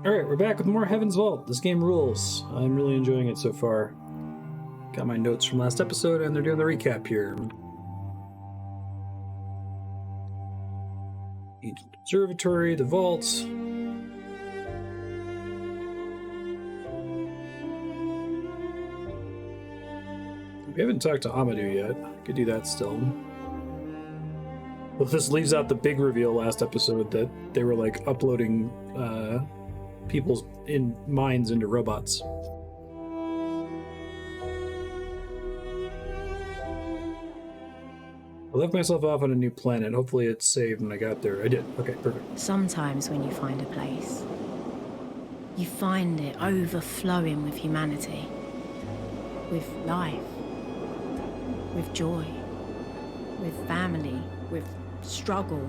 Alright, we're back with more Heaven's Vault. This game rules. I'm really enjoying it so far. Got my notes from last episode, and they're doing the recap here. Ancient Observatory, the vaults. We haven't talked to Amadou yet. Could do that still. Well, this leaves out the big reveal last episode that they were like uploading people's minds into robots. I left myself off on a new planet. Hopefully it's saved when I got there. I did. Okay, perfect. Sometimes when you find a place, you find it overflowing with humanity, with life, with joy, with family, with struggle.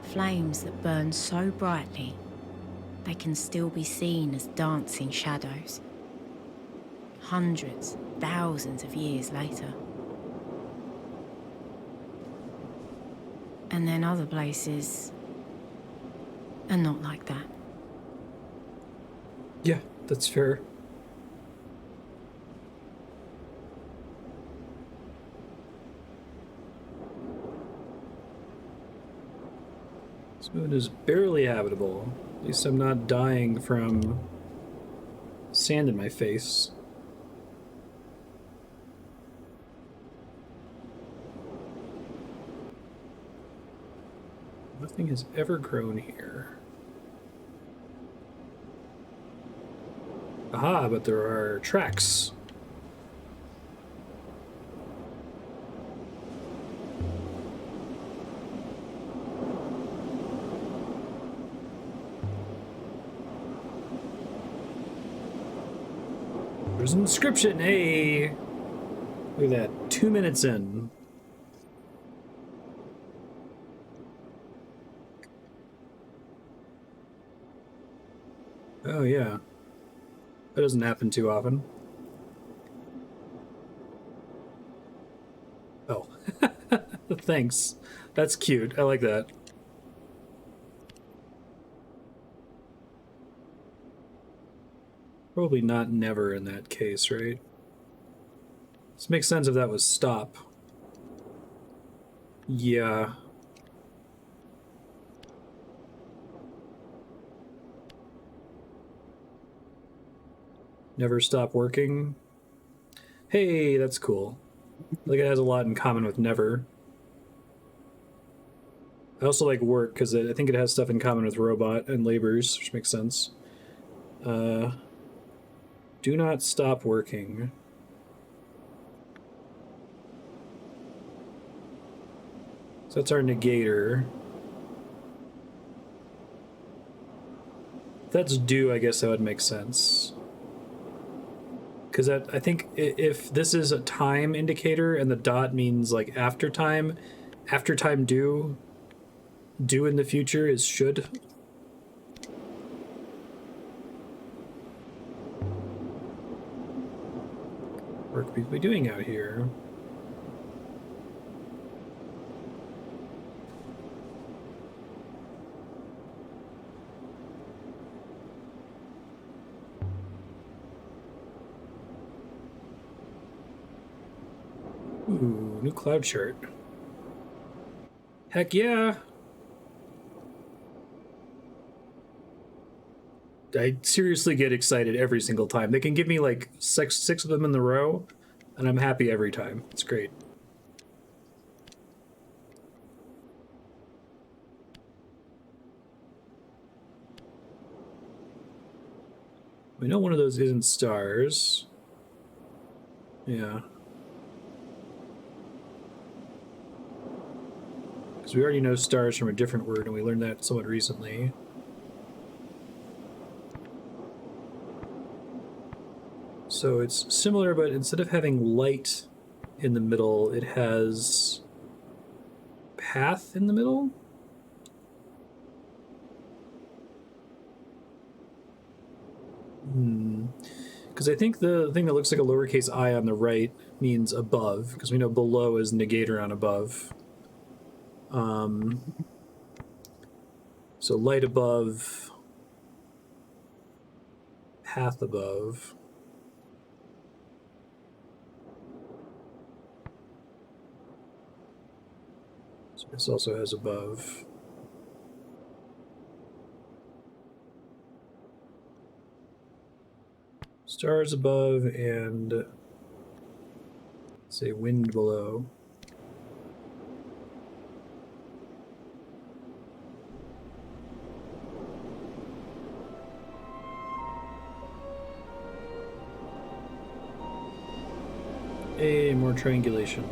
Flames that burn so brightly, they can still be seen as dancing shadows. Hundreds, thousands of years later. And then other places are not like that. Yeah, that's fair. This moon is barely habitable. At least I'm not dying from sand in my face. Nothing has ever grown here. Aha, but there are tracks. There's an inscription, hey! Look at that, 2 minutes in. Oh yeah, that doesn't happen too often. Oh, thanks. That's cute, I like that. Probably not never in that case, right? This makes sense if that was stop. Yeah. Never stop working. Hey, that's cool. Like it has a lot in common with never. I also like work because I think it has stuff in common with robot and labors, which makes sense. Do not stop working. So that's our negator. If that's do, I guess that would make sense. Because I think if this is a time indicator and the dot means like after time do in the future is should. Work we be doing out here? Ooh, new cloud chart. Heck yeah! I seriously get excited every single time. They can give me like six of them in a row, and I'm happy every time. It's great. We know one of those isn't stars. Yeah. Because we already know stars from a different word, and we learned that somewhat recently. So it's similar, but instead of having light in the middle, it has path in the middle? Because I think the thing that looks like a lowercase I on the right means above, because we know below is negator on above. So light above path above. So this also has above. Stars above and say wind below. More triangulation.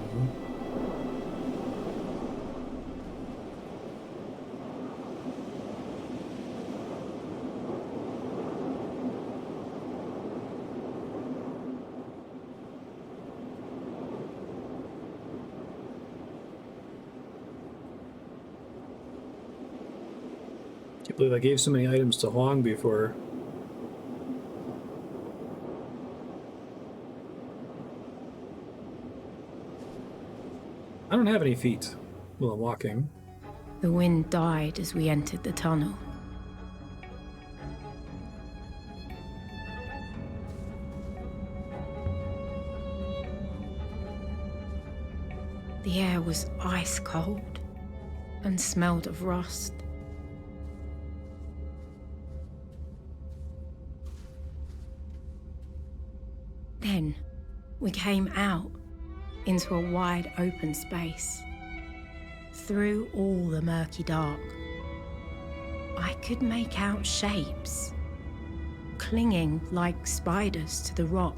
Can't believe I gave so many items to Huang before. I don't have any feet while I'm walking. The wind died as we entered the tunnel. The air was ice cold and smelled of rust. Then we came out into a wide open space. Through all the murky dark, I could make out shapes, clinging like spiders to the rock.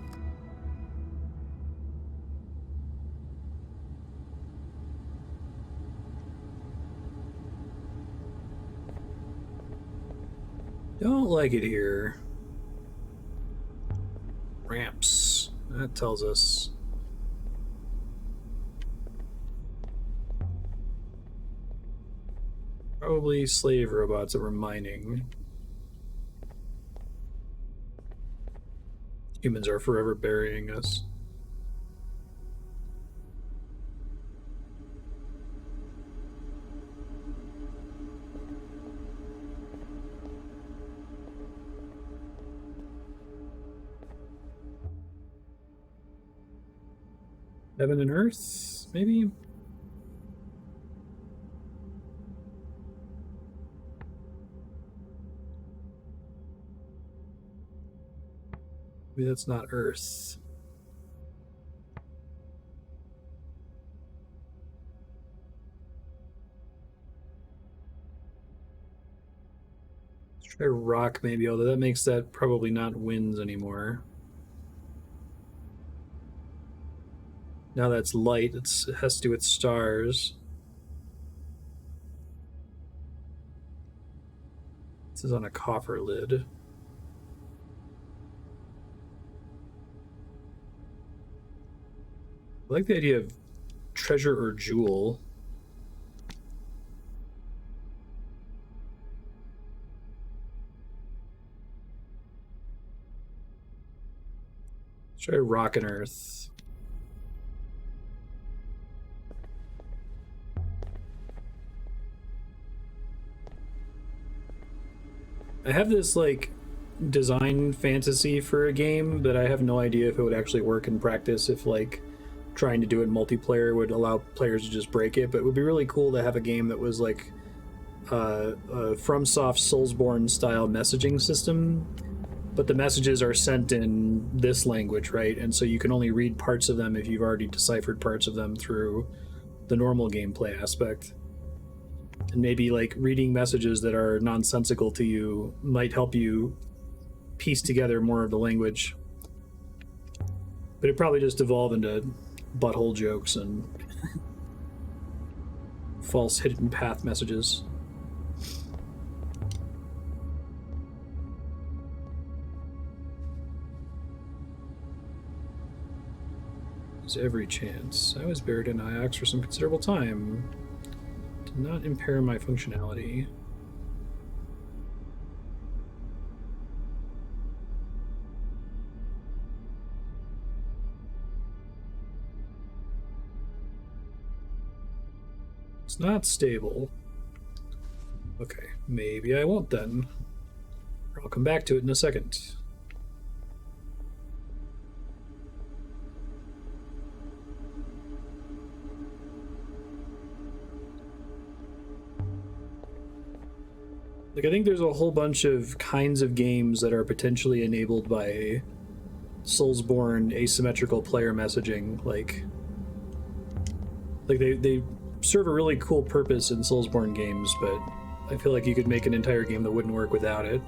Don't like it here. Ramps. That tells us. Probably slave robots that were mining. Humans are forever burying us. Heaven and Earth, maybe? Maybe that's not Earth. Let's try rock maybe, although that makes that probably not winds anymore. Now that's light, it has to do with stars. This is on a coffer lid. I like the idea of treasure or jewel. Let's try rock and earth. I have this like design fantasy for a game, but I have no idea if it would actually work in practice, if like trying to do it multiplayer would allow players to just break it. But it would be really cool to have a game that was like FromSoft Soulsborne style messaging system, but the messages are sent in this language, right? And so you can only read parts of them if you've already deciphered parts of them through the normal gameplay aspect. And maybe like reading messages that are nonsensical to you might help you piece together more of the language. But it probably just evolve into butthole jokes and false hidden path messages. There's every chance. I was buried in Iox for some considerable time. Did not impair my functionality. It's not stable. Okay, maybe I won't then. I'll come back to it in a second. Like, I think there's a whole bunch of kinds of games that are potentially enabled by Soulsborne asymmetrical player messaging. Like they serve a really cool purpose in Soulsborne games, but I feel like you could make an entire game that wouldn't work without it.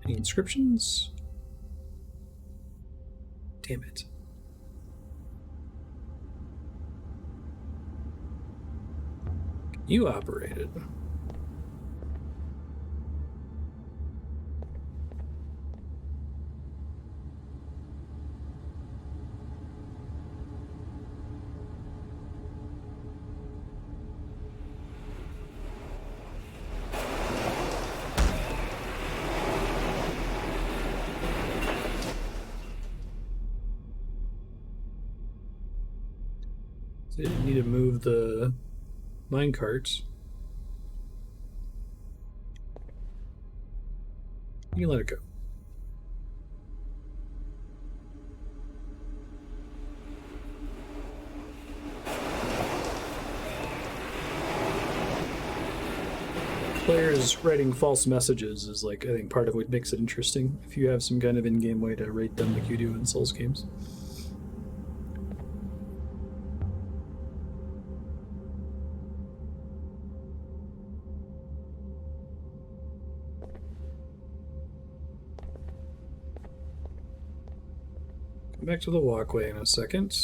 Any inscriptions? Damn it. You operate it. So you need to move the mine carts. You can let it go. Players writing false messages is, like, I think part of what makes it interesting. If you have some kind of in-game way to rate them like you do in Souls games. Come back to the walkway in a second.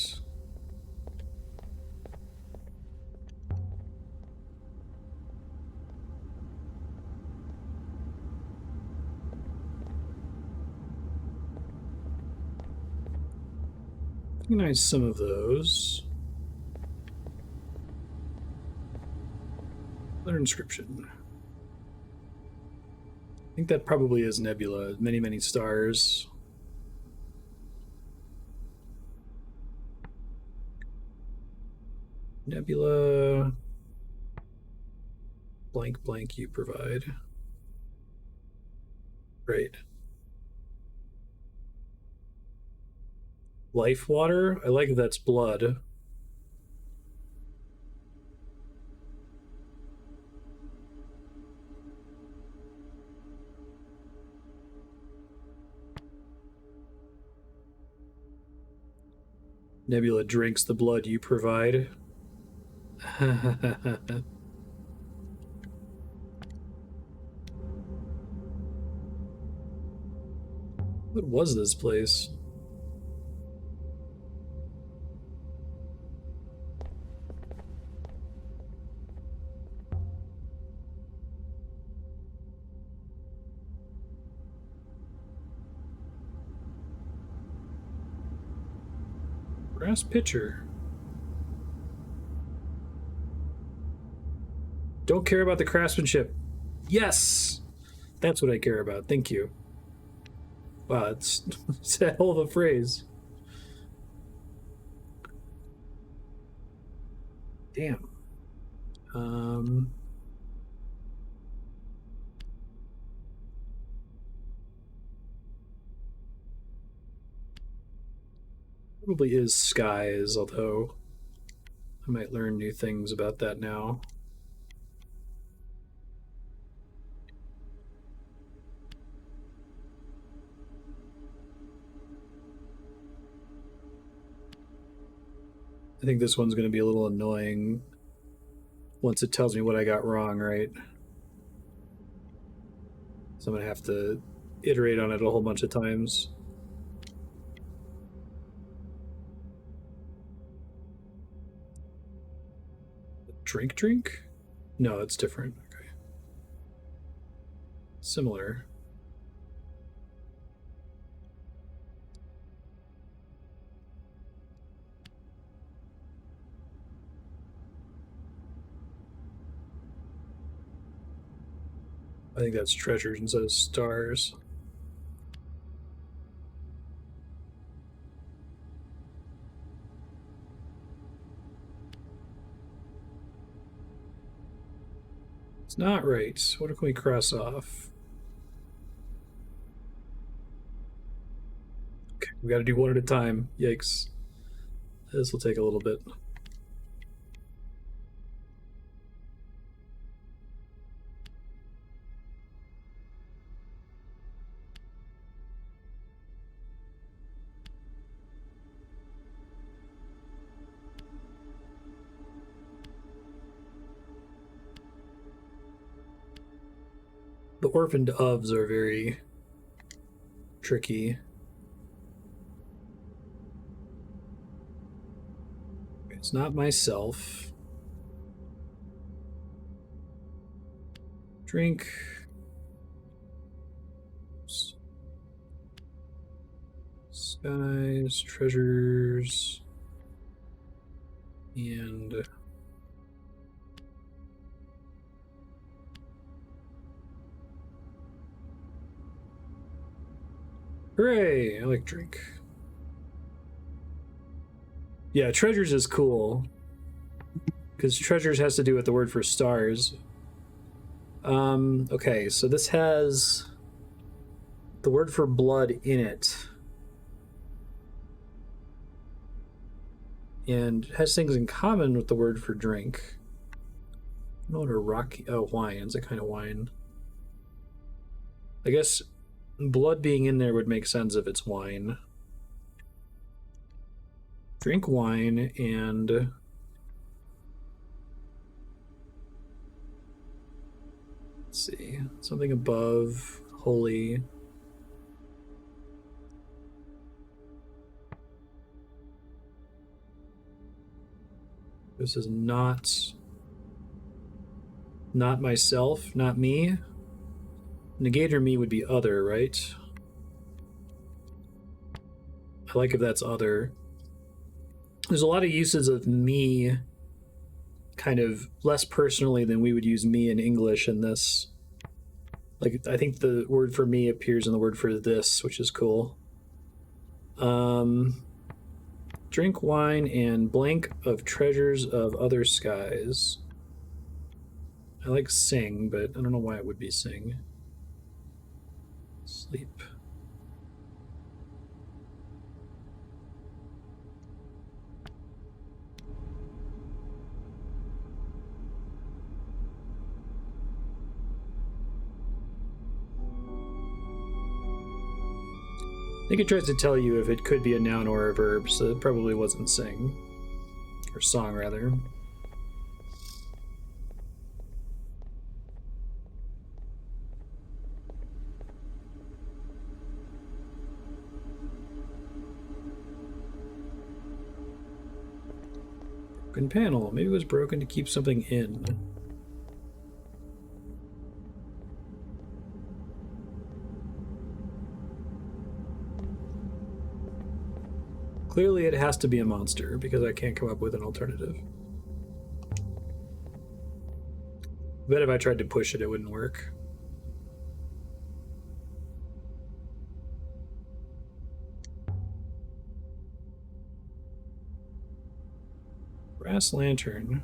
Recognize some of those. Another inscription. I think that probably is Nebula. Many, many stars. Nebula. Blank, blank, you provide. Great. Life water? I like that's blood. Nebula drinks the blood you provide. What was this place? Brass pitcher. Don't care about the craftsmanship. Yes! That's what I care about. Thank you. Wow, it's a hell of a phrase. Damn. Probably is skies, although I might learn new things about that now. I think this one's going to be a little annoying once it tells me what I got wrong, right? So I'm going to have to iterate on it a whole bunch of times. Drink? No, it's different. Okay. Similar. I think that's treasures instead of stars. It's not right. What can we cross off? Okay, we got to do one at a time. Yikes. This will take a little bit. The orphaned ofs are very tricky. It's not myself. Drink. Skies, treasures, and hooray! I like drink. Yeah, treasures is cool because treasures has to do with the word for stars. Okay, so this has the word for blood in it. And has things in common with the word for drink. I don't know what a rocky... Oh, wine. It's a kind of wine. I guess blood being in there would make sense if it's wine. Drink wine and... Let's see. Something above holy. This is not myself, not me. Negator me would be other, right? I like if that's other. There's a lot of uses of me kind of less personally than we would use me in English in this. Like, I think the word for me appears in the word for this, which is cool. Drink wine and blank of treasures of other skies. I like sing, but I don't know why it would be sing. Sleep. I think it tries to tell you if it could be a noun or a verb, so it probably wasn't sing. Or song, rather. Broken panel. Maybe it was broken to keep something in. Clearly it has to be a monster, because I can't come up with an alternative. I bet if I tried to push it, it wouldn't work. Brass lantern.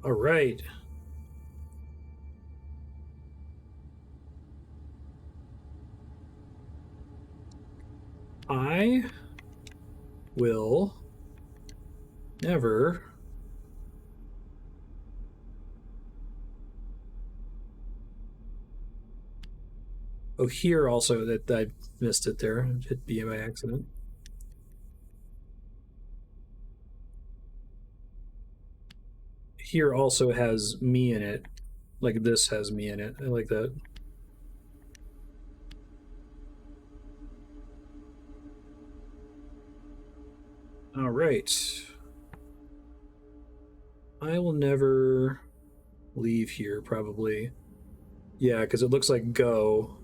All right. I will never oh, here also that I missed it there. I hit B by accident. Here also has me in it. Like this has me in it. I like that. All right. I will never leave here, probably. Yeah, because it looks like go.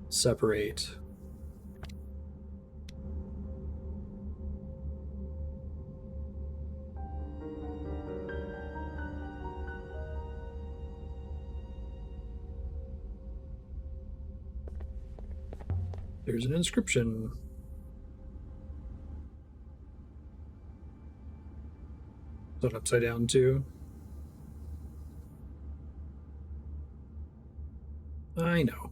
Separate. There's an inscription. Is that upside down too? I know.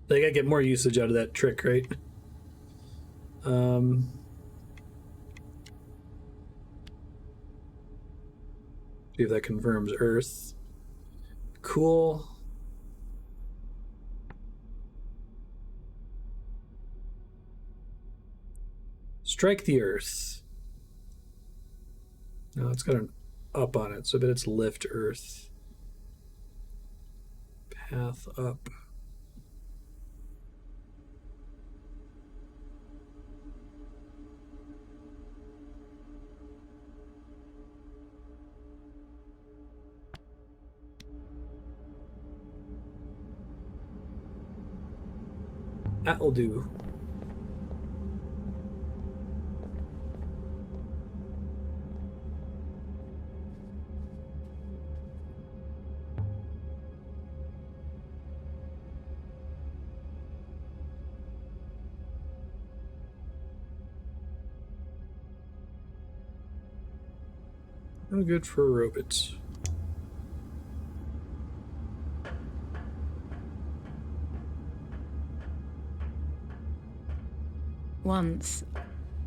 They gotta get more usage out of that trick, right? See if that confirms Earth. Cool. Strike the earth. No, it's got an up on it, so I bet it's lift earth. Path up. That'll do. No good for robots. Once,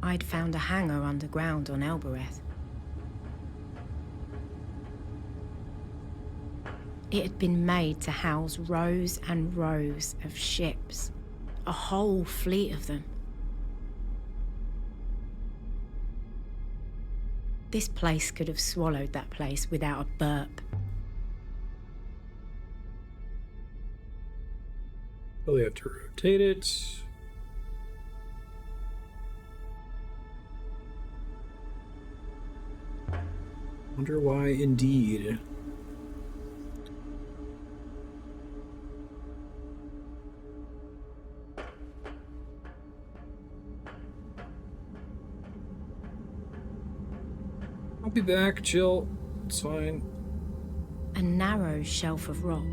I'd found a hangar underground on Elbereth. It had been made to house rows and rows of ships, a whole fleet of them. This place could have swallowed that place without a burp. Probably have to rotate it. Wonder why, indeed. I'll be back, chill. It's fine. A narrow shelf of rock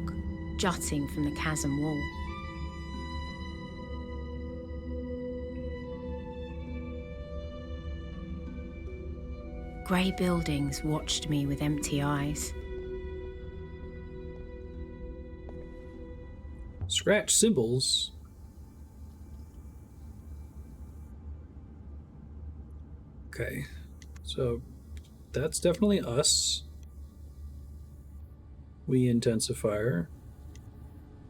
jutting from the chasm wall. Grey buildings watched me with empty eyes. Scratch symbols. Okay, so that's definitely us. We Intensifier.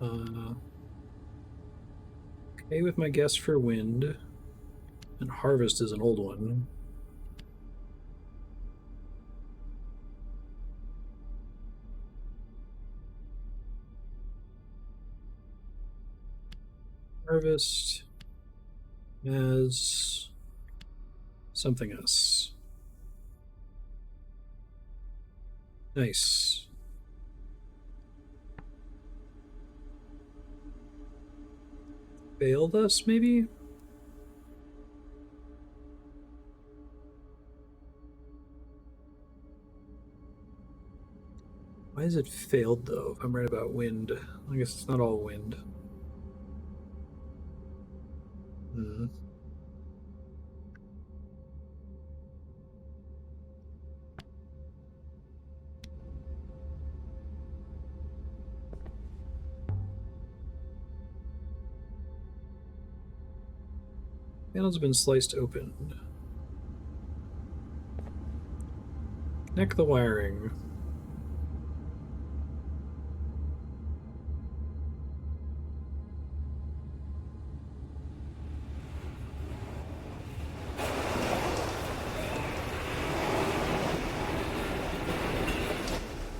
Okay with my guess for wind. And harvest is an old one. Harvest as something else. Nice. Failed us, maybe? Why is it failed, though, if I'm right about wind? I guess it's not all wind. Hmm. Panel's been sliced open. Connect the wiring.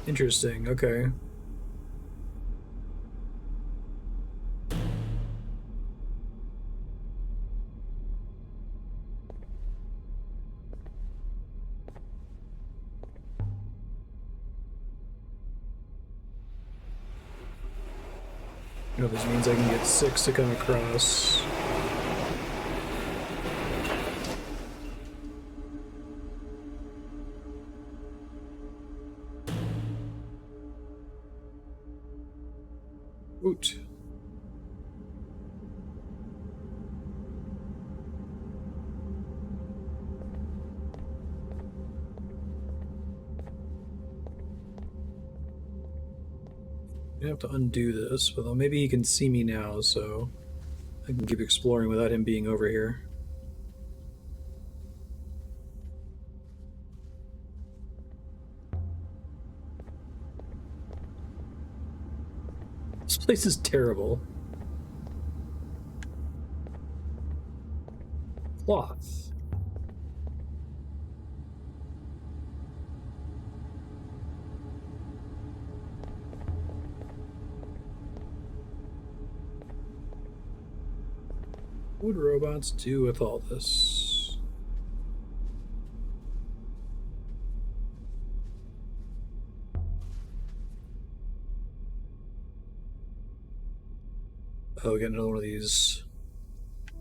Interesting, okay. Oh, this means I can get 6 to come across. Woot. I have to undo this, but maybe he can see me now, so I can keep exploring without him being over here. This place is terrible. Cloth. What would robots do with all this? Oh, get another one of these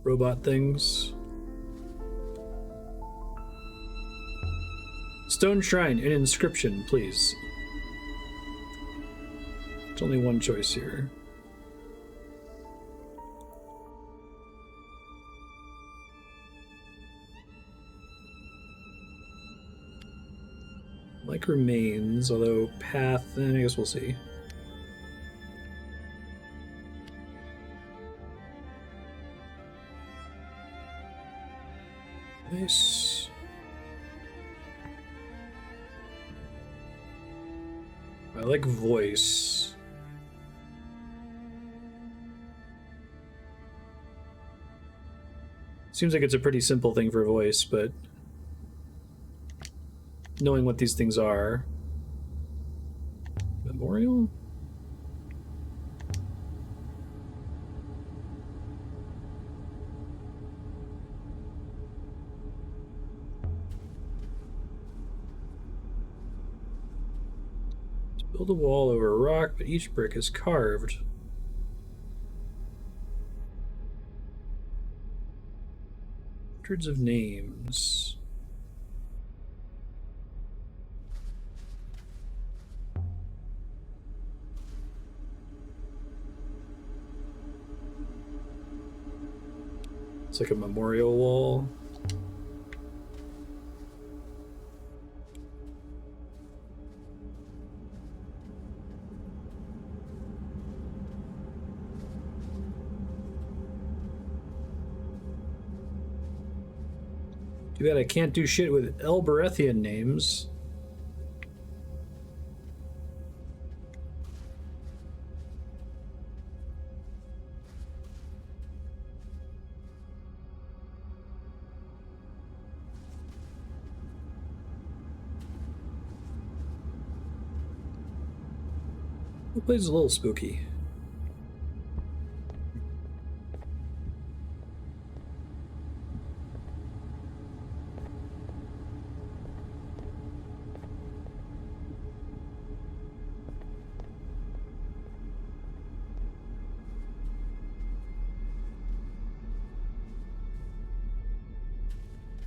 robot things. Stone shrine, an inscription, please. There's only one choice here. Like remains, although path, I guess we'll see. Nice. I like voice. Seems like it's a pretty simple thing for voice, but knowing what these things are. Memorial? Build a wall over a rock, but each brick is carved. Hundreds of names. It's like a memorial wall. Too bad I can't do shit with Elberethian names. The place is a little spooky.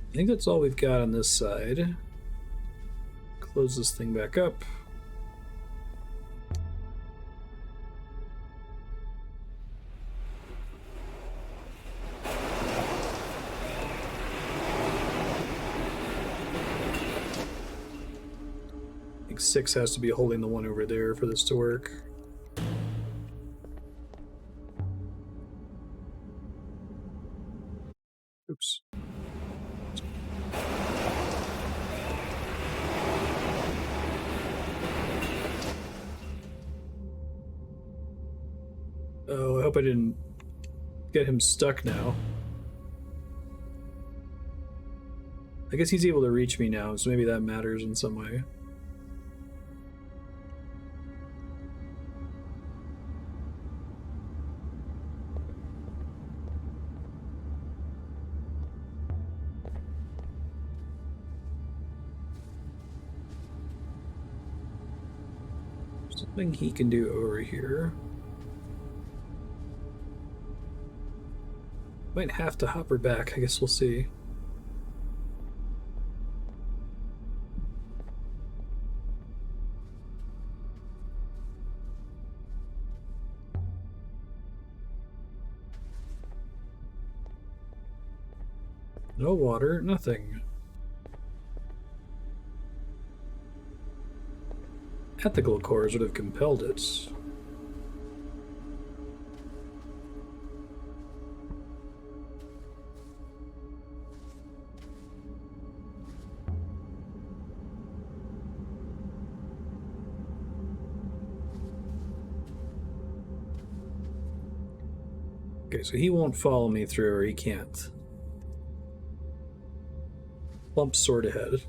I think that's all we've got on this side. Close this thing back up. I think 6 has to be holding the one over there for this to work. Oops. Oh, I hope I didn't get him stuck now. I guess he's able to reach me now, so maybe that matters in some way. Something he can do over here. Might have to hop her back, I guess we'll see. No water, nothing. Ethical cores would have compelled it. Okay, so he won't follow me through, or he can't. Plump sword ahead.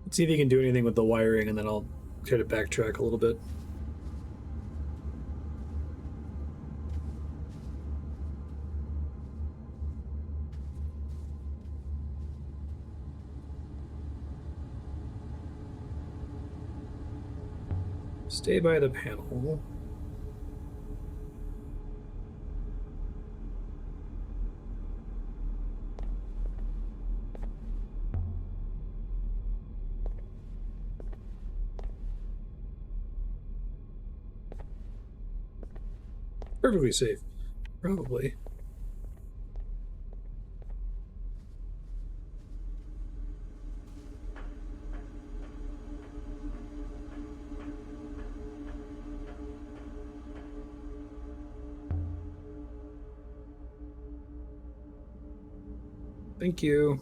Let's see if he can do anything with the wiring, and then I'll Try to backtrack a little bit. Stay by the panel. Perfectly safe. Probably. Thank you.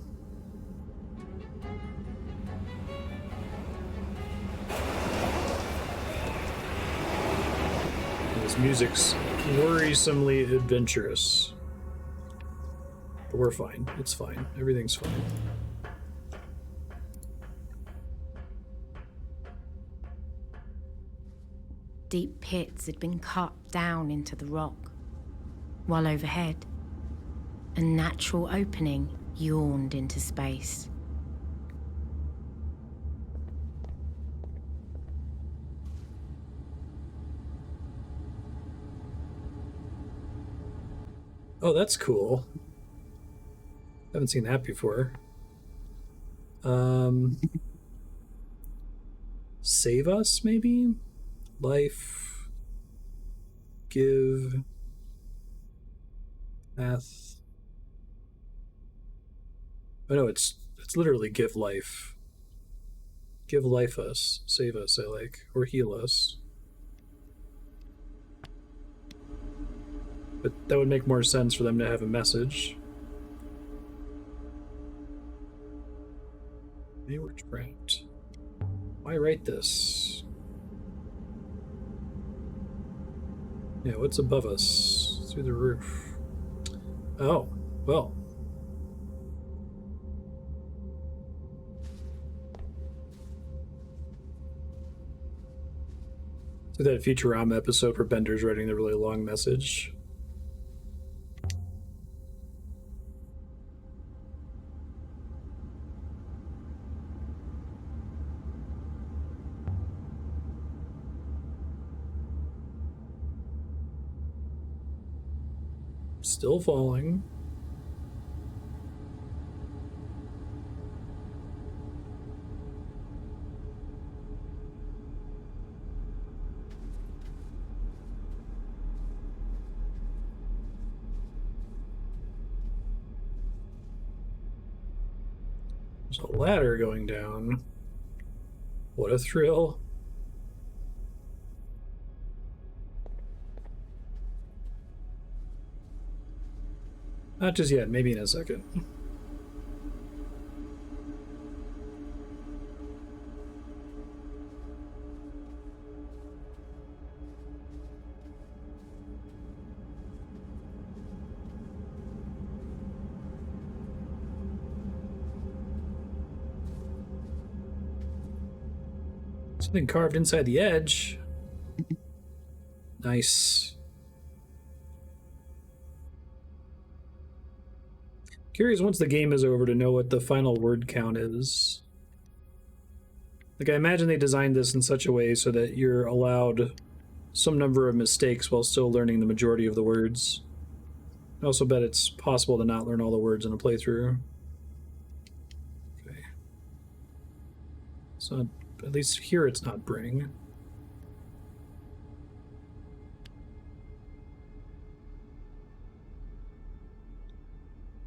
This music's worrisomely adventurous. But we're fine. It's fine. Everything's fine. Deep pits had been cut down into the rock, while overhead, a natural opening yawned into space. Oh, that's cool. Haven't seen that before. Save us, maybe? Life. Give. Path. Oh no, it's literally give life. Give life us. Save us, I like. Or heal us. But that would make more sense for them to have a message. They were trapped. Why write this? Yeah, what's above us? Through the roof. Oh, well. So that Futurama episode where Bender's writing the really long message. Still falling. There's a ladder going down. What a thrill. Not just yet, maybe in a second. Something carved inside the edge. Nice. Curious once the game is over to know what the final word count is. Like, I imagine they designed this in such a way so that you're allowed some number of mistakes while still learning the majority of the words. I also bet it's possible to not learn all the words in a playthrough. Okay. So, at least here it's not bring.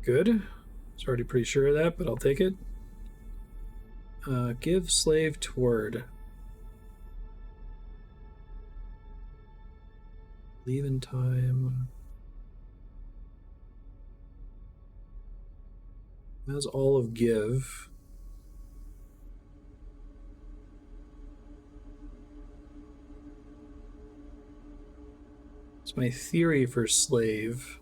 Good. I was already pretty sure of that, but I'll take it. Give slave toward. Leave in time. That's all of give. It's my theory for slave.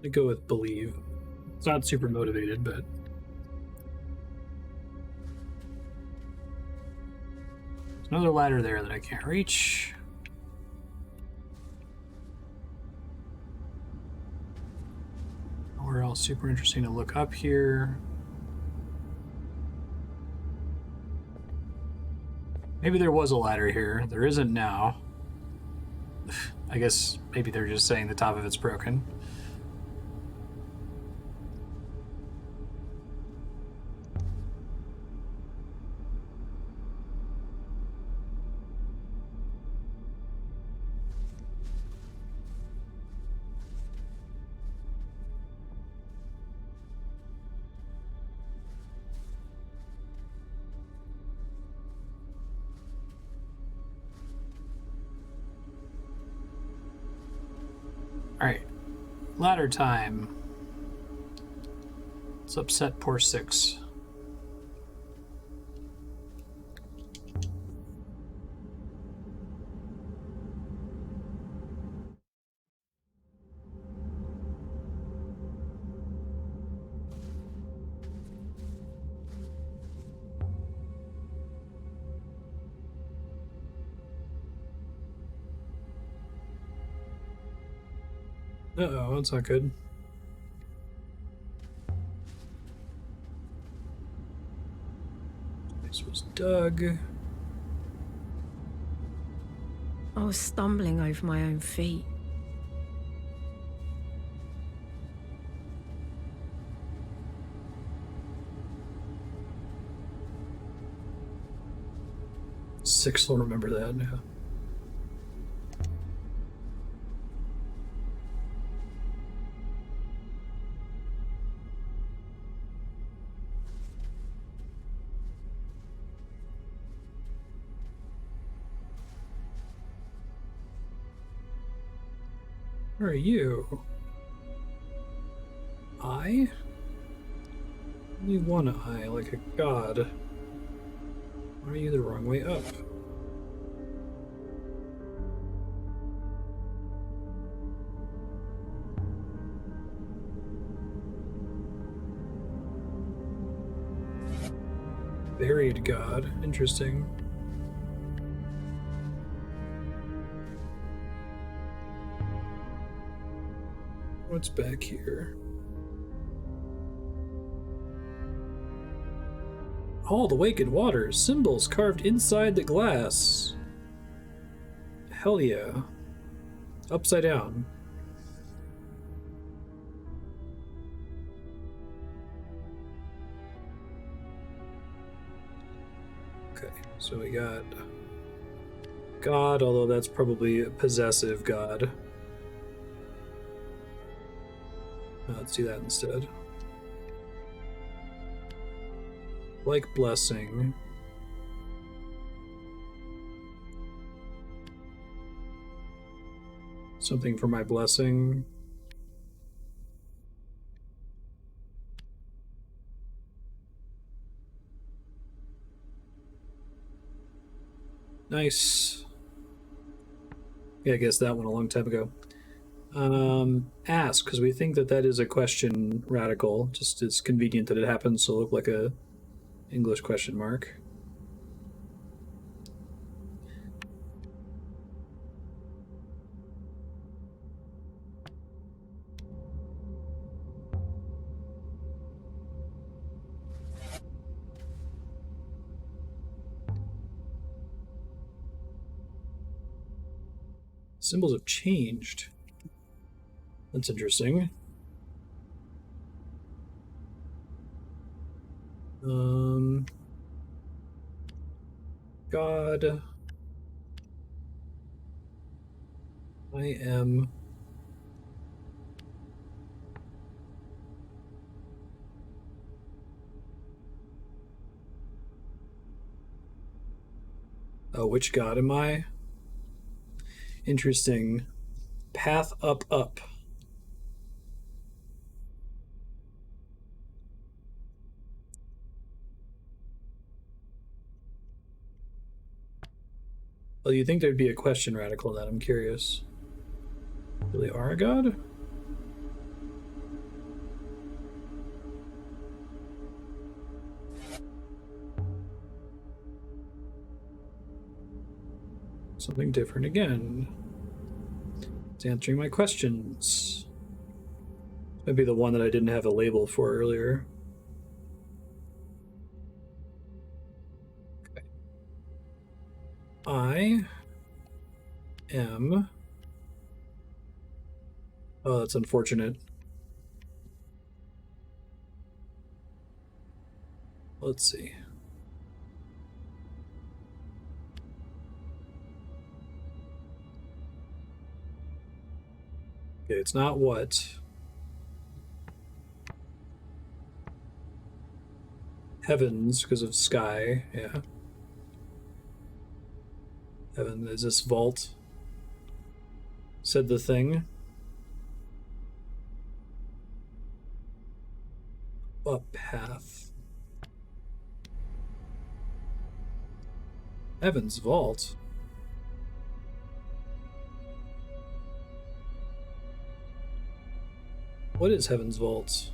I go with believe. It's not super motivated, but there's another ladder there that I can't reach. Nowhere else super interesting to look up here. Maybe there was a ladder here. There isn't now. I guess maybe they're just saying the top of it's broken. Alright. Ladder time. Let's upset poor 6. Uh-oh, that's not good. This was Doug. I was stumbling over my own feet. Six will remember that now. Where are you? Eye? Only one eye, like a god. Why are you the wrong way up? Buried god. Interesting. What's back here? All the Waked Waters, symbols carved inside the glass. Hell yeah. Upside down. Okay, so we got God, although that's probably a possessive God. Let's do that instead. Like blessing. Something for my blessing. Nice. Yeah, I guess that one a long time ago. Ask, because we think that that is a question radical. Just it's convenient that it happens to look like a English question mark. Symbols have changed. That's interesting. God. I am. Oh, which god am I? Interesting. Path up, up. Well, you think there'd be a question radical in that? I'm curious. Really are a god? Something different again. It's answering my questions. Might be the one that I didn't have a label for earlier. Okay. I am... Oh, that's unfortunate. Let's see. Okay, it's not what. Heavens, because of sky, yeah. Heaven, is this vault? Said the thing. A path. Heaven's vault. What is Heaven's Vault?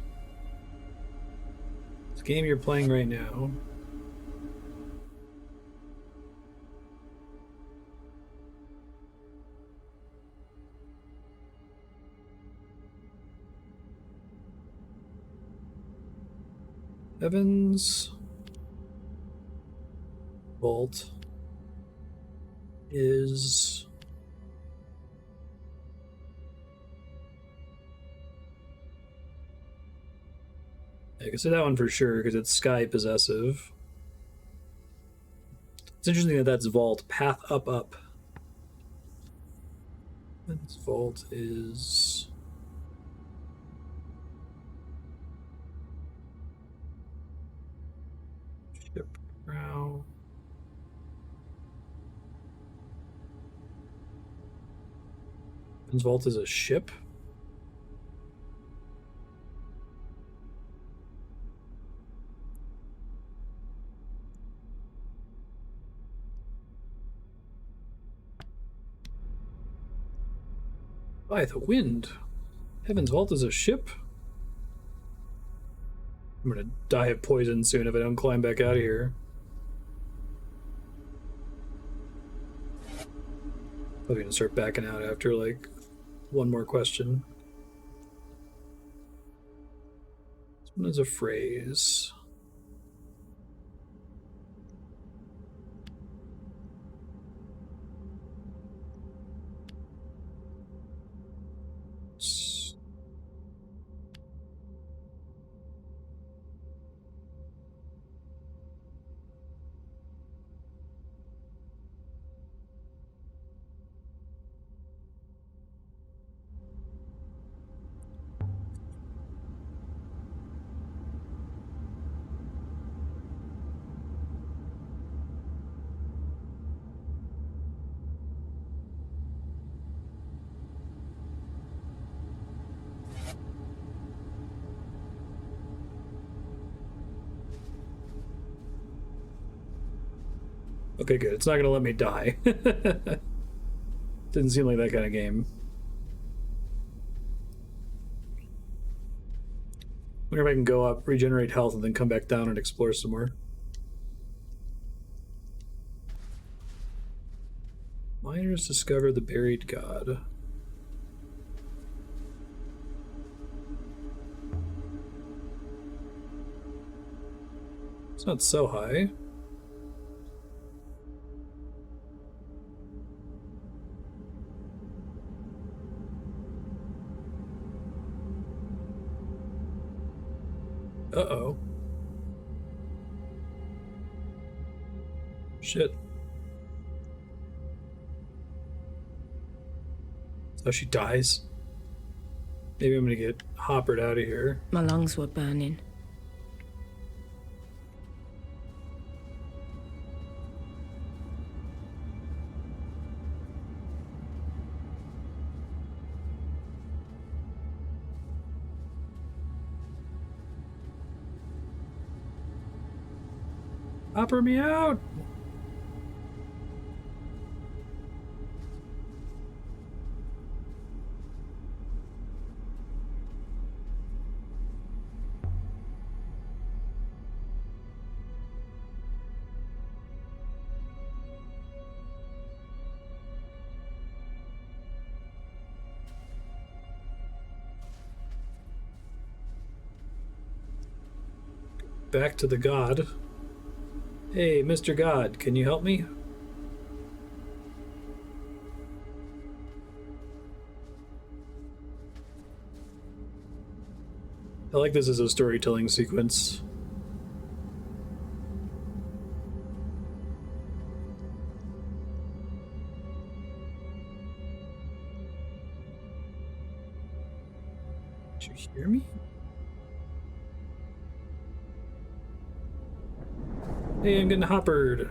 It's a game you're playing right now. Heaven's Vault is... I can say that one for sure because it's sky possessive. It's interesting that that's vault. Path up, up. Heaven's Vault is... Shipwreck. Heaven's Vault is a ship? By the wind. Heaven's Vault is a ship? I'm gonna die of poison soon if I don't climb back out of here. Probably gonna start backing out after like one more question. This one is a phrase. Okay, good. It's not gonna let me die. Didn't seem like that kind of game. Wonder if I can go up, regenerate health, and then come back down and explore some more. Miners discover the buried god. It's not so high. Uh-oh. Shit. So she dies? Maybe I'm gonna get hoppered out of here. My lungs were burning. Hopper me out! back to the god. Hey, Mr. God, can you help me? I like this as a storytelling sequence. Did you hear me? Hey, I'm getting hoppered.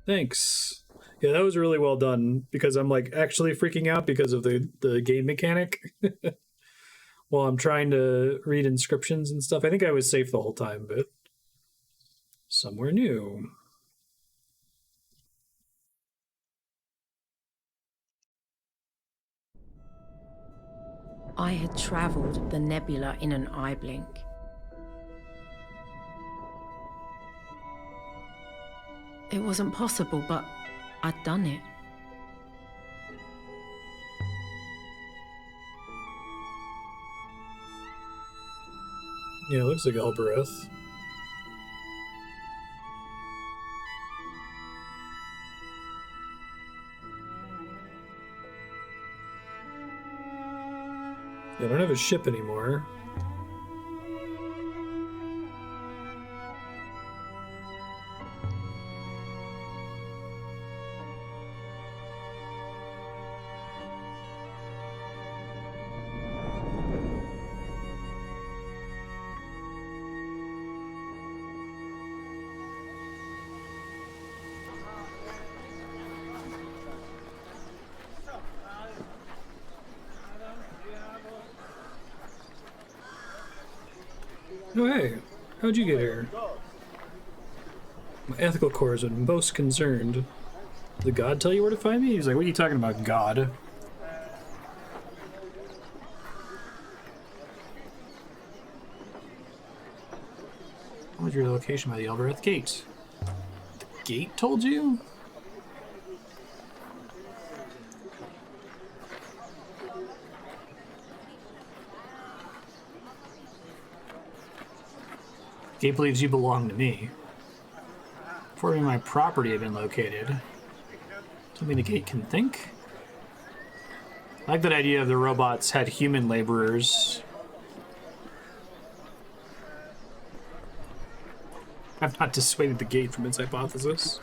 Thanks. Yeah, that was really well done because I'm like actually freaking out because of the game mechanic. While I'm trying to read inscriptions and stuff. I think I was safe the whole time, but somewhere new. I had travelled the nebula in an eye blink. It wasn't possible, but I'd done it. Yeah, it looks like Elbereth. Yeah, I don't have a ship anymore. Oh, hey, how'd you get here? My ethical core is most concerned. Did the god tell you where to find me? He's like, what are you talking about, god? What was your location by the Elbereth Gate? The gate told you? Gate believes you belong to me. Informing my property had been located. Tell me the gate can think? I like that idea of the robots had human laborers. I've not dissuaded the gate from its hypothesis.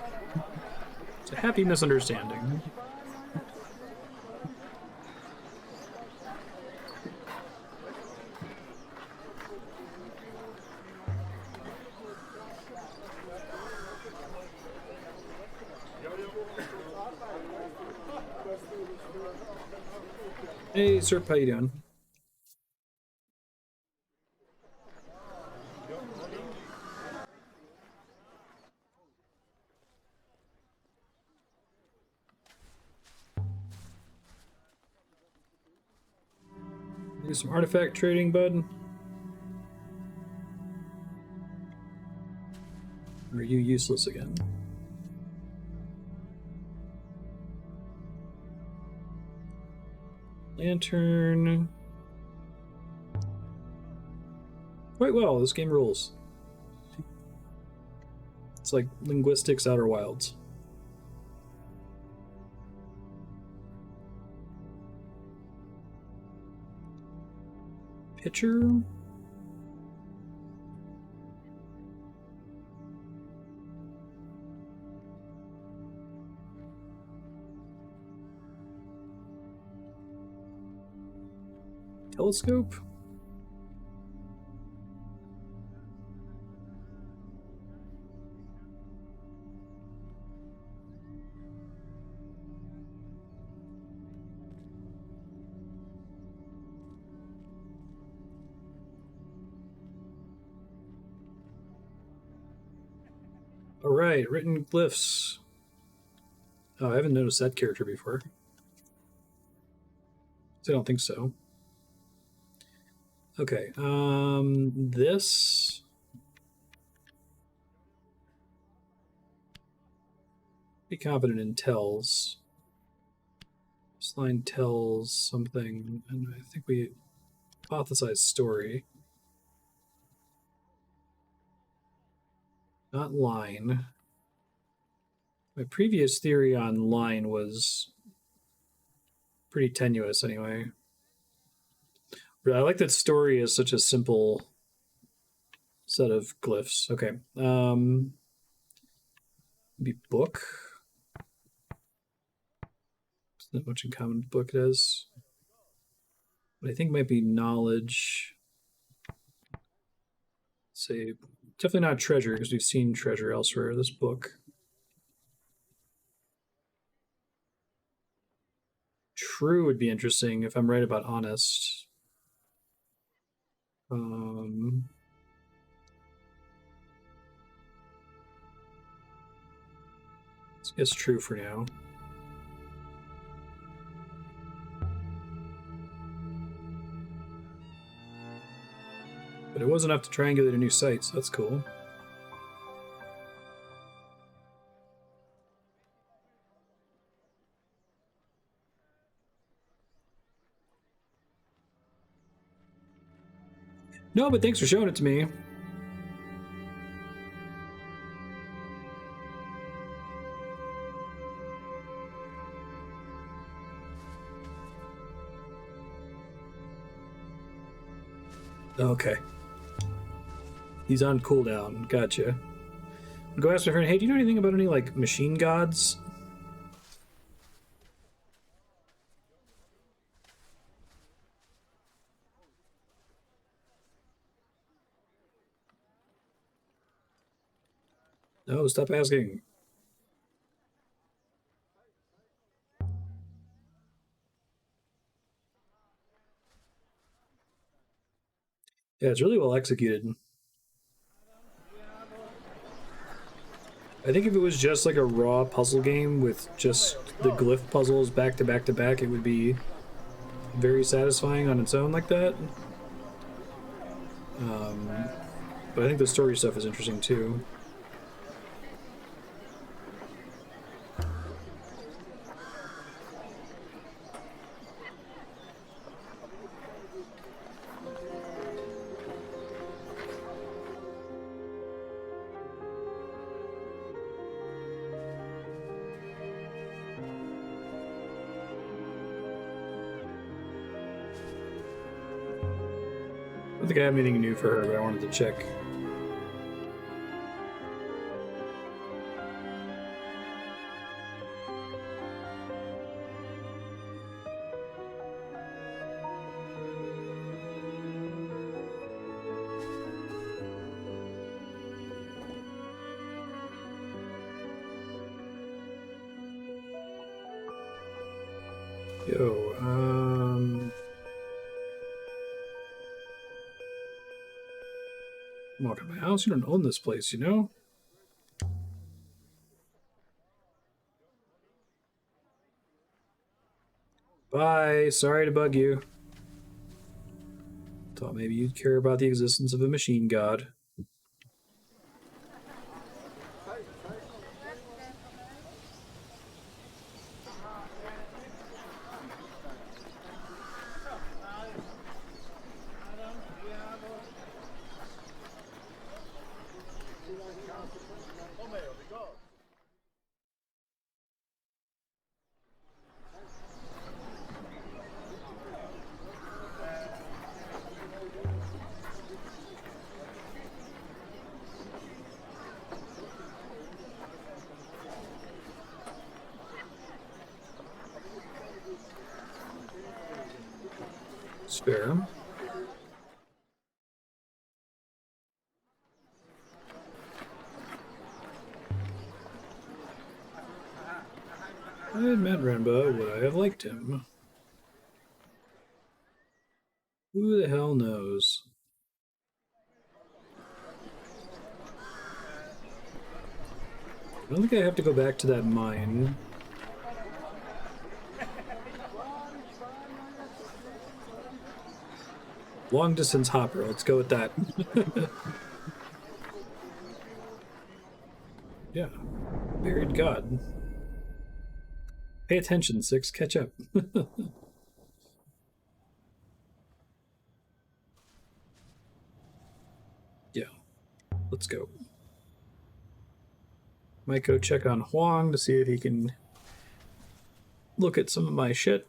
It's a happy misunderstanding. Hey, sir, how you doing? Do some artifact trading, bud. Or are you useless again? Lantern. Quite well, this game rules. It's like linguistics Outer Wilds. Pitcher? Telescope? Alright, written glyphs. Oh, I haven't noticed that character before. I don't think so. Okay, this... Be confident in tells. This line tells something, and I think we hypothesize story. Not line. My previous theory on line was pretty tenuous anyway. But I like that story is such a simple set of glyphs. Okay. Maybe book. There's not much in common with book does. But I think might be knowledge. Say definitely not treasure because we've seen treasure elsewhere. This book. True would be interesting if I'm right about honest. It's true for now. But it was enough to triangulate a new site, so that's cool. No, but thanks for showing it to me. Okay. He's on cooldown. Gotcha. Go ask my friend, hey, do you know anything about any, like, machine gods? No, stop asking. Yeah, it's really well executed. I think if it was just like a raw puzzle game with just the glyph puzzles back to back to back, it would be very satisfying on its own like that. But I think the story stuff is interesting too. I don't think I have anything new for her, but I wanted to check. Yo, walk in my house. You don't own this place, you know? Bye. Sorry to bug you. Thought maybe you'd care about the existence of a machine god. Fair. I had met Renba, would I have liked him? Who the hell knows? I don't think I have to go back to that mine. Long distance hopper, let's go with that. Yeah. Buried God. Pay attention, Six. Catch up. Yeah. Let's go. Might go check on Huang to see if he can look at some of my shit.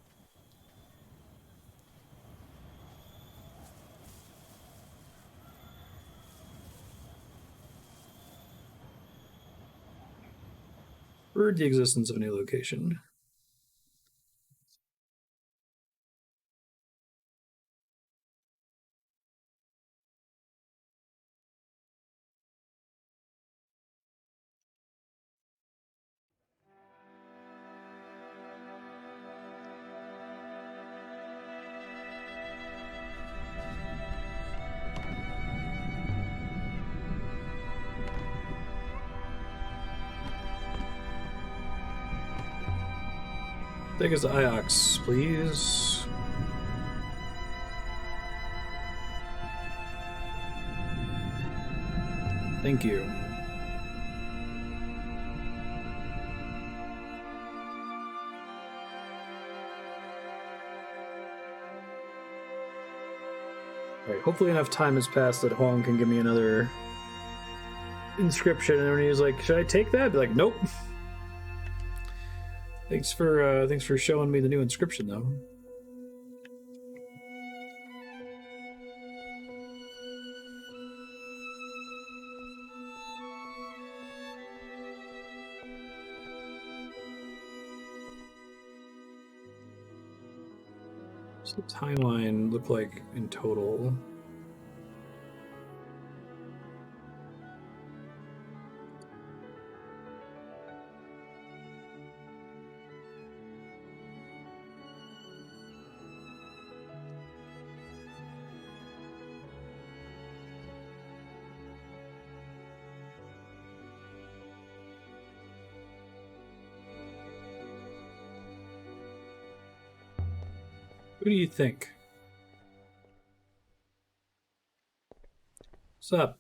Heard the existence of a new location. Take us to Iox, please. Thank you. Alright, hopefully enough time has passed that Huang can give me another inscription. And when he was like, should I take that? I'd be like, nope. Thanks for showing me the new inscription, though. What's the timeline look like in total? Who do you think? What's up?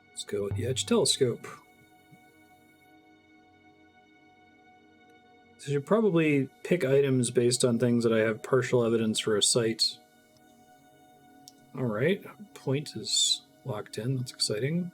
Let's go with the Edge Telescope. So I should probably pick items based on things that I have partial evidence for a site. Alright, point is locked in. That's exciting.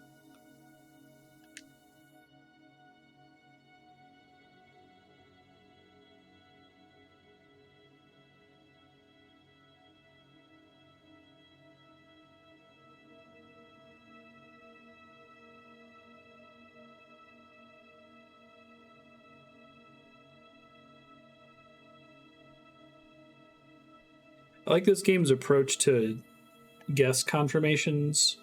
I like this game's approach to guess confirmations.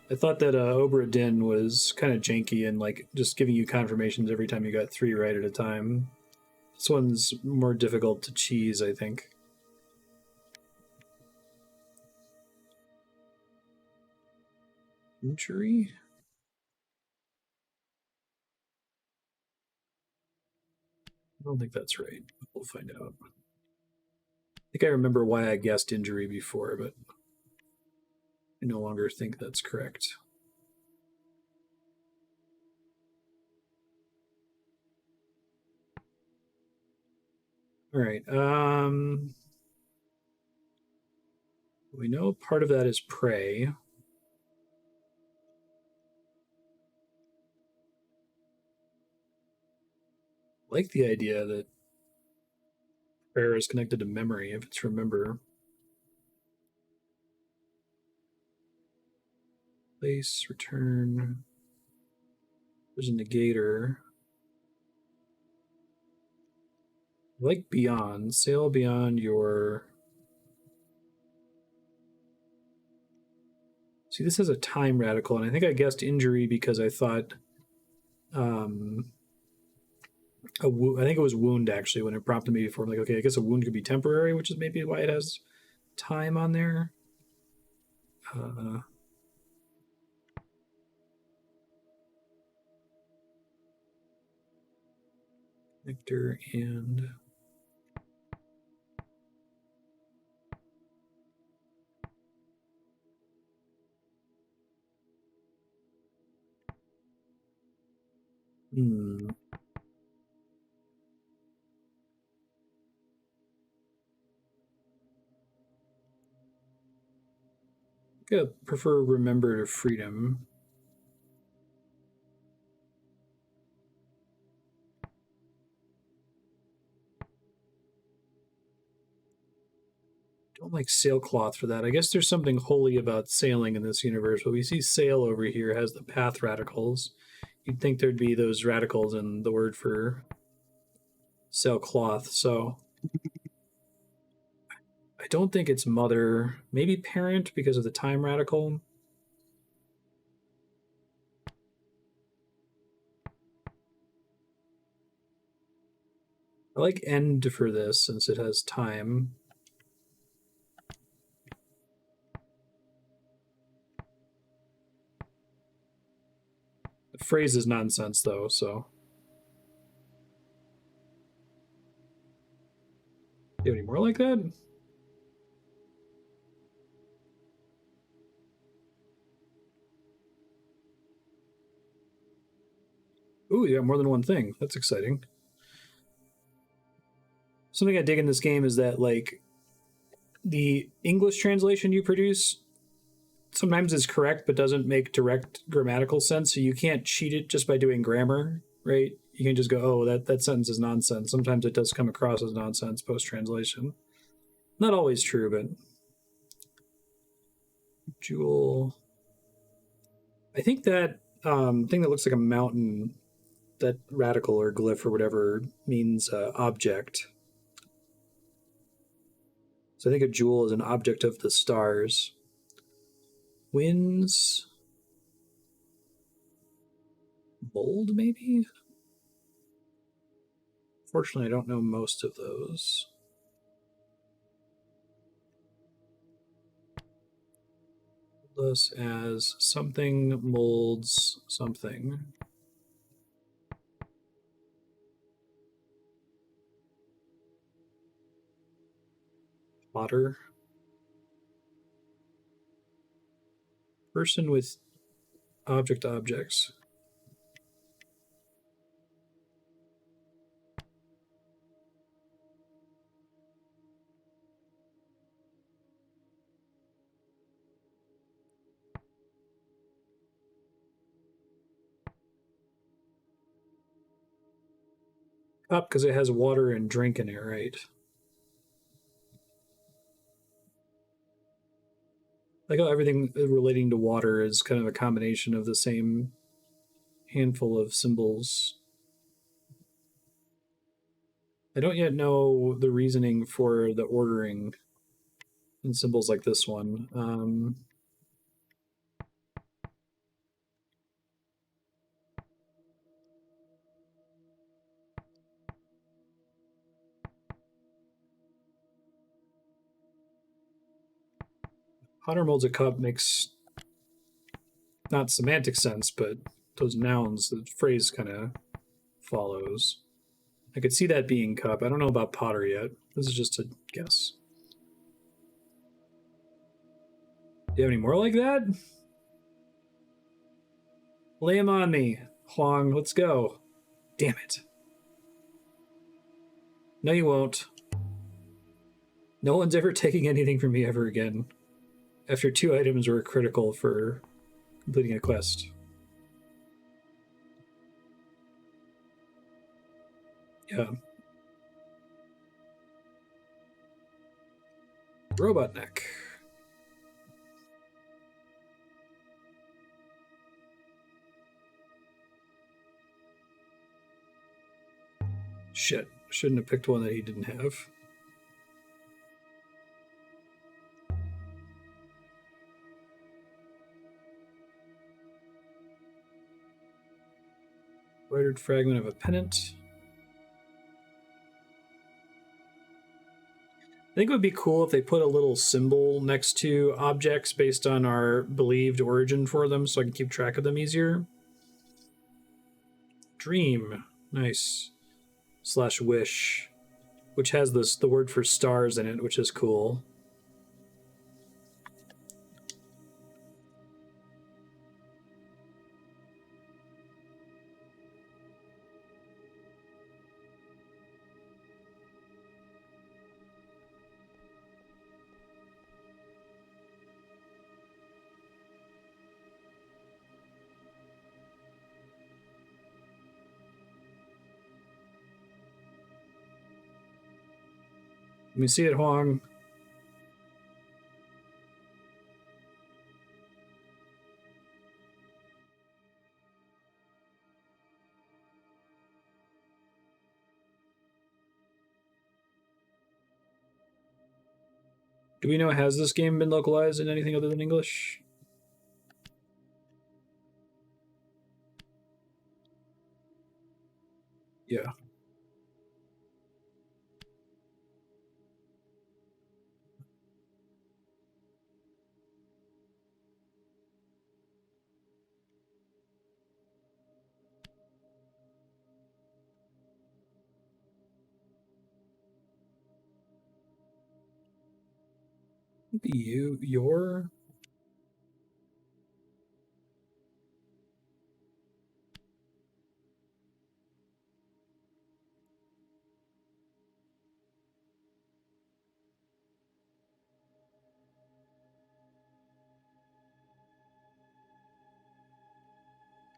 I thought that Obra Dinn was kind of janky and like just giving you confirmations every time you got 3 right at a time. This one's more difficult to cheese, I think. Injury? I don't think that's right. We'll find out. I think I remember why I guessed injury before, but I no longer think that's correct. All right. We know part of that is prey. I like the idea that prayer is connected to memory if it's remember. Place, return. There's a negator. I like beyond. Sail beyond your. See, this is a time radical, and I think I guessed injury because I thought I think it was wound actually when it prompted me before. I'm like, okay, I guess a wound could be temporary, which is maybe why it has time on there. Nectar and hmm. I prefer remember to freedom. Don't like sailcloth for that. I guess there's something holy about sailing in this universe, but we see sail over here has the path radicals. You'd think there'd be those radicals in the word for sailcloth, so I don't think it's mother. Maybe parent because of the time radical. I like end for this since it has time. The phrase is nonsense though, so. Do you have any more like that? Ooh, you got more than one thing. That's exciting. Something I dig in this game is that, like, the English translation you produce sometimes is correct but doesn't make direct grammatical sense, so you can't cheat it just by doing grammar, right? You can just go, oh, that sentence is nonsense. Sometimes it does come across as nonsense post-translation. Not always true, but Jewel. I think that thing that looks like a mountain, that radical or glyph or whatever, means object. So I think a jewel is an object of the stars. Winds. Mold, maybe? Fortunately, I don't know most of those. This as something molds something. Potter. Person with objects. Cup because it has water and drink in it, right? Like how everything relating to water is kind of a combination of the same handful of symbols. I don't yet know the reasoning for the ordering in symbols like this one. Potter molds a cup makes not semantic sense, but those nouns, the phrase kind of follows. I could see that being cup. I don't know about Potter yet. This is just a guess. Do you have any more like that? Lay him on me. Huang, let's go. Damn it. No, you won't. No one's ever taking anything from me ever again. After 2 items were critical for completing a quest. Yeah. Robot neck. Shit. Shouldn't have picked one that he didn't have. Embroidered fragment of a pennant. I think it would be cool if they put a little symbol next to objects based on our believed origin for them so I can keep track of them easier. Dream. Nice. / wish. Which has the word for stars in it, which is cool. Let me see it, Huang. Do we know, has this game been localized in anything other than English? Yeah. Your.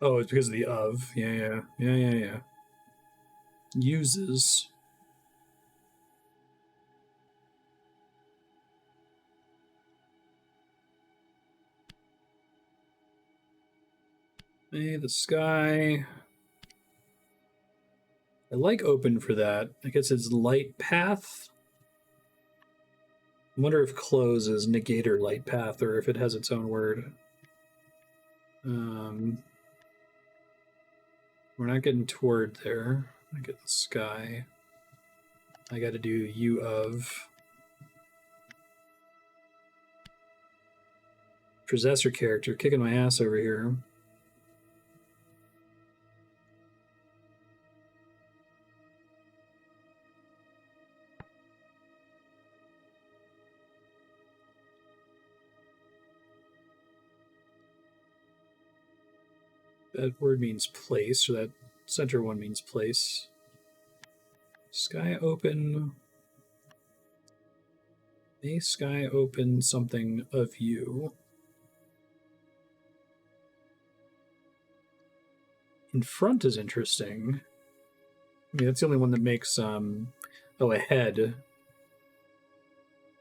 Oh, it's because of the of. Yeah. Uses. Hey, the sky. I like open for that. I guess it's light path. I wonder if close is negator light path or if it has its own word. We're not getting toward there. I get the sky. I got to do u of. Possessor character kicking my ass over here. That word means place, or that center one means place. Sky open. May sky open something of you. In front is interesting. I mean, that's the only one that makes, ahead.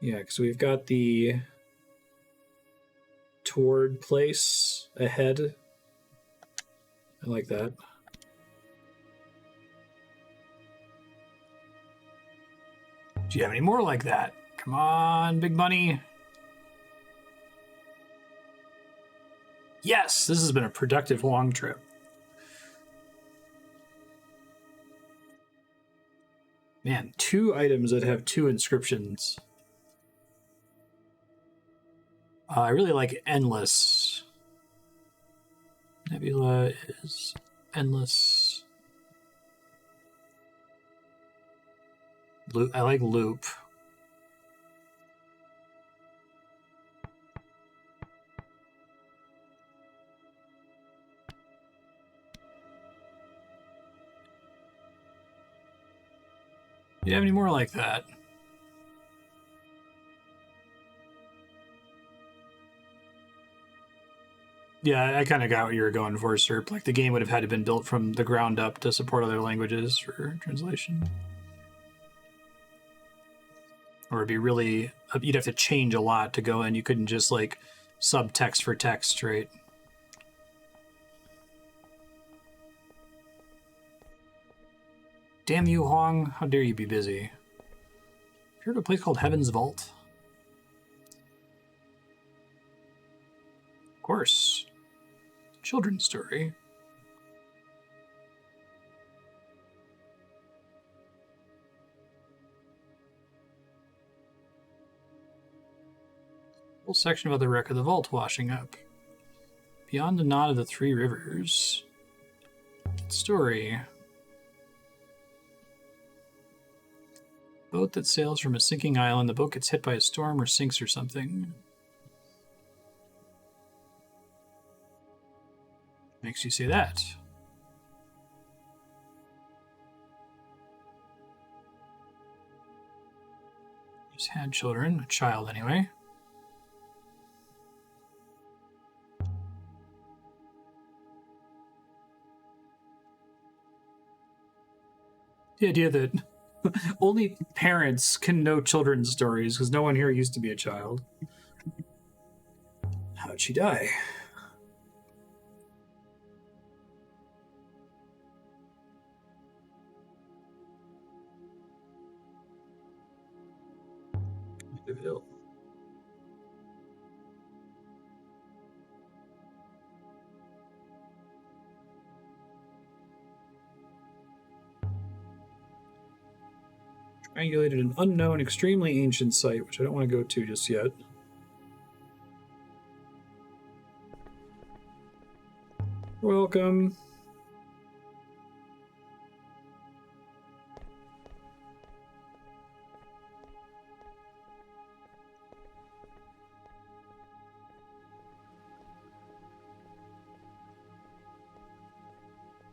Yeah, because we've got the toward place ahead. I like that. Do you have any more like that? Come on, big money. Yes, this has been a productive long trip. Man, 2 items that have 2 inscriptions. I really like endless. Nebula is endless. I like loop. Do you have any more like that? Yeah, I kind of got what you were going for, Serp. Like, the game would have had to been built from the ground up to support other languages for translation. Or it'd be really... You'd have to change a lot to go in. You couldn't just, like, subtext for text, right? Damn you, Huang. How dare you be busy? Have you heard of a place called Heaven's Vault? Of course. Children's story. Whole section of the wreck of the vault washing up. Beyond the knot of the 3 rivers. Story. Boat that sails from a sinking island. The boat gets hit by a storm or sinks or something. Makes you say that. He's had children, a child anyway. The idea that Only parents can know children's stories because no one here used to be a child. How'd she die? Ill. Triangulated an unknown, extremely ancient site, which I don't want to go to just yet. Welcome.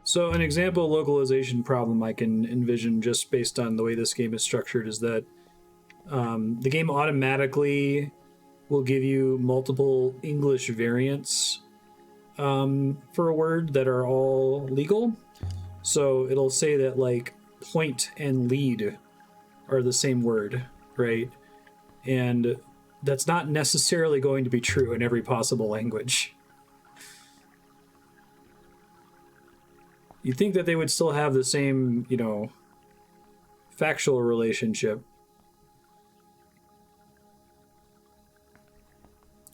So an example localization problem I can envision just based on the way this game is structured is that the game automatically will give you multiple English variants for a word that are all legal. So it'll say that like point and lead are the same word, right? And that's not necessarily going to be true in every possible language. You'd think that they would still have the same, factual relationship.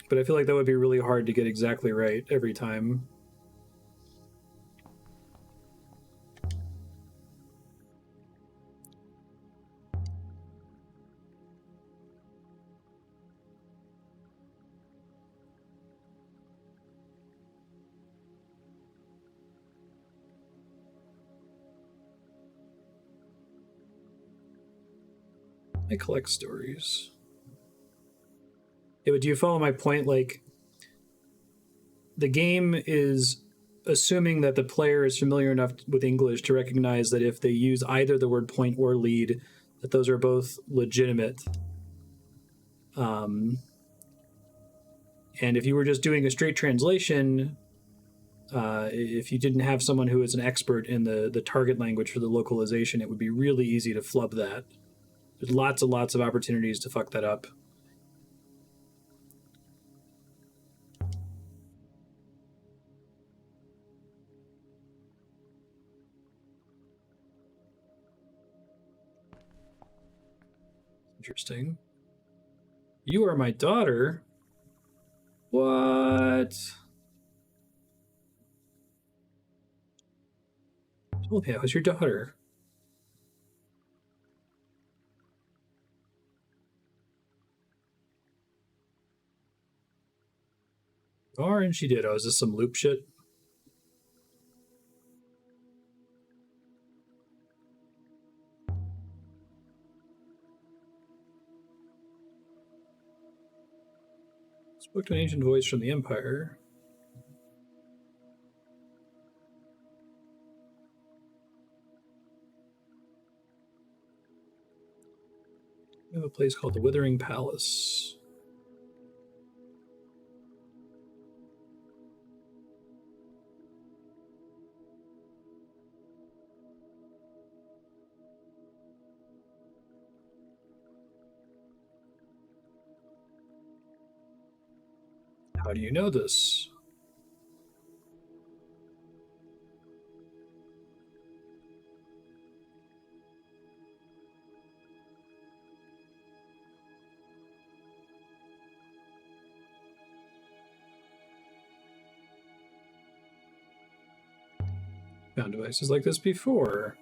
But I feel like that would be really hard to get exactly right every time. I collect stories. Yeah, but do you follow my point? Like, the game is assuming that the player is familiar enough with English to recognize that if they use either the word point or lead, that those are both legitimate. And if you were just doing a straight translation, if you didn't have someone who is an expert in the target language for the localization, it would be really easy to flub that. There's lots and lots of opportunities to fuck that up. Interesting. You are my daughter? What? Oh, yeah, I was your daughter. Oh, and she did. Oh, is this some loop shit? Spoke to an ancient voice from the Empire. We have a place called the Withering Palace. How do you know this? Found devices like this before.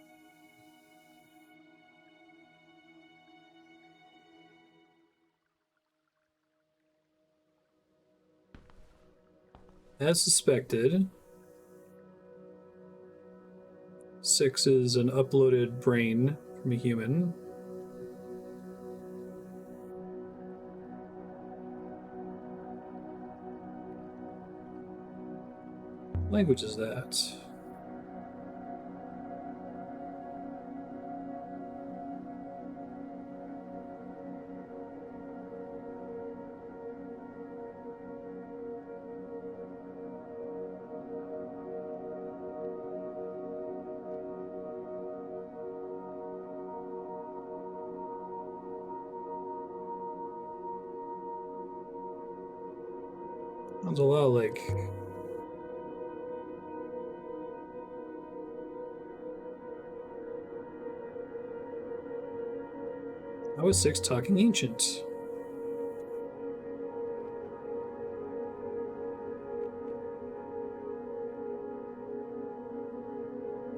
As suspected, 6 is an uploaded brain from a human. What language is that? Sounds a lot like... How is 6 talking ancient?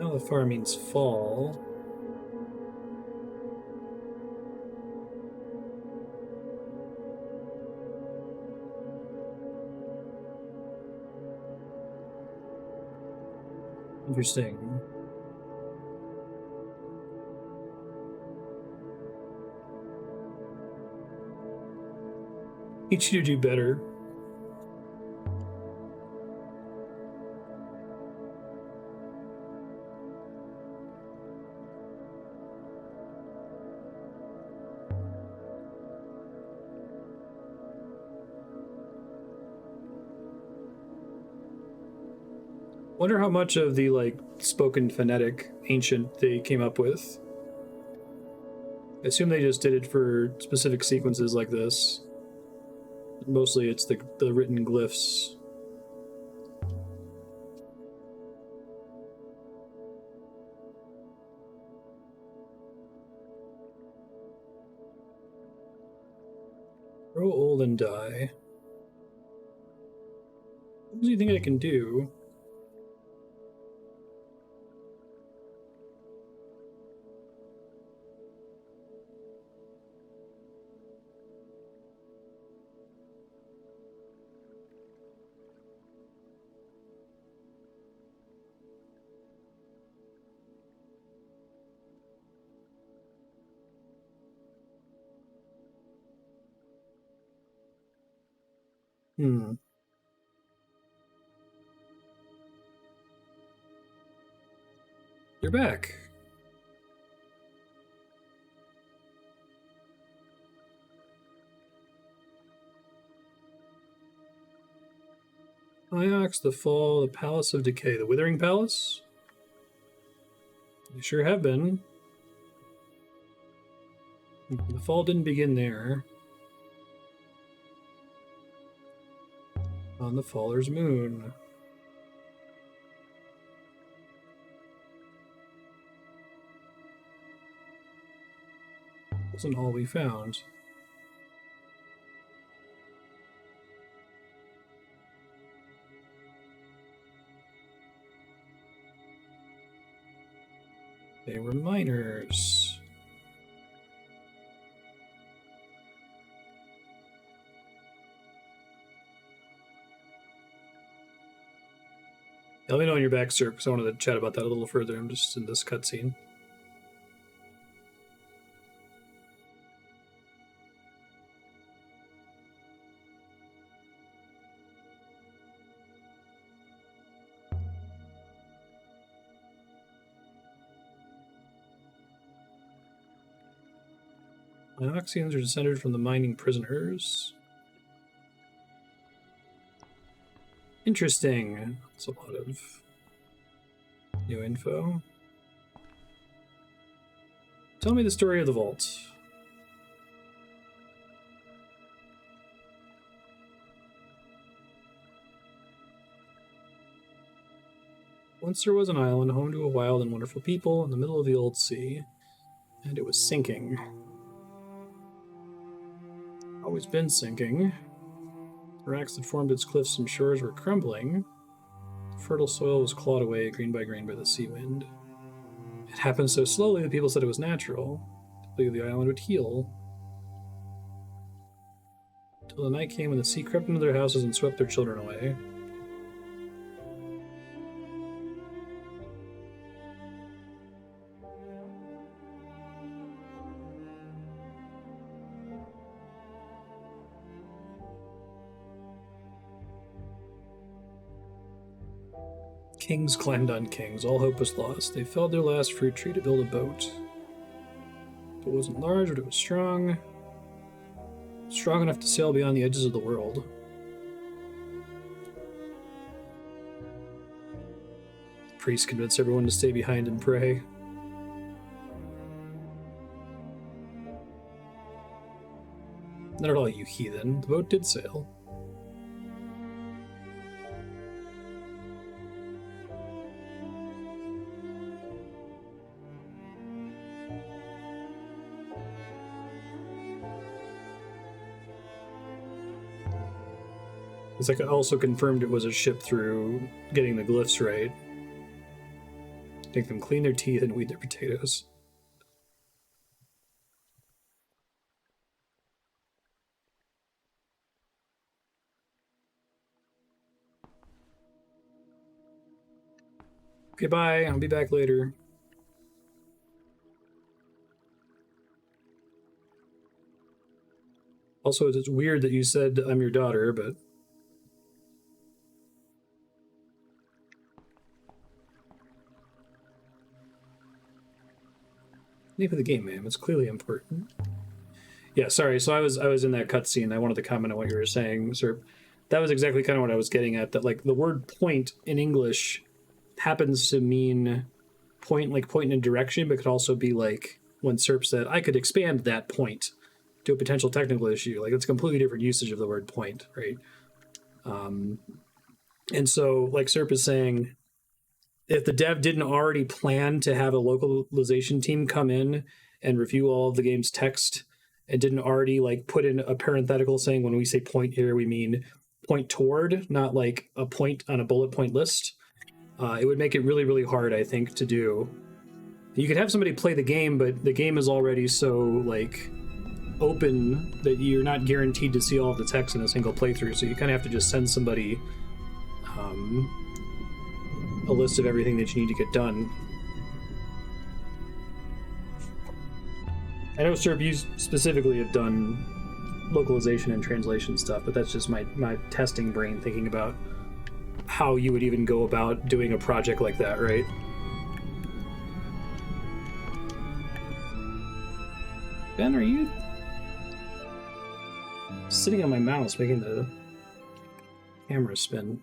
Alifar means fall. Interesting. Each you do better. Wonder how much of the like spoken phonetic ancient they came up with. I assume they just did it for specific sequences like this. Mostly it's the written glyphs. Grow old and die. What do you think I can do? You're back. Iox, the Fall, the Palace of Decay. The Withering Palace? You sure have been. The fall didn't begin there. On the Faller's Moon. Wasn't all we found. They were miners. Let me know when you're back, sir, because I wanted to chat about that a little further. I'm just in this cutscene. Ioxians are descended from the mining prisoners. Interesting. That's a lot of new info. Tell me the story of the vault. Once there was an island home to a wild and wonderful people in the middle of the old sea, and it was sinking. Always been sinking. The rocks that formed its cliffs and shores were crumbling. The fertile soil was clawed away grain by grain by the sea wind. It happened so slowly that people said it was natural. They believed the island would heal. Till the night came when the sea crept into their houses and swept their children away. Kings climbed on kings. All hope was lost. They felled their last fruit tree to build a boat. It wasn't large, but it was strong. Strong enough to sail beyond the edges of the world. The priest convinced everyone to stay behind and pray. Not at all, you heathen. The boat did sail. It's like also confirmed it was a ship through getting the glyphs right. Make them clean their teeth and weed their potatoes. Okay, bye. I'll be back later. Also, it's weird that you said I'm your daughter, but... Name of the game, man. It's clearly important. Yeah, sorry. So I was in that cutscene. I wanted to comment on what you were saying, sir. That was exactly kind of what I was getting at. That like the word "point" in English happens to mean point, like point in a direction, but could also be like when Serp said, "I could expand that point to a potential technical issue." Like it's a completely different usage of the word "point," right? And so, like Serp is saying, if the dev didn't already plan to have a localization team come in and review all of the game's text and didn't already like put in a parenthetical saying when we say point here we mean point toward, not like a point on a bullet point list, it would make it really, really hard, I think, to do. You could have somebody play the game, but the game is already so like open that you're not guaranteed to see all of the text in a single playthrough, so you kind of have to just send somebody a list of everything that you need to get done. I know, Serb, you specifically have done localization and translation stuff, but that's just my testing brain thinking about how you would even go about doing a project like that, right? Ben, are you sitting on my mouse making the camera spin?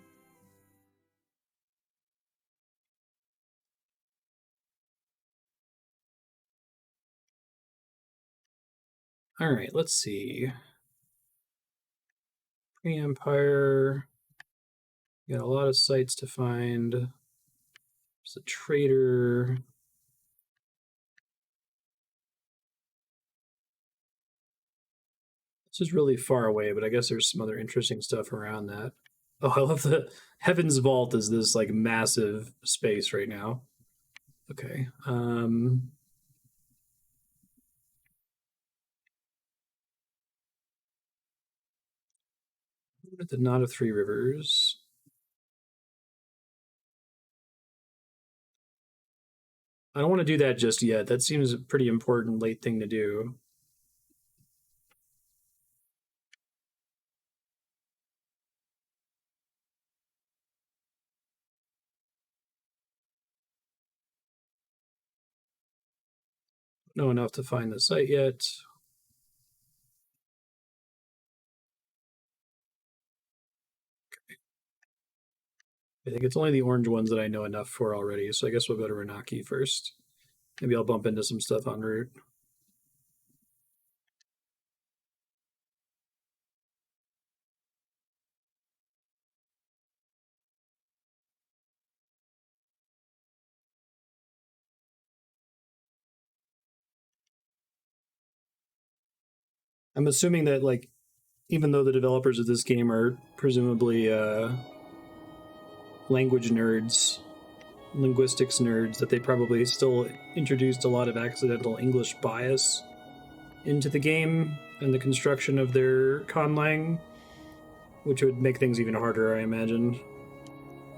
All right, let's see. Pre-Empire. Got a lot of sites to find. There's a trader. This is really far away, but I guess there's some other interesting stuff around that. Oh, I love the Heaven's Vault is this like massive space right now. Okay. At the Knot of Three Rivers. I don't want to do that just yet. That seems a pretty important late thing to do. Don't know enough to find the site yet. Okay. I think it's only the orange ones that I know enough for already, so I guess we'll go to Renaki first. Maybe I'll bump into some stuff en route. I'm assuming that, like, even though the developers of this game are presumably language nerds, linguistics nerds, that they probably still introduced a lot of accidental English bias into the game and the construction of their conlang, which would make things even harder, I imagine.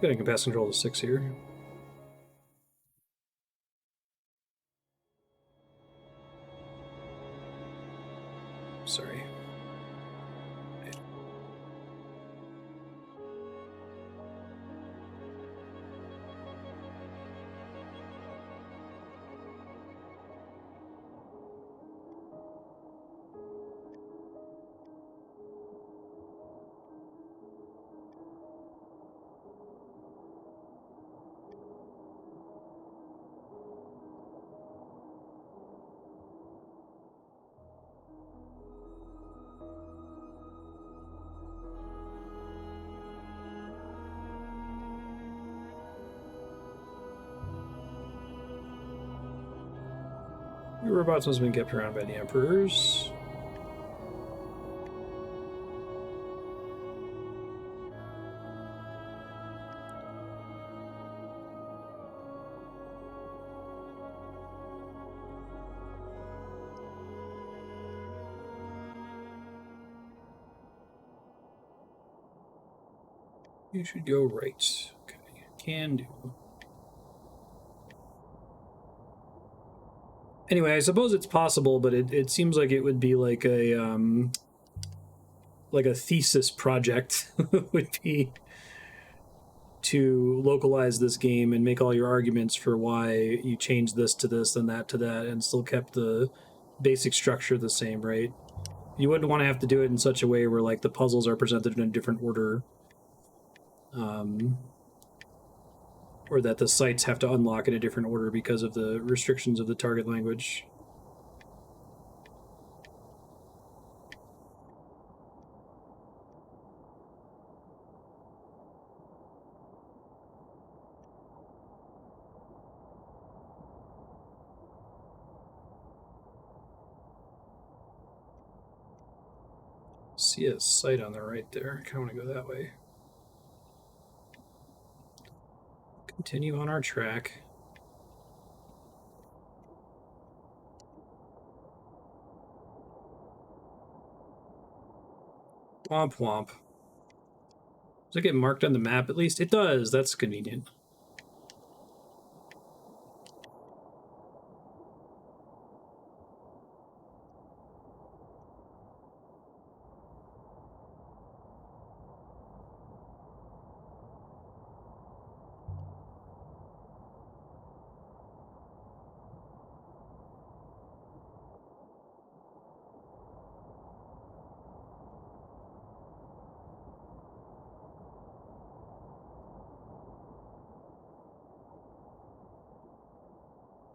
Getting capacity control to 6 here. Sorry. The robots must have been kept around by the emperors. You should go right. Okay, can do. Anyway, I suppose it's possible, but it seems like it would be like a thesis project would be to localize this game and make all your arguments for why you changed this to this and that to that and still kept the basic structure the same, right? You wouldn't want to have to do it in such a way where like the puzzles are presented in a different order, or that the sites have to unlock in a different order because of the restrictions of the target language. See a site on the right there. I kind of want to go that way. Continue on our track. Womp womp. Does it get marked on the map at least? It does. That's convenient.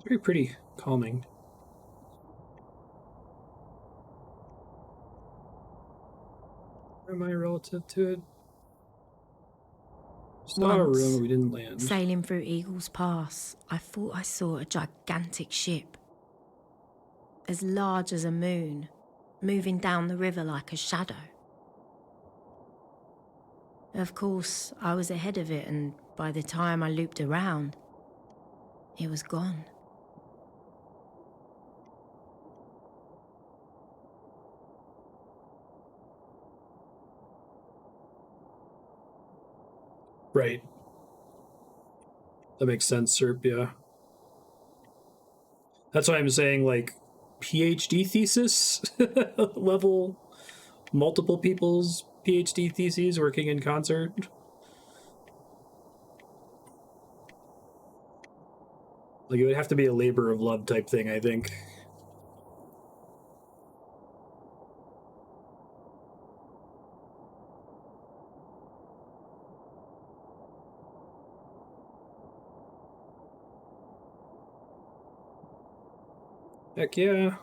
Very pretty, calming. Where am I relative to it? Saw a room we didn't land. Sailing through Eagle's Pass, I thought I saw a gigantic ship, as large as a moon, moving down the river like a shadow. Of course, I was ahead of it, and by the time I looped around, it was gone. Right. That makes sense, Serp, yeah. That's why I'm saying, like, PhD thesis level, multiple people's PhD theses working in concert. Like, it would have to be a labor of love type thing, I think. Heck yeah.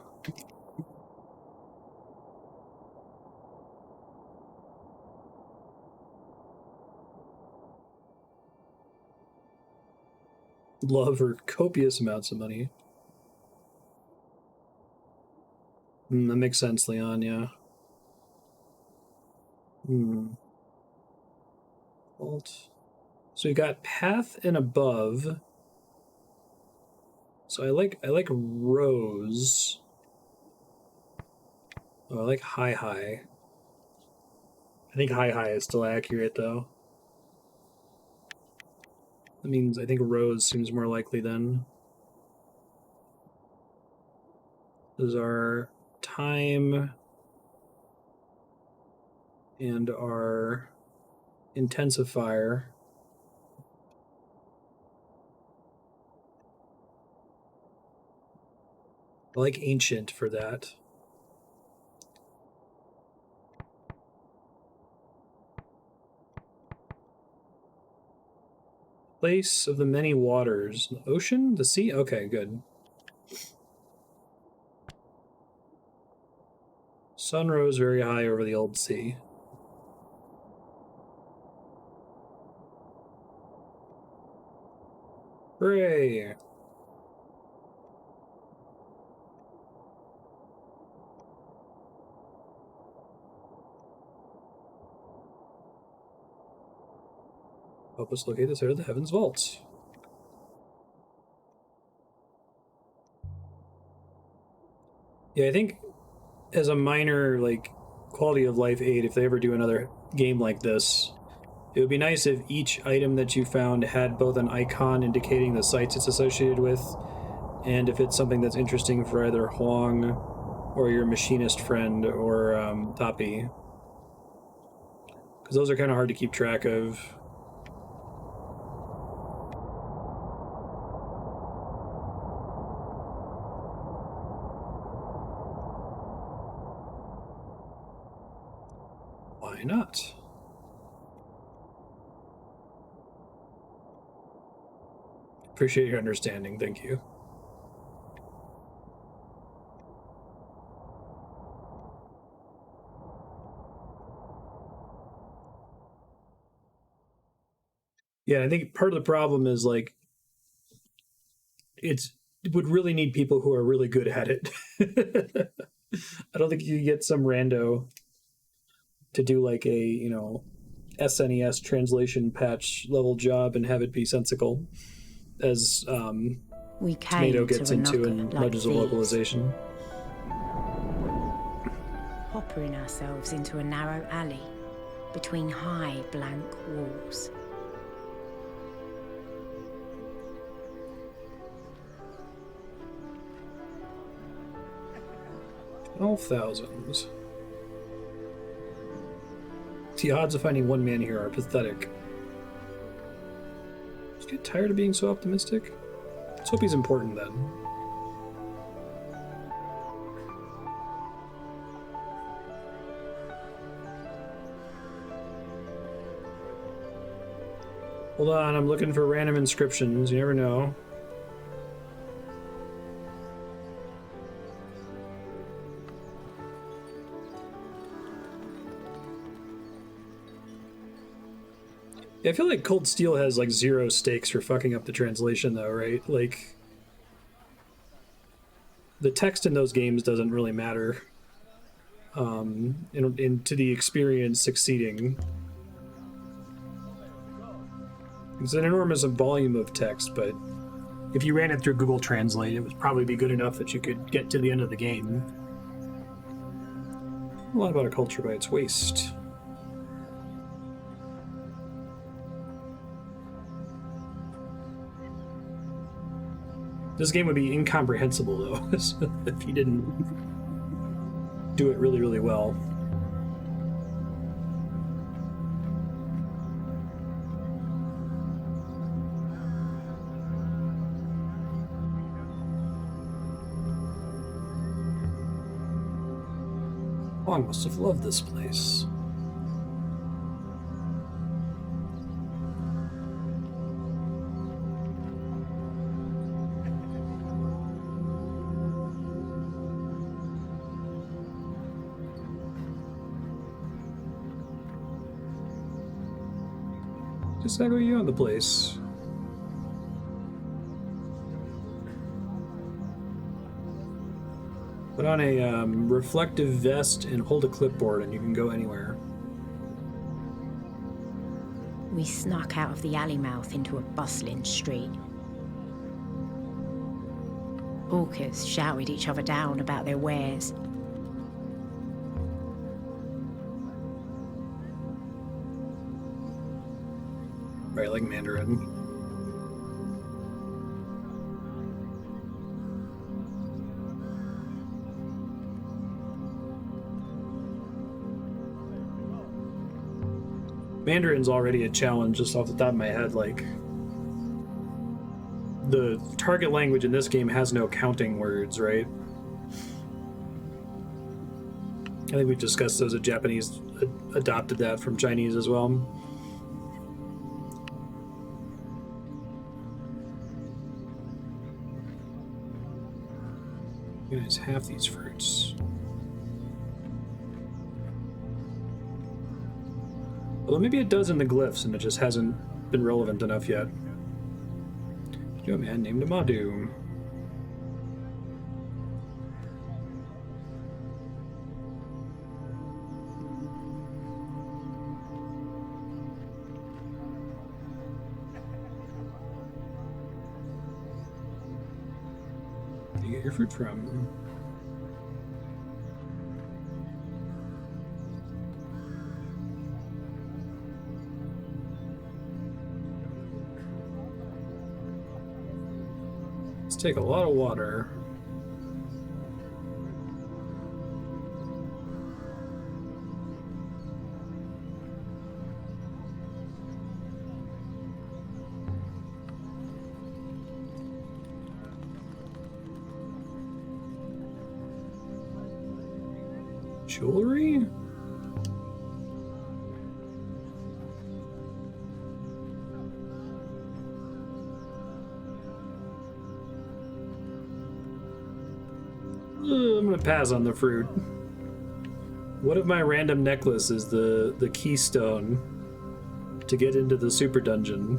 Love for copious amounts of money. That makes sense, Leon, yeah. Alt. So we got path and above. So I like rows. Oh, I like high. I think high is still accurate though. That means I think rows seems more likely then. Those are time and our intensifier. I like ancient for that. Place of the many waters. The ocean? The sea? Okay, good. Sun rose very high over the old sea. Hooray! Help us locate the side of the heavens vault. Yeah, I think as a minor, like, quality of life aid, if they ever do another game like this, It would be nice if each item that you found had both an icon indicating the sites it's associated with, and if it's something that's interesting for either Huang or your machinist friend or Tapi. Because those are kind of hard to keep track of. Why not? Appreciate your understanding, thank you. Yeah, I think part of the problem is like it would really need people who are really good at it. I don't think you get some rando to do like a, you know, SNES translation patch level job and have it be sensical as We Tomato came gets to into Ranocka in like Legends of thieves, Localization. hoppering ourselves into a narrow alley between high blank walls. $12,000. The odds of finding one man here are pathetic. Just get tired of being so optimistic. Let's hope he's important then. Hold on, I'm looking for random inscriptions. You never know. Yeah, I feel like Cold Steel has like 0 stakes for fucking up the translation though, right? Like the text in those games doesn't really matter to the experience succeeding. It's an enormous volume of text, but if you ran it through Google Translate, it would probably be good enough that you could get to the end of the game. A lot about a culture by its waste. This game would be incomprehensible, though, if you didn't do it really, really well. Huang must have loved this place. Just how you own the place. Put on a reflective vest and hold a clipboard and you can go anywhere. We snuck out of the alley mouth into a bustling street. Hawkers shouted each other down about their wares. Right, like Mandarin. Mandarin's already a challenge just off the top of my head. Like, the target language in this game has no counting words, right? I think we discussed those. Japanese adopted that from Chinese as well. You guys have these fruits. Although maybe it does in the glyphs and it just hasn't been relevant enough yet. You a man named Amadou. Where do you get your fruit from? take a lot of water. Jewelry? I'm gonna pass on the fruit. What if my random necklace is the keystone to get into the super dungeon?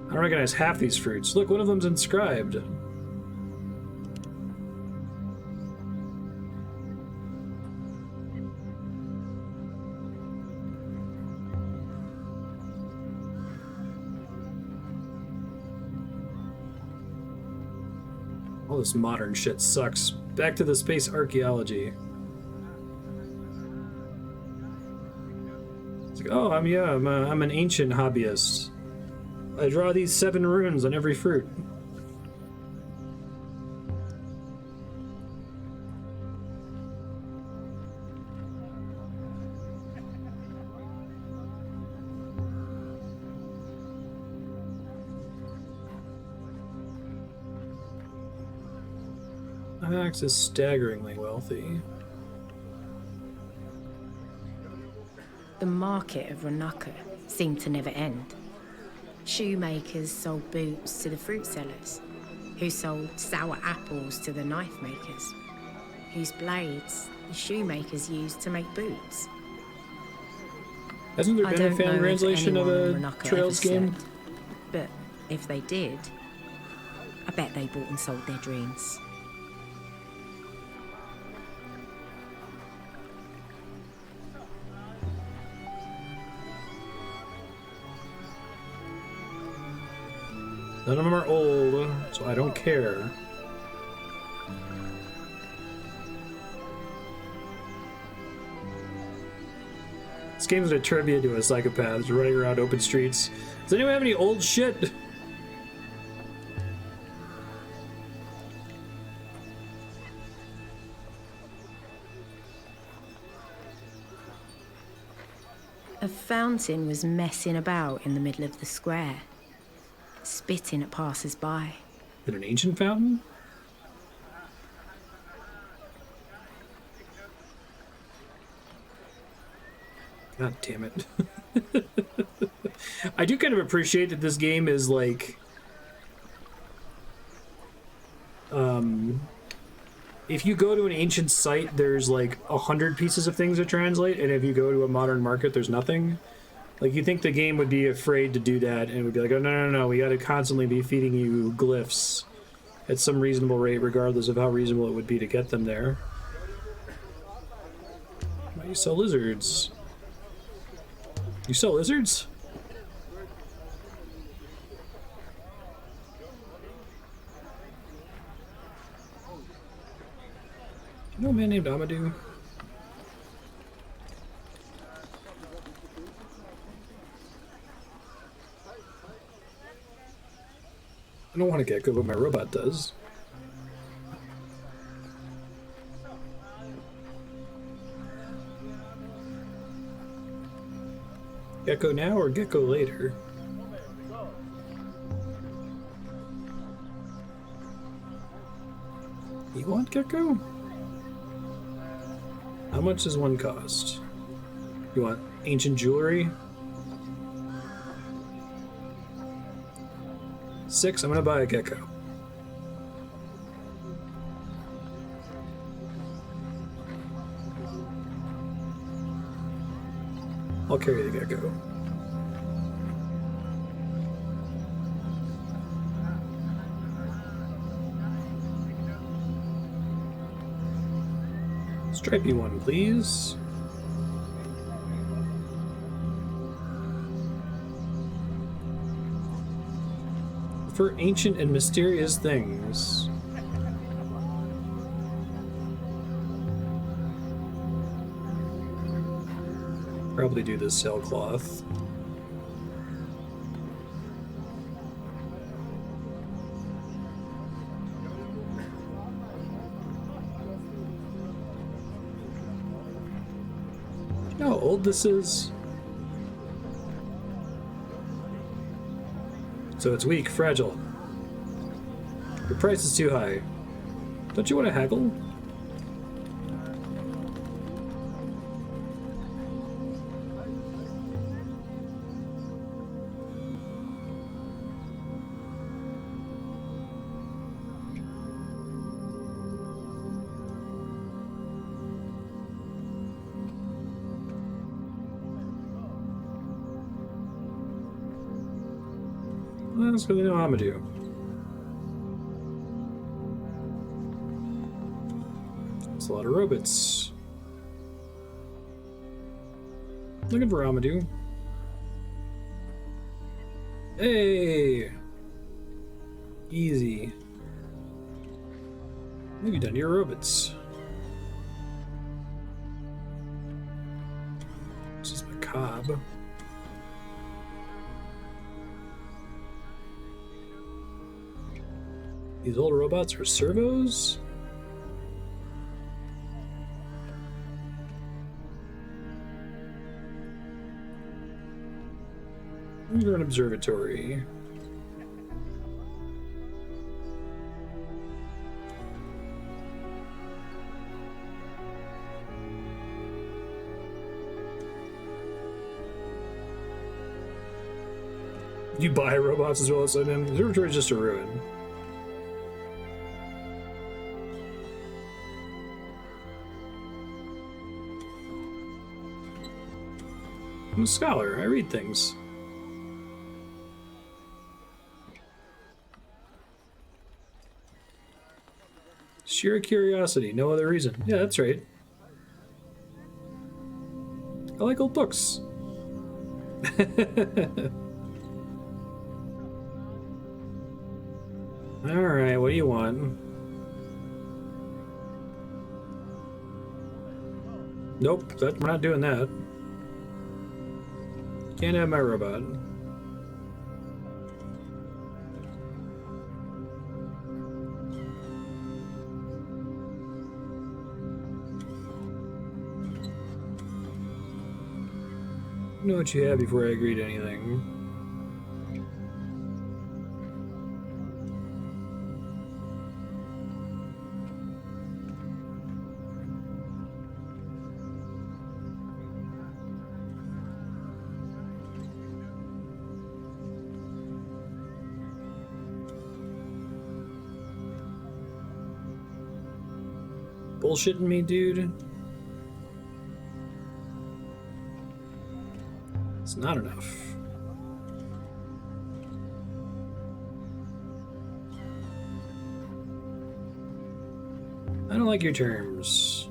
I don't recognize half these fruits. Look, one of them's inscribed. All this modern shit sucks. Back to the space archaeology. It's like, oh, I'm an ancient hobbyist. I draw these 7 runes on every fruit. Max is staggeringly wealthy. The market of Ranaka seemed to never end. Shoemakers sold boots to the fruit sellers, who sold sour apples to the knife makers, whose blades the shoemakers used to make boots. Hasn't there I been a don't fan know if translation of anyone a in Ranaka Trails ever game? slept, but if they did, I bet they bought and sold their dreams. None of them are old, so I don't care. This game's a tribute to a psychopath running around open streets. Does anyone have any old shit? A fountain was messing about in the middle of the square, spitting at passers-by. Is it an ancient fountain? God damn it. I do kind of appreciate that this game is like... if you go to an ancient site, there's like 100 pieces of things to translate, and if you go to a modern market, there's nothing. Like, you think the game would be afraid to do that, and would be like, oh, no, we gotta constantly be feeding you glyphs at some reasonable rate, regardless of how reasonable it would be to get them there. Why do you sell lizards? You sell lizards? You know a man named Amadou? I don't want a gecko, but my robot does. Gecko now or gecko later? You want gecko? How much does one cost? You want ancient jewelry? 6, I'm gonna buy a gecko. I'll carry the gecko. Stripey one, please. For ancient and mysterious things. Probably do this sailcloth. How old this is. So it's weak, fragile. Your price is too high. Don't you want to haggle? That's because they know Amadou. It's a lot of robots. Looking for Amadou. Hey! Easy. What have you done to your robots? This is macabre. These old robots are servos? You're an observatory. You buy robots as well as them? The observatory is just a ruin. I'm a scholar. I read things. Sheer curiosity, no other reason. Yeah, that's right. I like old books. Alright, what do you want? Nope, we're not doing that. Can't have my robot. Know what you have before I agree to anything. Bullshitting me, dude? It's not enough. I don't like your terms.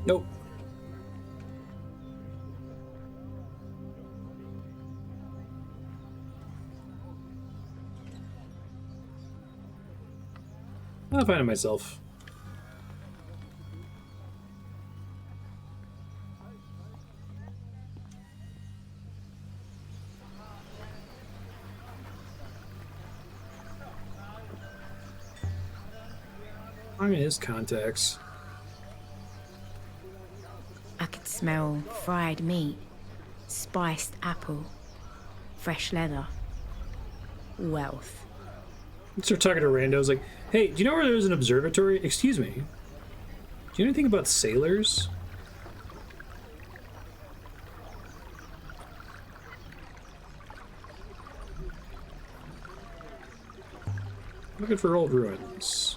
Nope. I'll find it myself. I'm in his contacts. I could smell fried meat, spiced apple, fresh leather, wealth. Start talking to randos like, hey, do you know where there's an observatory? Excuse me. Do you know anything about sailors? Looking for old ruins.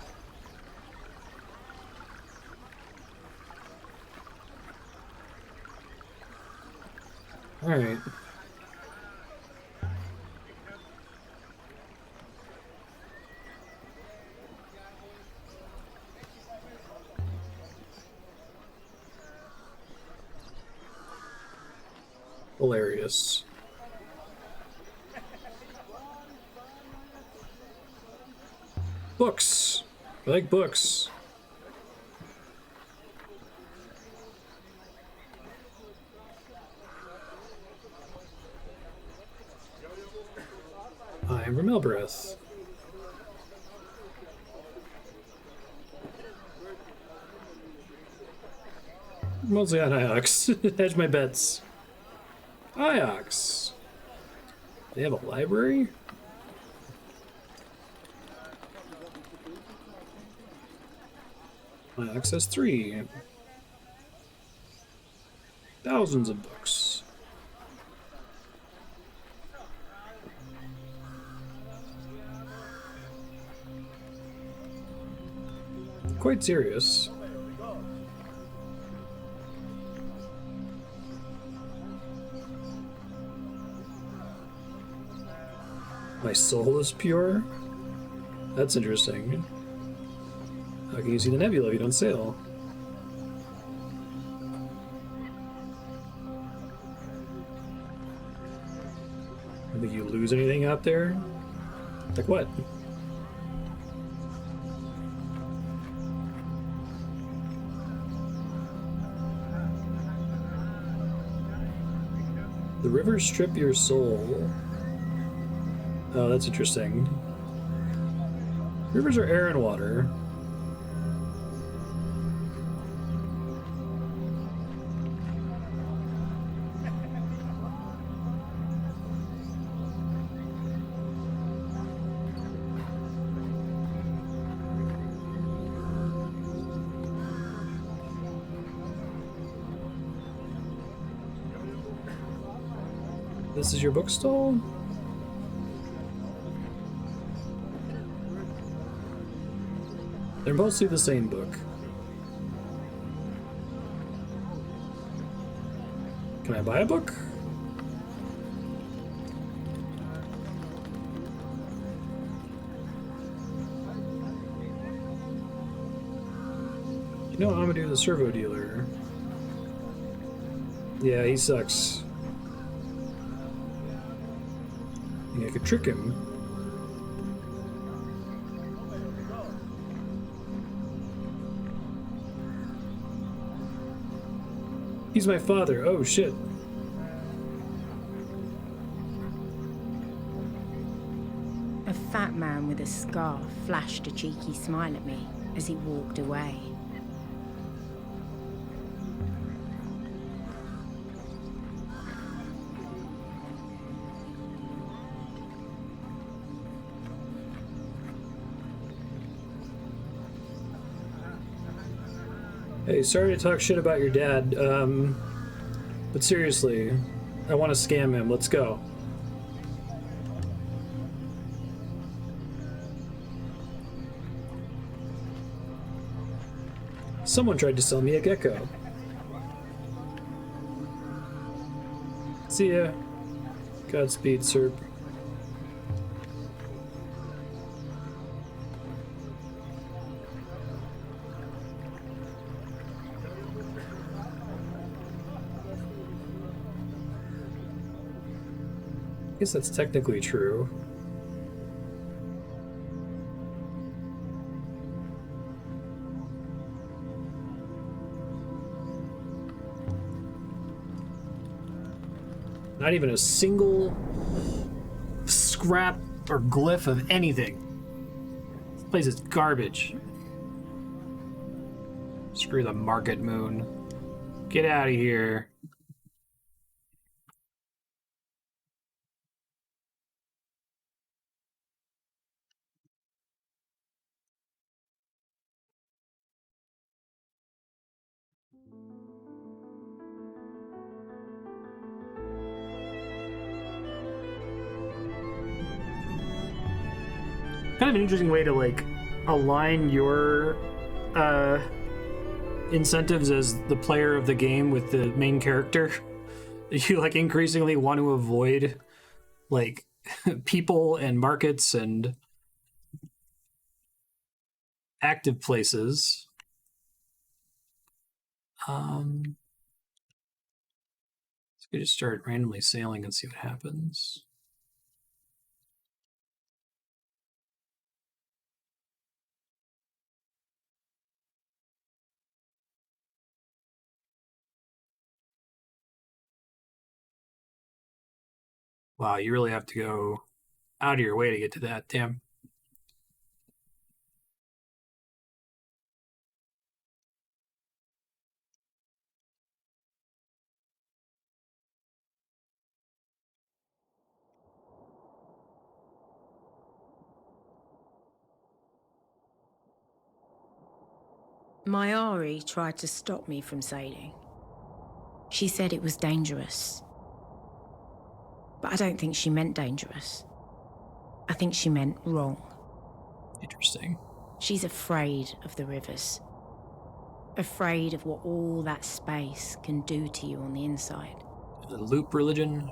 Alright. Hilarious. Books. I like books. Time for Melbreath. Mostly on Iox. Hedge my bets. Iox. They have a library? Iox has 3. Thousands of books. Quite serious. My soul is pure? That's interesting. How can you see the nebula if you don't sail? I think you lose anything out there? Like what? The rivers strip your soul. Oh, that's interesting. Rivers are air and water. This is your bookstall? They're mostly the same book. Can I buy a book? You know Amadou the servo dealer. Yeah, he sucks. I think I could trick him. He's my father. Oh, shit. A fat man with a scarf flashed a cheeky smile at me as he walked away. Hey, sorry to talk shit about your dad, but seriously, I want to scam him. Let's go. Someone tried to sell me a gecko. See ya. Godspeed, Serp. I guess that's technically true. Not even a single scrap or glyph of anything. This place is garbage. Screw the market moon. Get out of here. Kind of an interesting way to like align your incentives as the player of the game with the main character. You like increasingly want to avoid like people and markets and active places. So we just start randomly sailing and see what happens. Wow, you really have to go out of your way to get to that. Damn. Mayari tried to stop me from sailing. She said it was dangerous. But I don't think she meant dangerous. I think she meant wrong. Interesting. She's afraid of the rivers. Afraid of what all that space can do to you on the inside. The loop religion.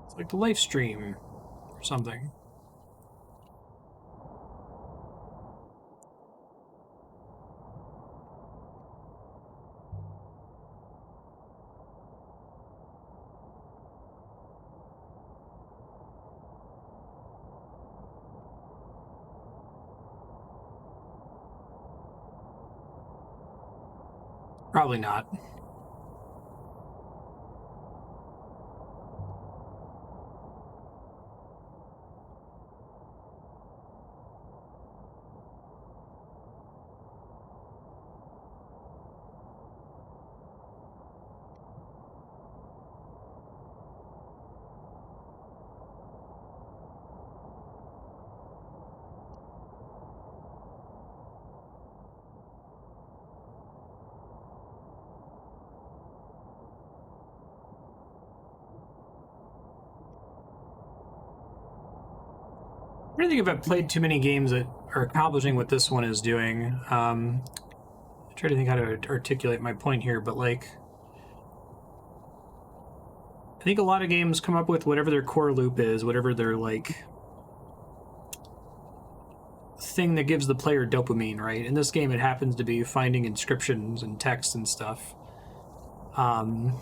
It's like the life stream or something. Probably not. I don't think if I've played too many games that are accomplishing what this one is doing. I try to think how to articulate my point here, but like, I think a lot of games come up with whatever their core loop is, whatever their like thing that gives the player dopamine, right? In this game, it happens to be finding inscriptions and text and stuff. And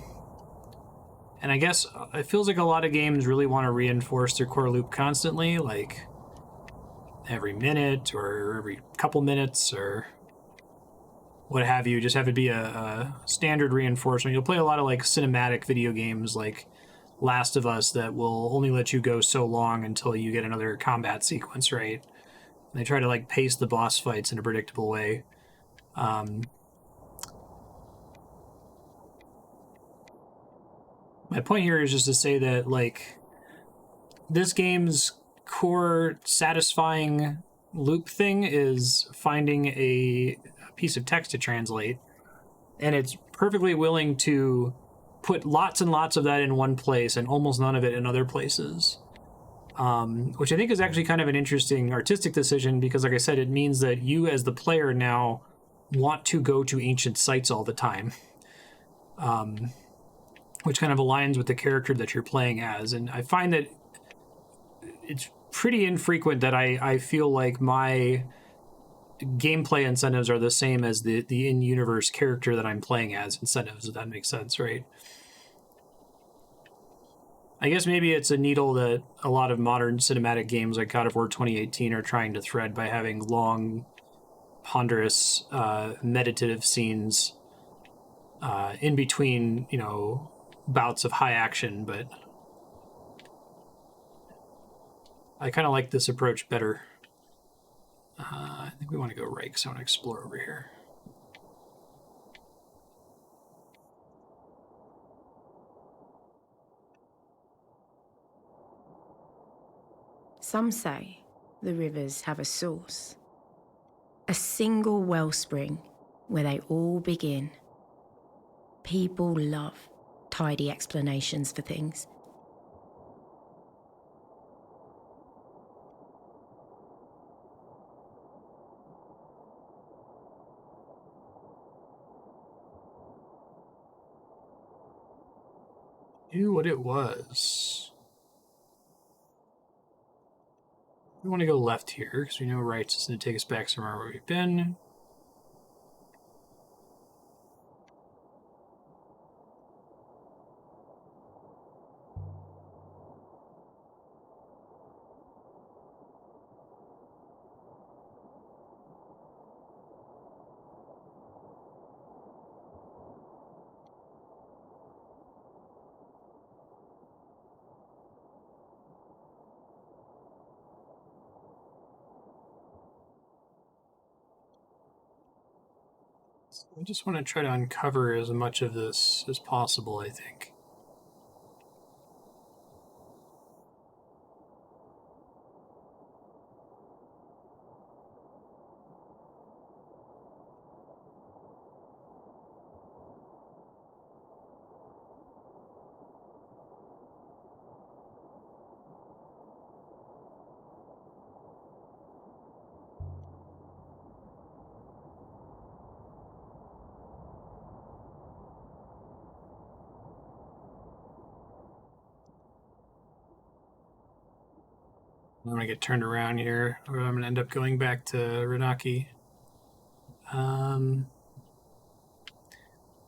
I guess it feels like a lot of games really want to reinforce their core loop constantly, like every minute or every couple minutes or what have you. Just have it be a standard reinforcement. You'll play a lot of like cinematic video games like Last of Us that will only let you go so long until you get another combat sequence, right? And they try to like pace the boss fights in a predictable way. My point here is just to say that like this game's core satisfying loop thing is finding a piece of text to translate, and it's perfectly willing to put lots and lots of that in one place and almost none of it in other places, which I think is actually kind of an interesting artistic decision because, like I said, it means that you as the player now want to go to ancient sites all the time, which kind of aligns with the character that you're playing as. And I find that it's pretty infrequent that I feel like my gameplay incentives are the same as the in-universe character that I'm playing as incentives, if that makes sense, right? I guess maybe it's a needle that a lot of modern cinematic games like God of War 2018 are trying to thread by having long, ponderous, meditative scenes in between, you know, bouts of high action, but I kind of like this approach better. I think we want to go right because I want to explore over here. Some say the rivers have a source. A single wellspring where they all begin. People love tidy explanations for things. Knew what it was. We want to go left here because we know right's just going to take us back somewhere where we've been. I just want to try to uncover as much of this as possible, I think. I'm gonna get turned around here, or I'm gonna end up going back to Renaki. I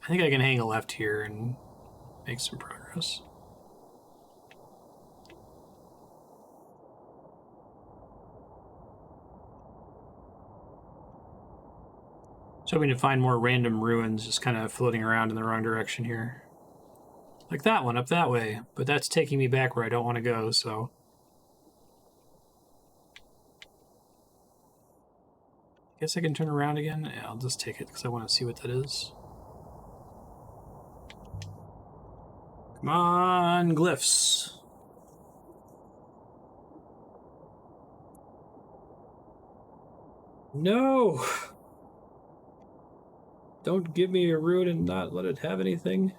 think I can hang a left here and make some progress. So hoping to find more random ruins just kind of floating around in the wrong direction here. Like that one up that way, but that's taking me back where I don't want to go, so... Guess I can turn around again? Yeah, I'll just take it because I want to see what that is. Come on, glyphs. No! Don't give me a ruin and not let it have anything.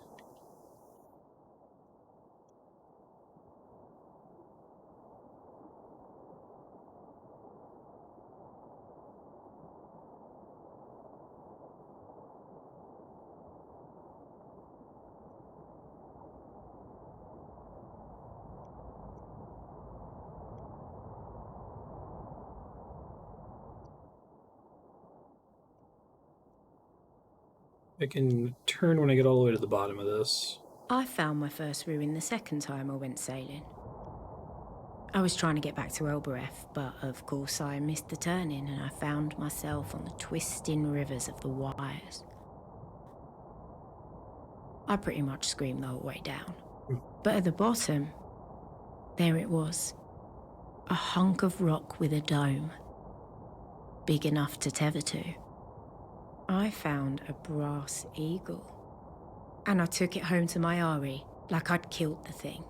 I can turn when I get all the way to the bottom of this. I found my first ruin the second time I went sailing. I was trying to get back to Elbereth, but of course I missed the turning and I found myself on the twisting rivers of the Wires. I pretty much screamed the whole way down. But at the bottom, there it was. A hunk of rock with a dome. Big enough to tether to. I found a brass eagle. And I took it home to my Ari, like I'd killed the thing.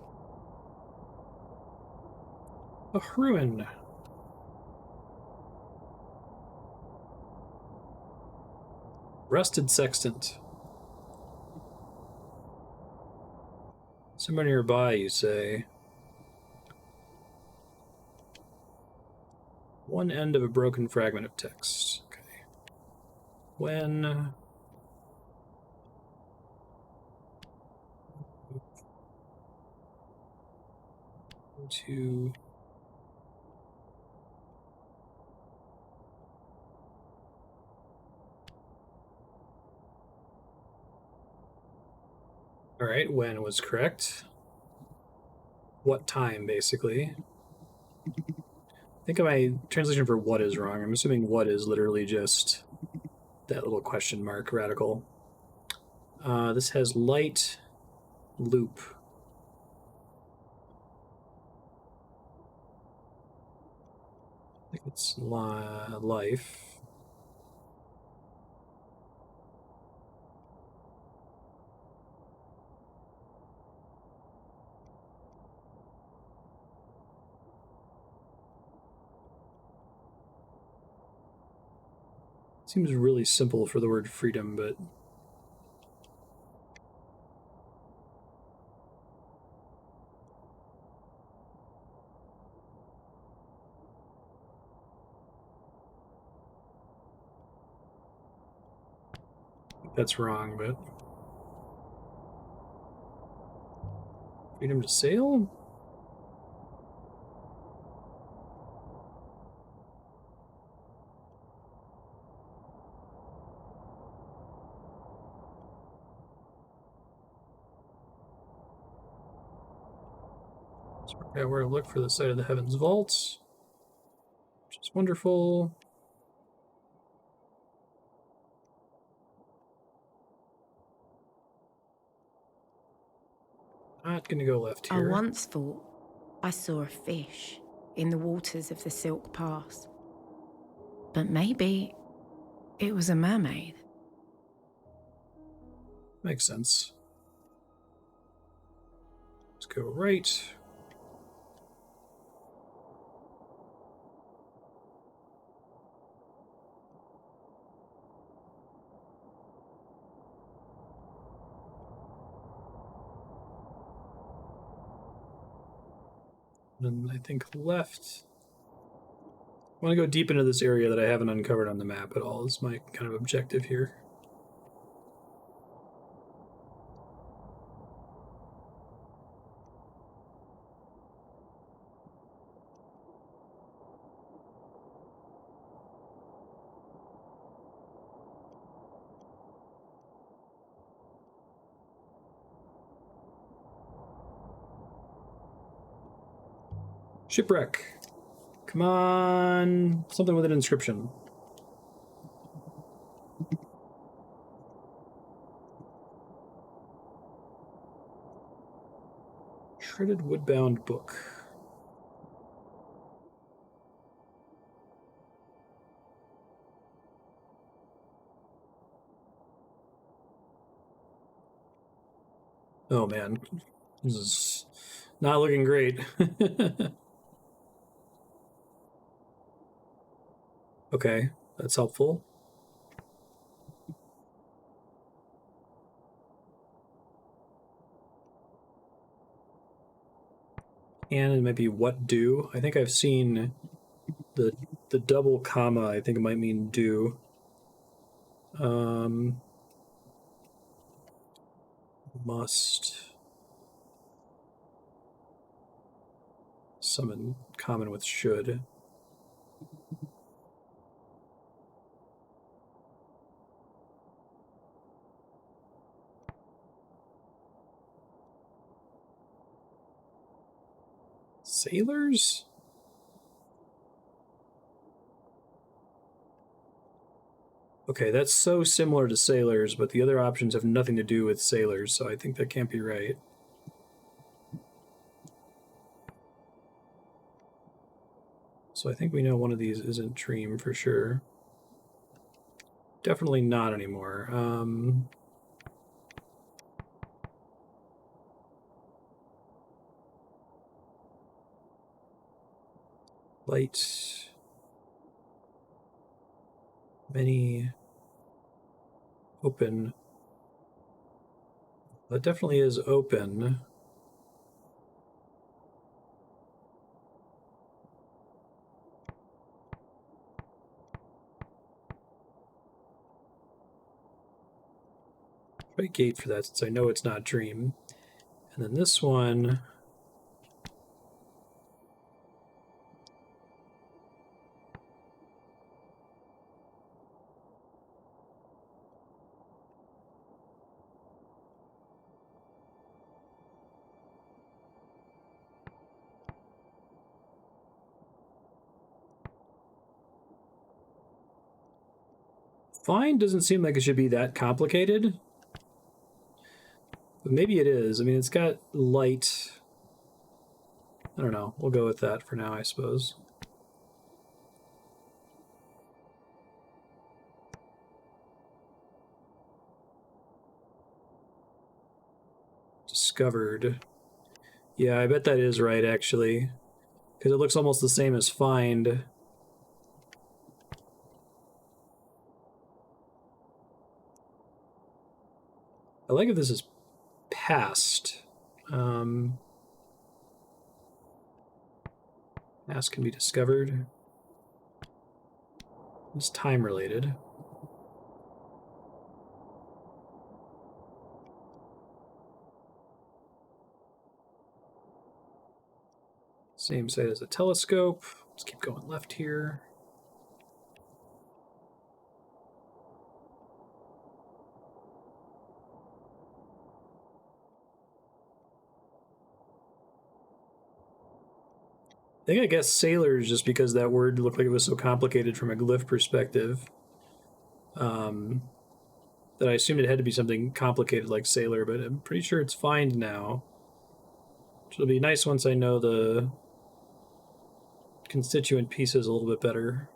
A ruin. Rusted sextant. Somewhere nearby, you say. One end of a broken fragment of text. Okay. When... to... Alright, when was correct. What time, basically. I think my translation for what is wrong. I'm assuming what is literally just that little question mark radical. This has light loop. I think it's life. Seems really simple for the word freedom, but... that's wrong, but... freedom to sail? So we're going to look for the site of the Heavens Vaults, which is wonderful. Not going to go left here. I once thought I saw a fish in the waters of the Silk Pass. But maybe it was a mermaid. Makes sense. Let's go right. And I think left. I want to go deep into this area that I haven't uncovered on the map at all. Is my kind of objective here. Shipwreck. Come on. Something with an inscription. Shredded wood-bound book. Oh man, this is not looking great. Okay, that's helpful. And it might be what do. I think I've seen the double comma. I think it might mean do. Must summon common with should. Sailors? Okay, that's so similar to sailors, but the other options have nothing to do with sailors, so I think that can't be right. So I think we know one of these isn't Dream for sure. Definitely not anymore. Light. Many. Open. That definitely is open. Try gate for that since I know it's not Dream. And then this one. Find doesn't seem like it should be that complicated. But maybe it is. I mean, it's got light. I don't know. We'll go with that for now, I suppose. Discovered. Yeah, I bet that is right, actually. Because it looks almost the same as find. I like if this is past. Past can be discovered. It's time related. Same side as a telescope. Let's keep going left here. I guess sailors, just because that word looked like it was so complicated from a glyph perspective, that I assumed it had to be something complicated like sailor, but I'm pretty sure it's find now. Which will be nice once I know the constituent pieces a little bit better.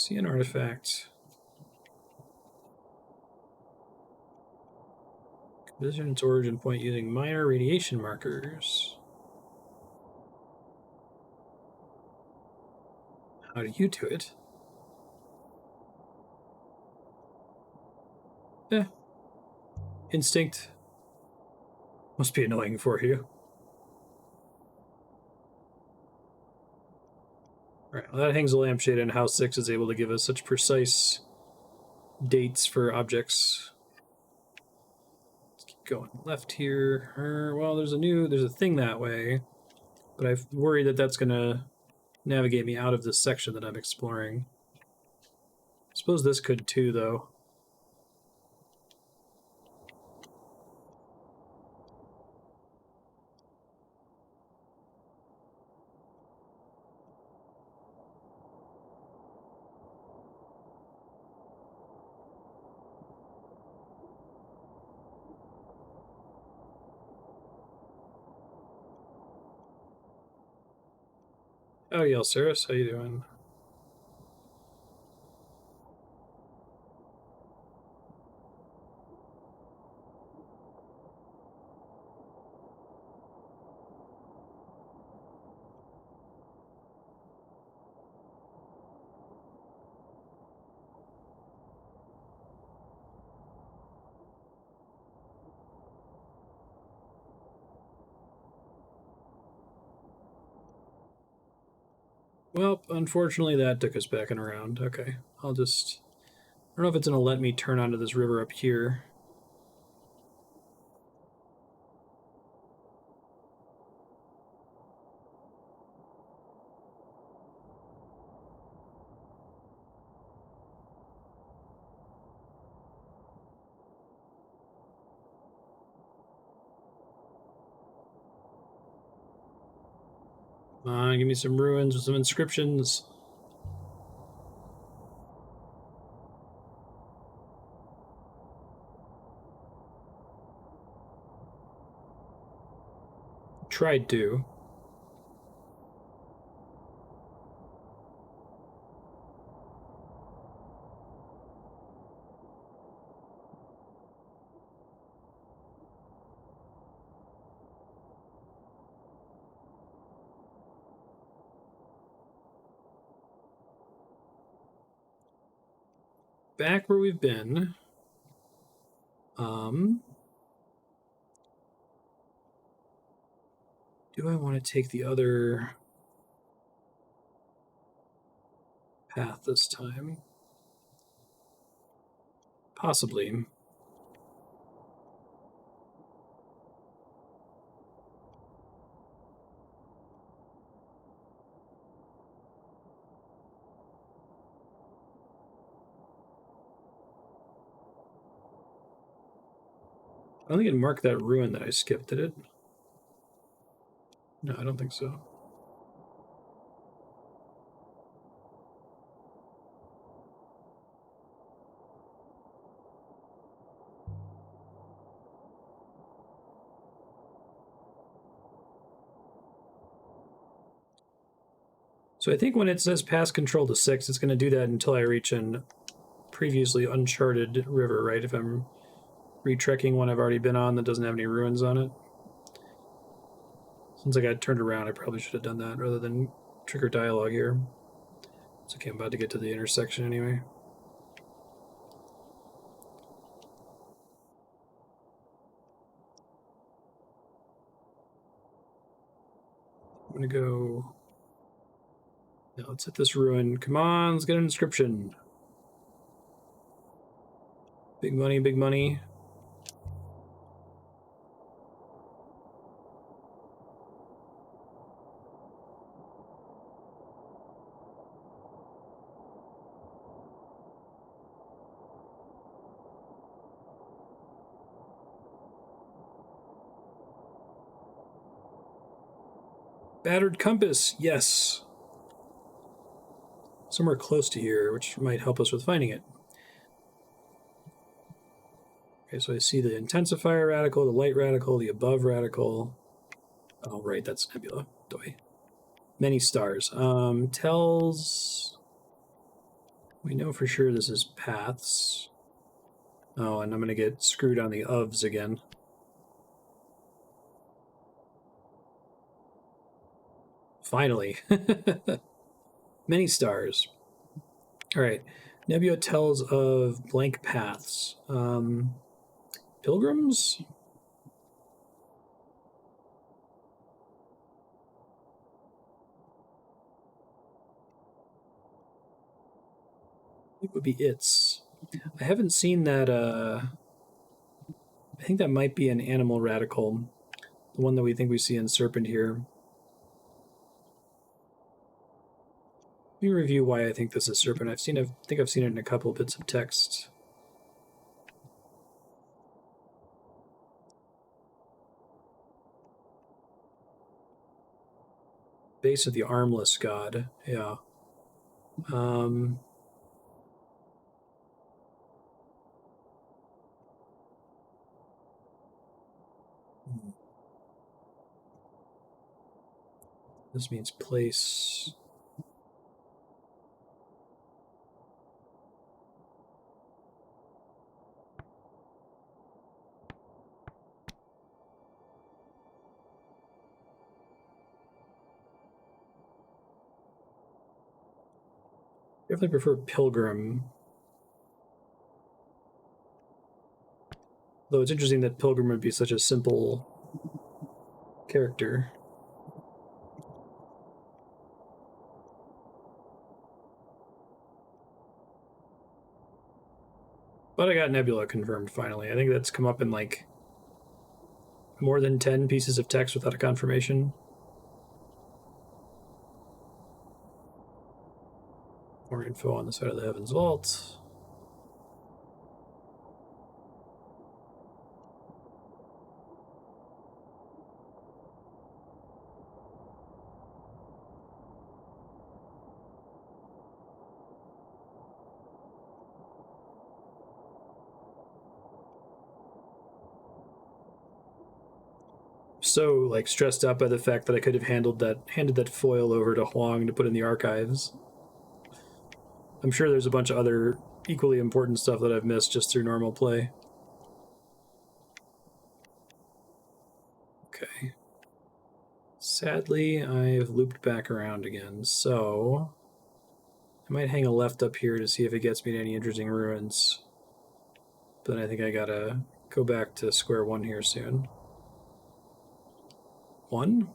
See an artifact. Position its origin point using minor radiation markers. How do you do it? Eh. Instinct. Must be annoying for you. Alright, well, that hangs a lampshade, and House 6 is able to give us such precise dates for objects. Let's keep going left here. Well, there's a thing that way, but I worry that that's going to navigate me out of this section that I'm exploring. I suppose this could too, though. Oh, Yelceris, how you doing? Well, unfortunately that took us back and around. Okay, I don't know if it's going to let me turn onto this river up here. Come on, give me some ruins with some inscriptions. Tried to. Back where we've been. Do I want to take the other path this time? Possibly. I don't think it marked that ruin that I skipped, did it? No, I don't think so. So I think when it says pass control to 6, it's going to do that until I reach an previously uncharted river, right? If I'm retrekking one I've already been on that doesn't have any ruins on it. Since I got turned around, I probably should have done that rather than trigger dialogue here. It's okay, I'm about to get to the intersection anyway. I'm gonna go... Now let's hit this ruin. Come on, let's get an inscription. Big money, big money. Battered compass, yes. Somewhere close to here, which might help us with finding it. Okay, so I see the intensifier radical, the light radical, the above radical. Oh, right, that's nebula. Doi. Many stars. Tells We know for sure this is paths. Oh, and I'm going to get screwed on the ofs again. Finally. Many stars. All right. Nebula tells of blank paths. Pilgrims? It would be its. I haven't seen that. I think that might be an animal radical. The one that we think we see in Serpent here. Let me review why I think this is Serpent. I think I've seen it in a couple bits of text. Base of the Armless God. Yeah. This means place. Definitely prefer Pilgrim. Though it's interesting that Pilgrim would be such a simple character. But I got Nebula confirmed finally. I think that's come up in like more than 10 pieces of text without a confirmation. More info on the side of the Heavens Vault. So like stressed out by the fact that I could have handed that foil over to Huang to put in the archives. I'm sure there's a bunch of other equally important stuff that I've missed just through normal play. Okay. Sadly, I've looped back around again, so I might hang a left up here to see if it gets me to any interesting ruins. But then I think I gotta go back to square one here soon. One?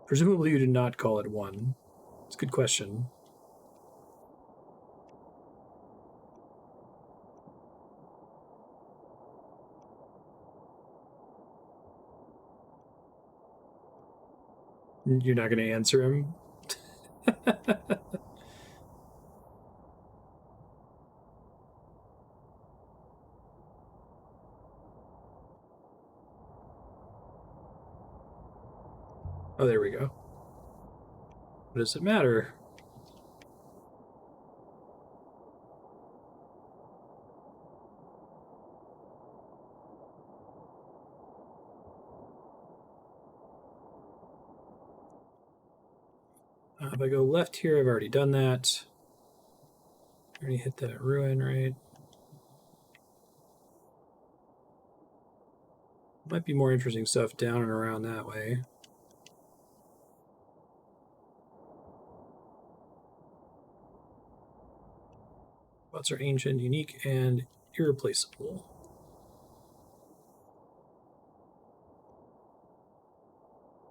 Presumably you did not call it one. It's a good question. You're not going to answer him? Oh, there we go. What does it matter? If I go left here, I've already done that. Already hit that ruin, right? Might be more interesting stuff down and around that way. Spots are ancient, unique, and irreplaceable.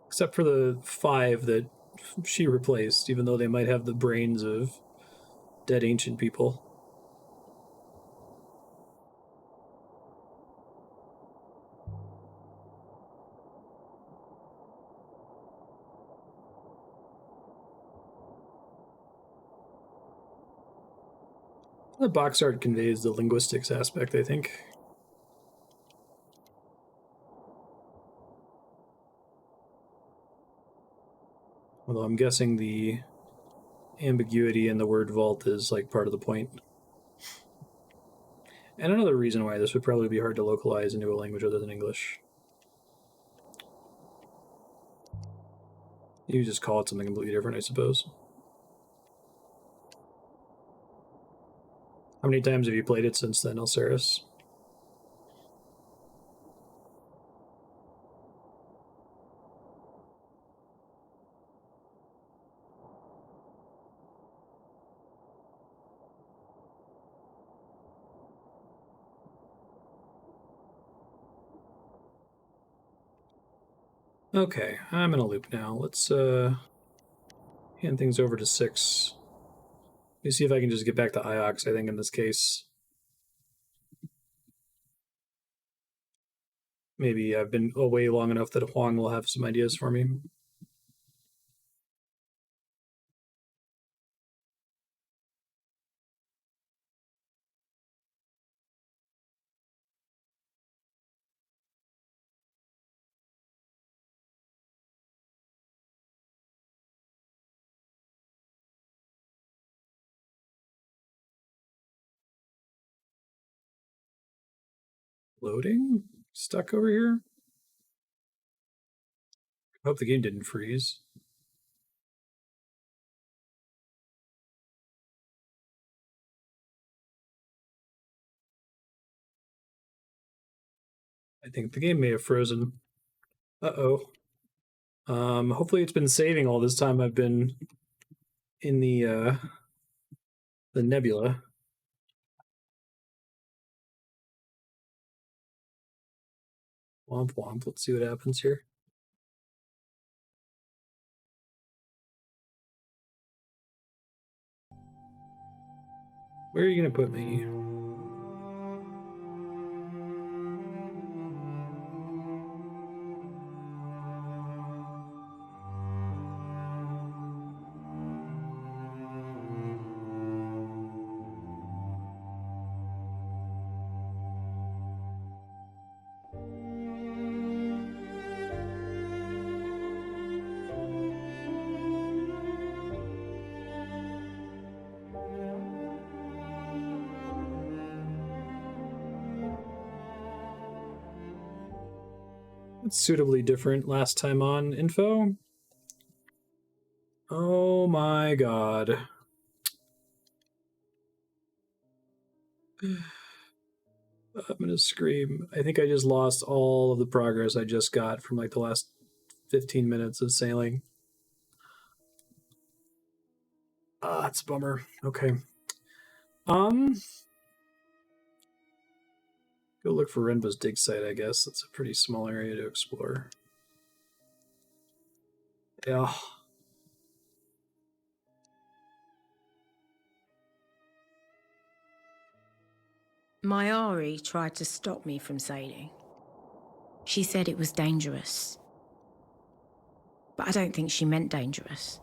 Except for the 5 that she replaced, even though they might have the brains of dead ancient people. The box art conveys the linguistics aspect, I think. Although I'm guessing the ambiguity in the word vault is like part of the point. And another reason why this would probably be hard to localize into a language other than English. You just call it something completely different, I suppose. How many times have you played it since then, Elsaris? Okay, I'm in a loop now. Let's hand things over to 6. Let me see if I can just get back to Iox, I think, in this case. Maybe I've been away long enough that Huang will have some ideas for me. Loading? Stuck over here? I hope the game didn't freeze. I think the game may have frozen. Uh-oh. Hopefully it's been saving all this time I've been in the nebula. Womp womp. Let's see what happens here. Where are you gonna put me? It's suitably different last time on info. Oh my god. I'm gonna scream. I think I just lost all of the progress I just got from like the last 15 minutes of sailing. That's a bummer. Okay. Go look for Renbo's dig site, I guess. That's a pretty small area to explore. Yeah. Mayari tried to stop me from sailing. She said it was dangerous. But I don't think she meant dangerous.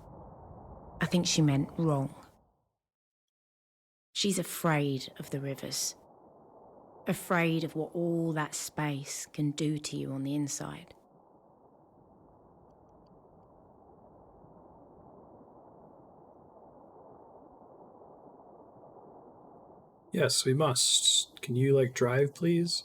I think she meant wrong. She's afraid of the rivers. Afraid of what all that space can do to you on the inside. Yes, we must. Can you, like, drive, please?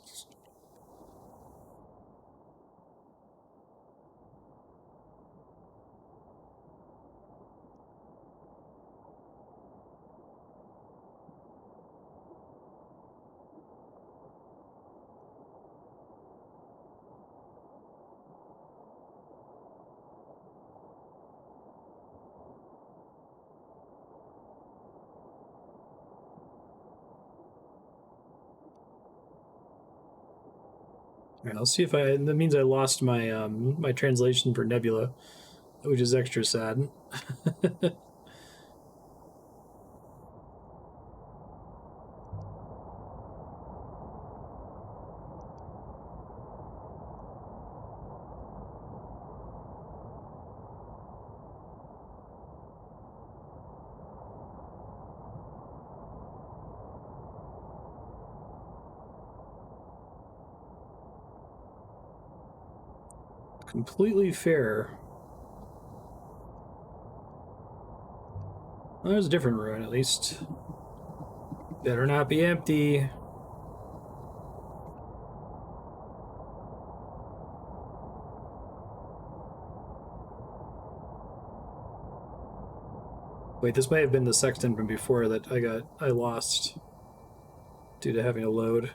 Alright, I'll see if I... That means I lost my, my translation for Nebula, which is extra sad. Completely fair. Well, there's a different ruin, at least. Better not be empty. Wait, this may have been the sextant from before that I lost due to having a load.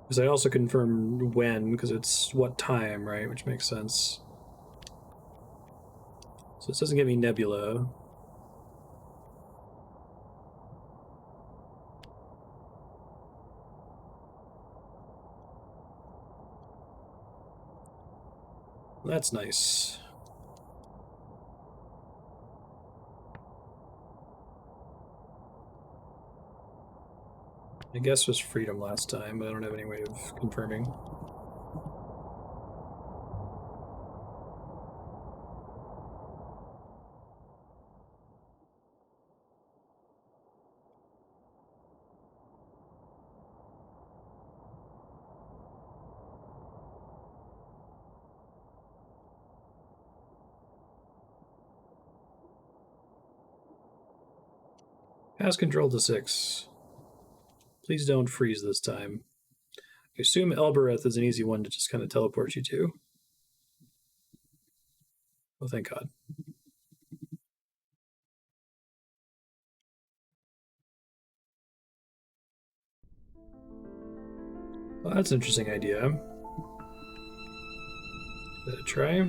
Because I also confirmed when, because it's what time, right? Which makes sense. So this doesn't give me nebula. That's nice. I guess it was freedom last time, but I don't have any way of confirming. Pass control to 6. Please don't freeze this time. I assume Elbereth is an easy one to just kind of teleport you to. Oh, thank God. Well, that's an interesting idea. Is that a try?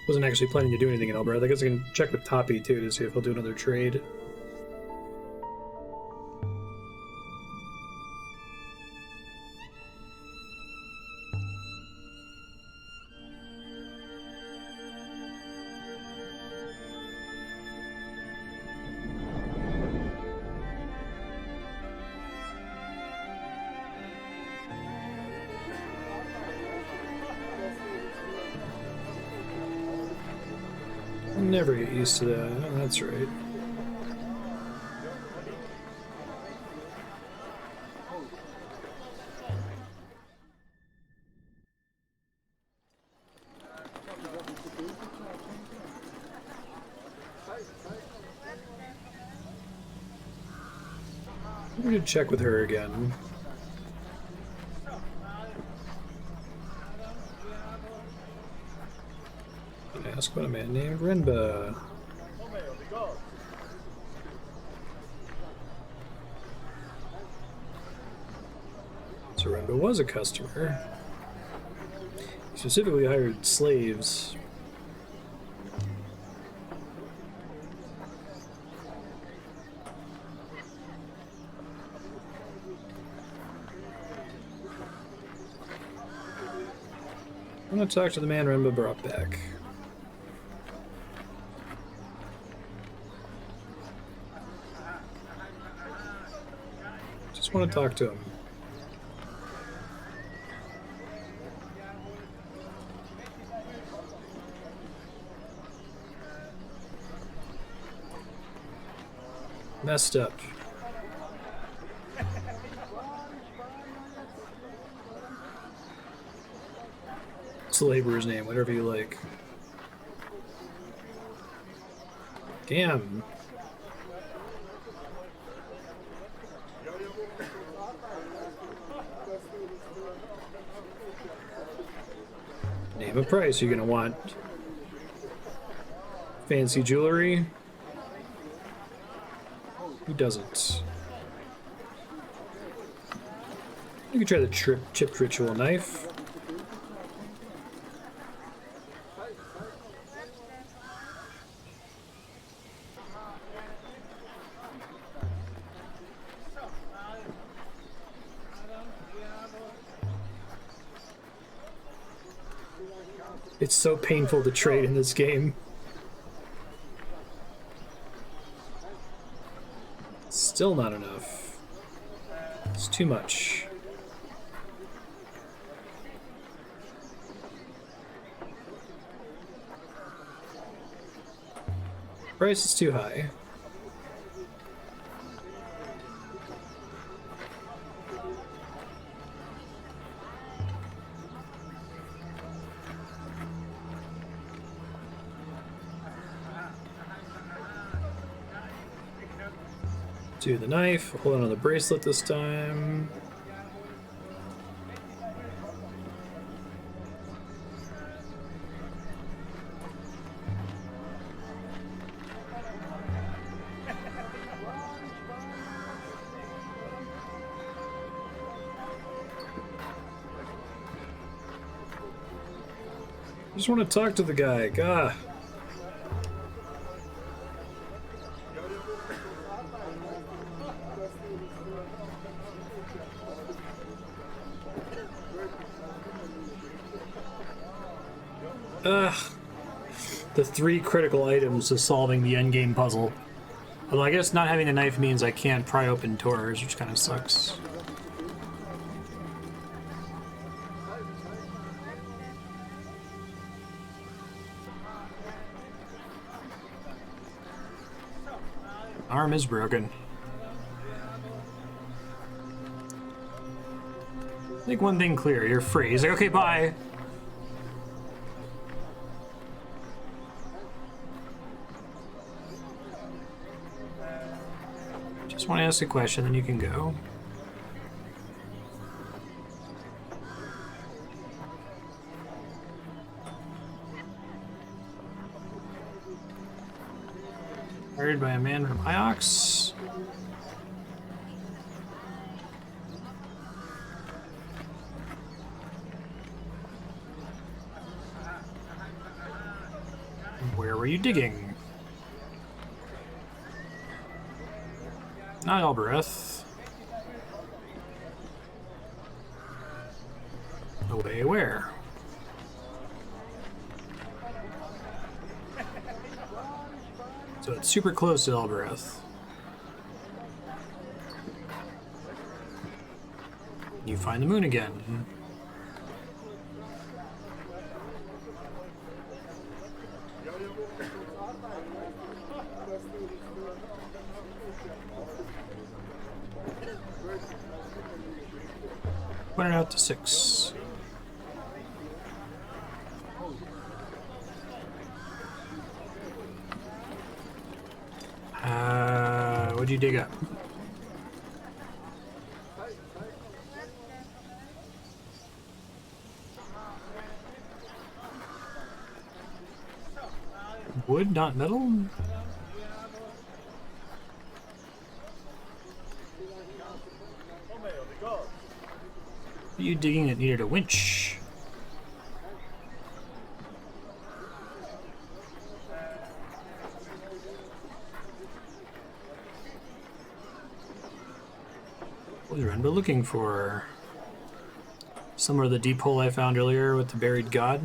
Wasn't actually planning to do anything in Elbereth. I guess I can check with Toppy too to see if he'll do another trade. Never get used to that. Oh, that's right. I'm going to check with her again. Ask about a man named Renba. So Renba was a customer. He specifically hired slaves. I'm going to talk to the man Renba brought back. Just want to talk to him. Messed up. What's the laborer's name? Whatever you like. Damn. Name a price. You're gonna want fancy jewelry. Who doesn't? You can try the chipped ritual knife. It's so painful to trade in this game. Still not enough. It's too much. Price is too high. Do the knife, hold on to the bracelet this time. just want to talk to the guy. Gah. Ugh. The 3 critical items to solving the endgame puzzle. Although I guess not having a knife means I can't pry open doors, which kind of sucks. Arm is broken. Make one thing clear, you're free. He's like, okay, bye. Just want to ask a question, then you can go. Hired by a man from Iox. Where were you digging? Not Elbereth. Away where? So it's super close to Elbereth. You find the moon again. Put it out to 6. What'd you dig up? Wood, not metal? Are you digging it needed a winch? What was Renba looking for? Somewhere the deep hole I found earlier with the buried god?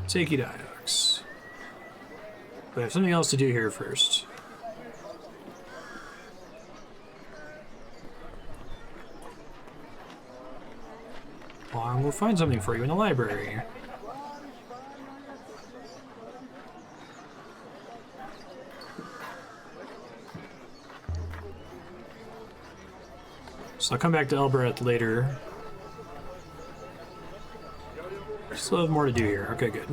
Take you to Iox. But I have something else to do here first. Well, we'll find something for you in the library. So I'll come back to Elbereth later. Still have more to do here. Okay, good.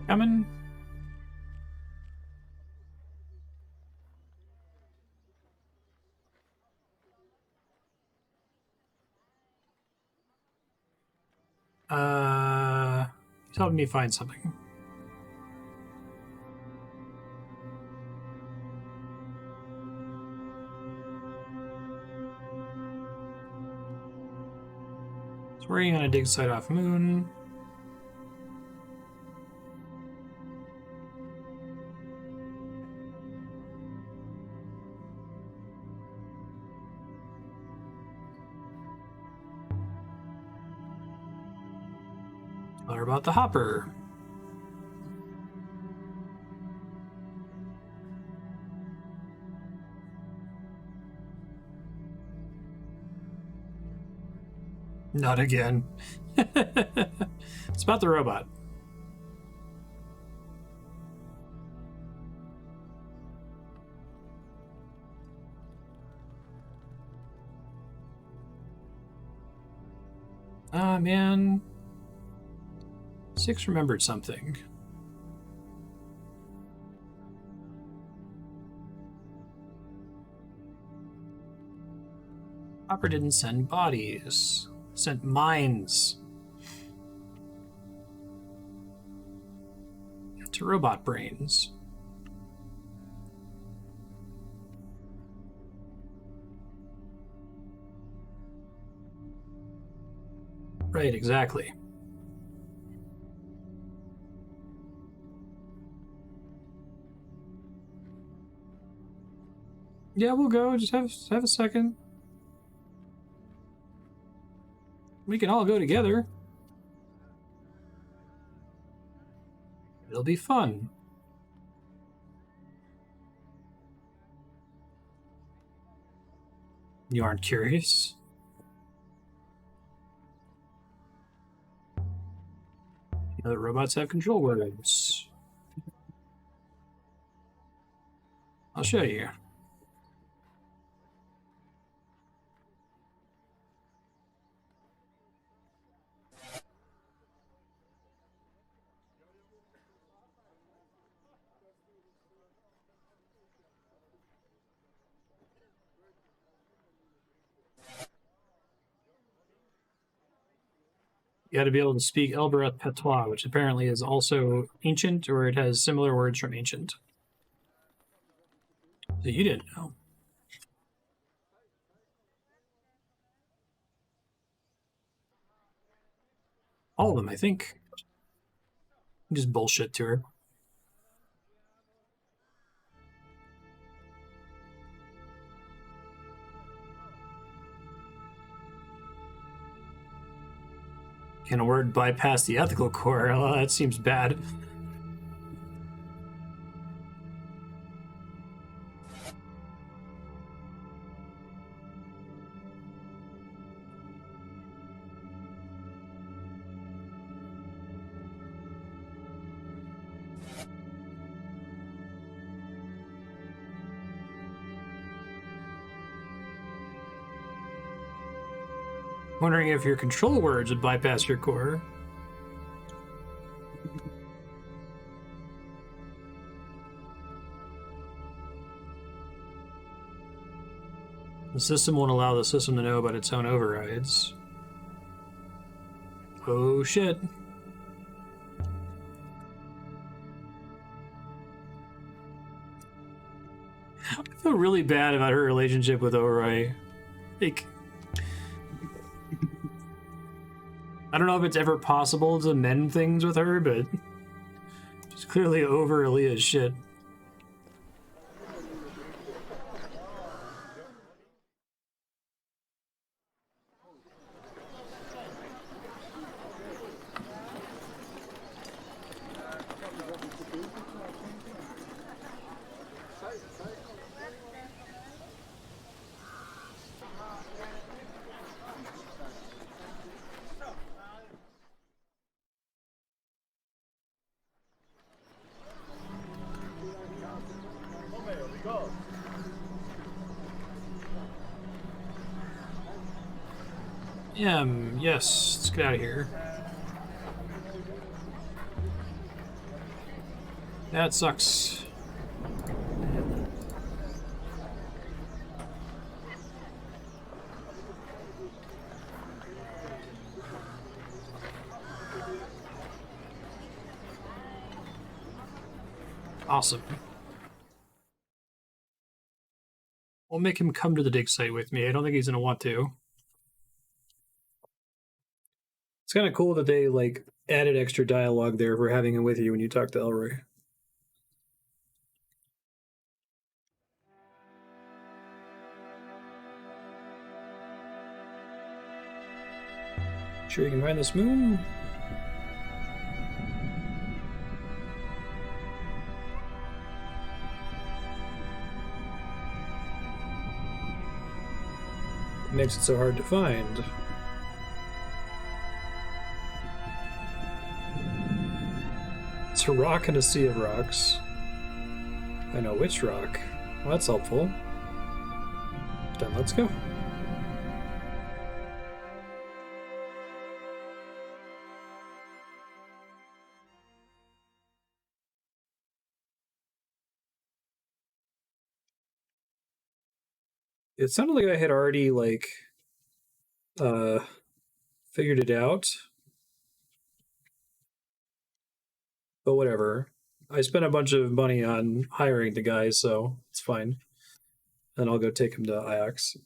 Coming. He's helping me find something. So where are you gonna dig site off moon? What about the hopper? Not again. It's about the robot. Ah, man. 6 remembered something. Hopper didn't send bodies. Sent mines. To robot brains. Right, exactly. Yeah, we'll go. Just have a second. We can all go together. It'll be fun. You aren't curious? You know that robots have control words. I'll show you. You got to be able to speak Elbereth Patois, which apparently is also ancient, or it has similar words from ancient. So you didn't know. All of them, I think. Just bullshit to her. Can a word bypass the ethical core? Oh, that seems bad. Wondering if your control words would bypass your core. The system won't allow the system to know about its own overrides. Oh shit. I feel really bad about her relationship with Ori. Like, I don't know if it's ever possible to mend things with her, but she's clearly over Aaliyah's shit. Yes, let's get out of here. That sucks. Awesome. We'll make him come to the dig site with me. I don't think he's gonna want to. It's kind of cool that they like added extra dialogue there for having him with you when you talk to Elroy. Sure you can find this moon? Makes it so hard to find. It's a rock in a sea of rocks. I know which rock. Well, that's helpful. Then let's go. It sounded like I had already, like, figured it out. But whatever. I spent a bunch of money on hiring the guy, so it's fine. And I'll go take him to Ajax.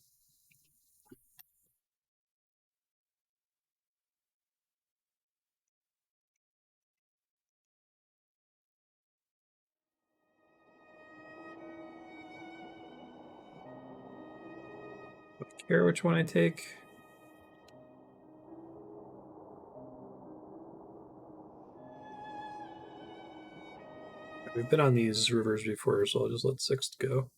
Do I care which one I take? We've been on these rivers before, so I'll just let 6 go.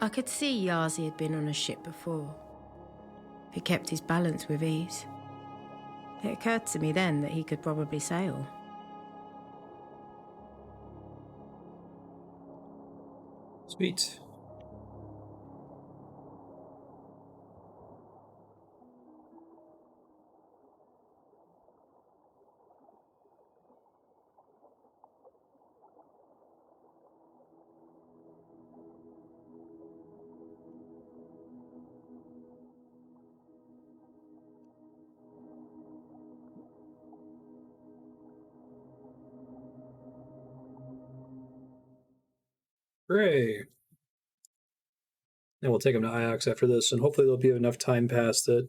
I could see Yazi had been on a ship before. He kept his balance with ease. It occurred to me then that he could probably sail. Sweet. Hooray! And we'll take him to Ajax after this, and hopefully there'll be enough time passed that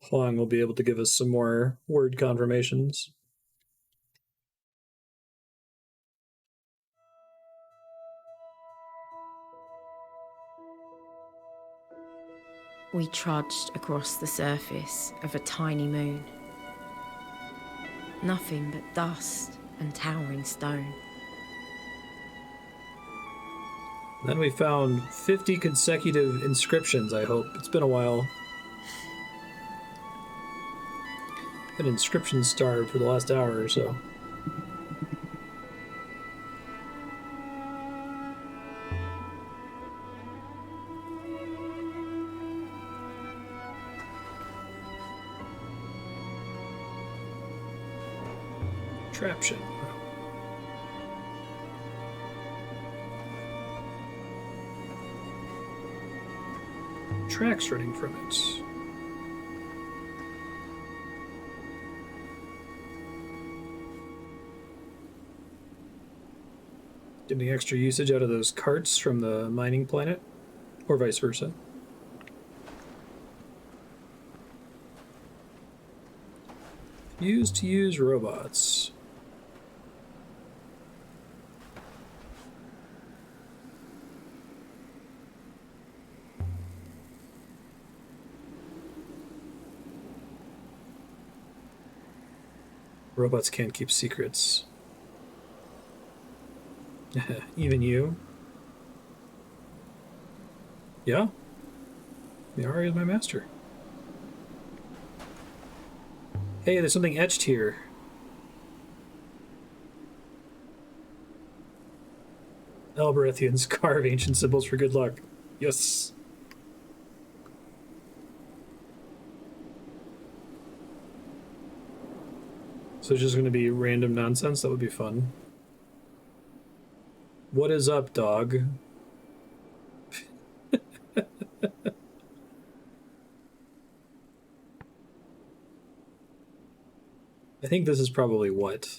Huang will be able to give us some more word confirmations. We trudged across the surface of a tiny moon. Nothing but dust and towering stone. Then we found 50 consecutive inscriptions, I hope. It's been a while. Been inscription starved for the last hour or so. Traption. Tracks running from it. Getting extra usage out of those carts from the mining planet, or vice versa. Used to use robots. Robots can't keep secrets. Even you? Yeah? Miari is my master. Hey, there's something etched here. Elberethians carve ancient symbols for good luck. Yes. So it's just going to be random nonsense? That would be fun. What is up, dog? I think this is probably what?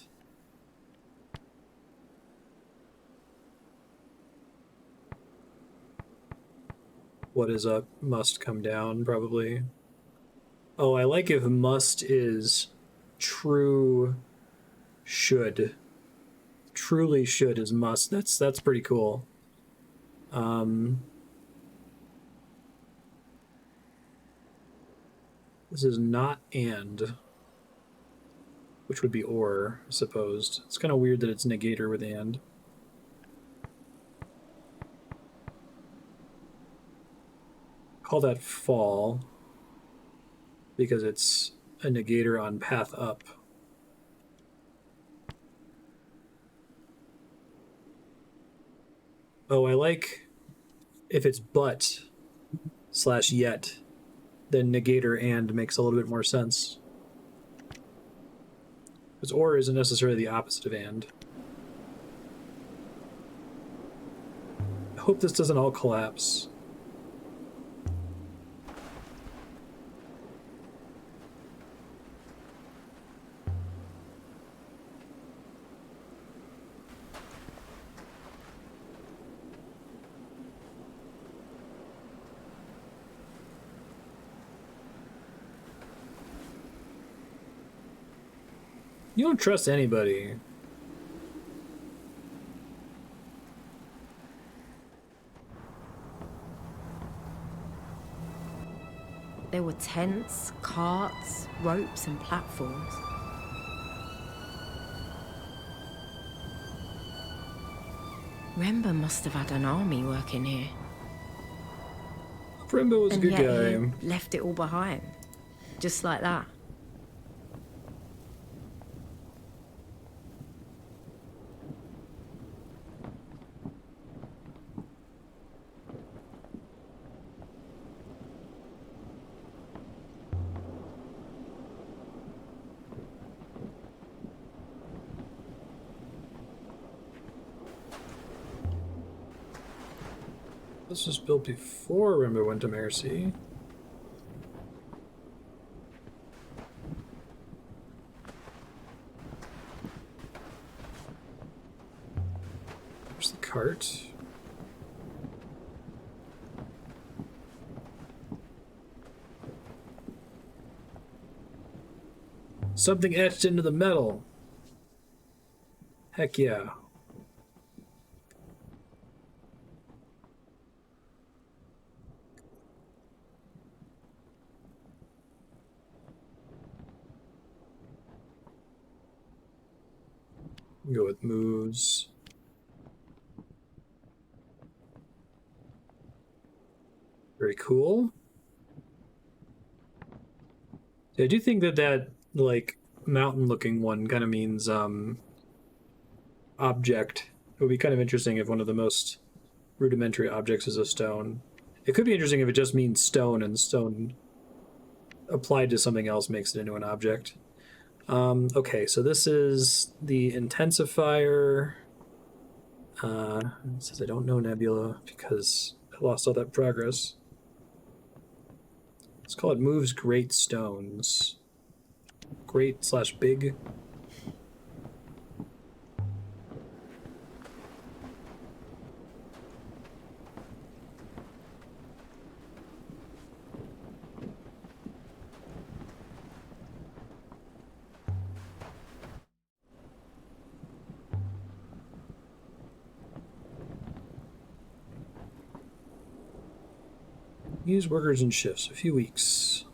What is up must come down, probably. Oh, I like if must is true should. Truly should is must. That's pretty cool. This is not and. which would be or, I suppose. It's kind of weird that it's negator with and. Call that fall because it's a negator on path up. Oh, I like if it's but / yet, then negator and makes a little bit more sense. Because or isn't necessarily the opposite of and. I hope this doesn't all collapse. You don't trust anybody. There were tents, carts, ropes, and platforms. Rember must have had an army working here. Frembo was a good guy. He left it all behind, just like that. This was built before Rembo went to Mercy. There's the cart. Something etched into the metal. Heck yeah. Go with moves. Very cool. I do think that like mountain-looking one kind of means object. It would be kind of interesting if one of the most rudimentary objects is a stone. It could be interesting if it just means stone, and stone applied to something else makes it into an object. Okay, so this is the Intensifier. It says I don't know Nebula because I lost all that progress. Let's call it moves great stones. Great / big. Use workers in shifts, a few weeks.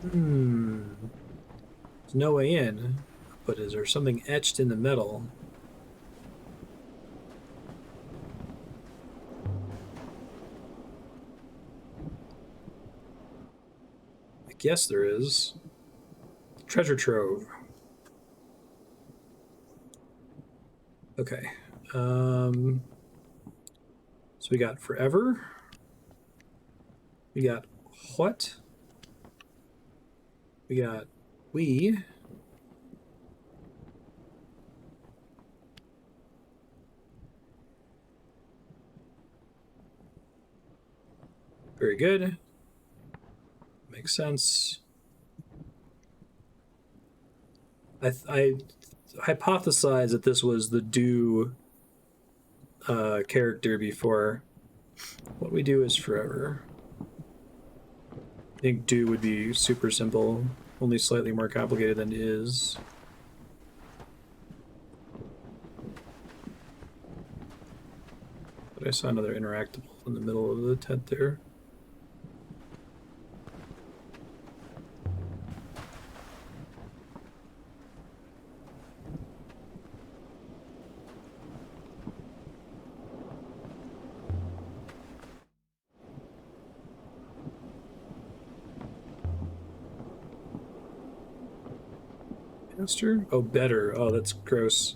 There's no way in, but is there something etched in the metal? Yes, there is. Treasure trove. Okay. So we got forever. We got what? We got we. Very good. Makes sense. I hypothesized that this was the do character before. What we do is forever. I think do would be super simple, only slightly more complicated than is. But I saw another interactable in the middle of the tent there. Master? Oh, better. Oh, that's gross.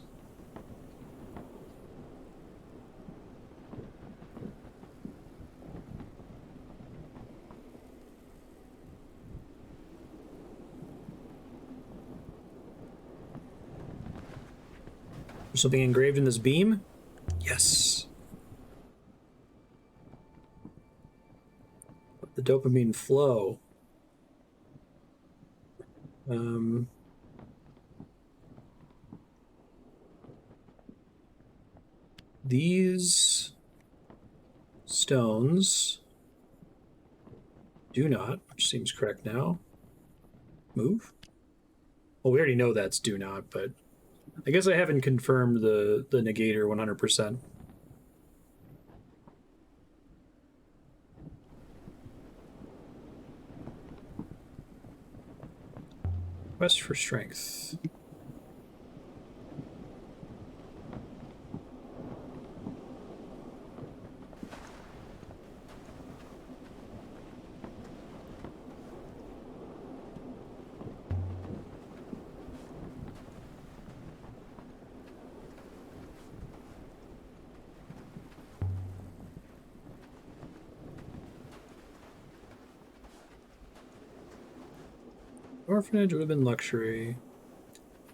There's something engraved in this beam? Yes. Let the dopamine flow. These stones do not, which seems correct now, move. Well, we already know that's do not, but I guess I haven't confirmed the negator 100%. Quest for strength. Orphanage would have been luxury.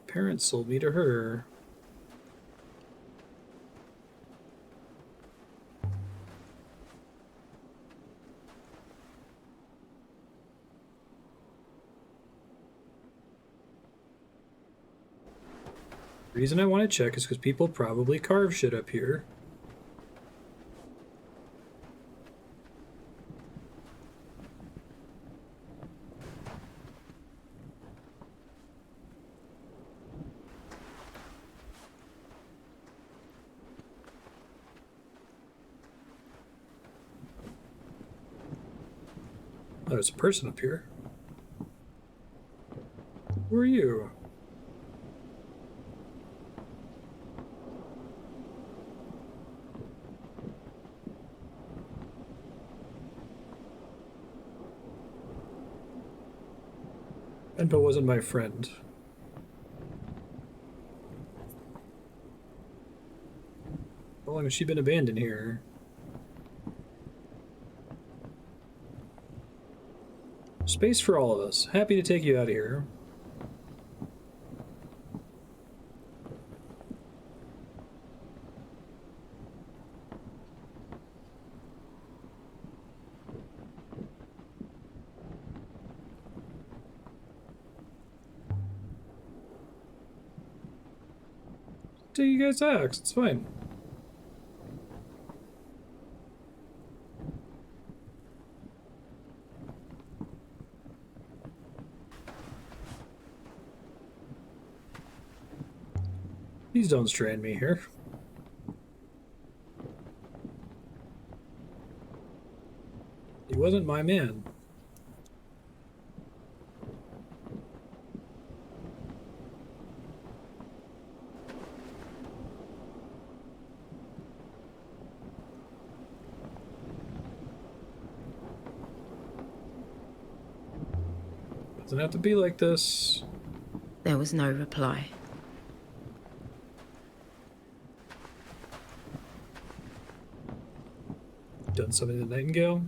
Parents sold me to her. The reason I want to check is because people probably carve shit up here. Oh, there's a person up here. Who are you? Enpa wasn't my friend. How long has she been abandoned here? Space for all of us. Happy to take you out of here. Take you guys out. It's fine. Please don't strand me here. He wasn't my man. Doesn't have to be like this. There was no reply. Done something to the Nightingale?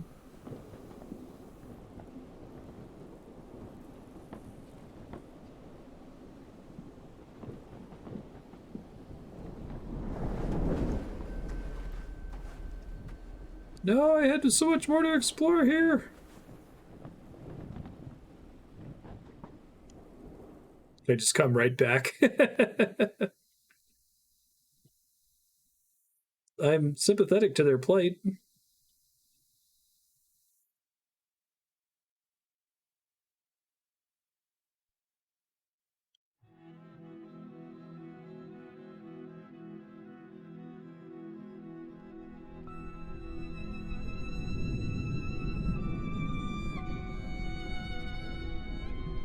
No, I had so much more to explore here. I just come right back. I'm sympathetic to their plight.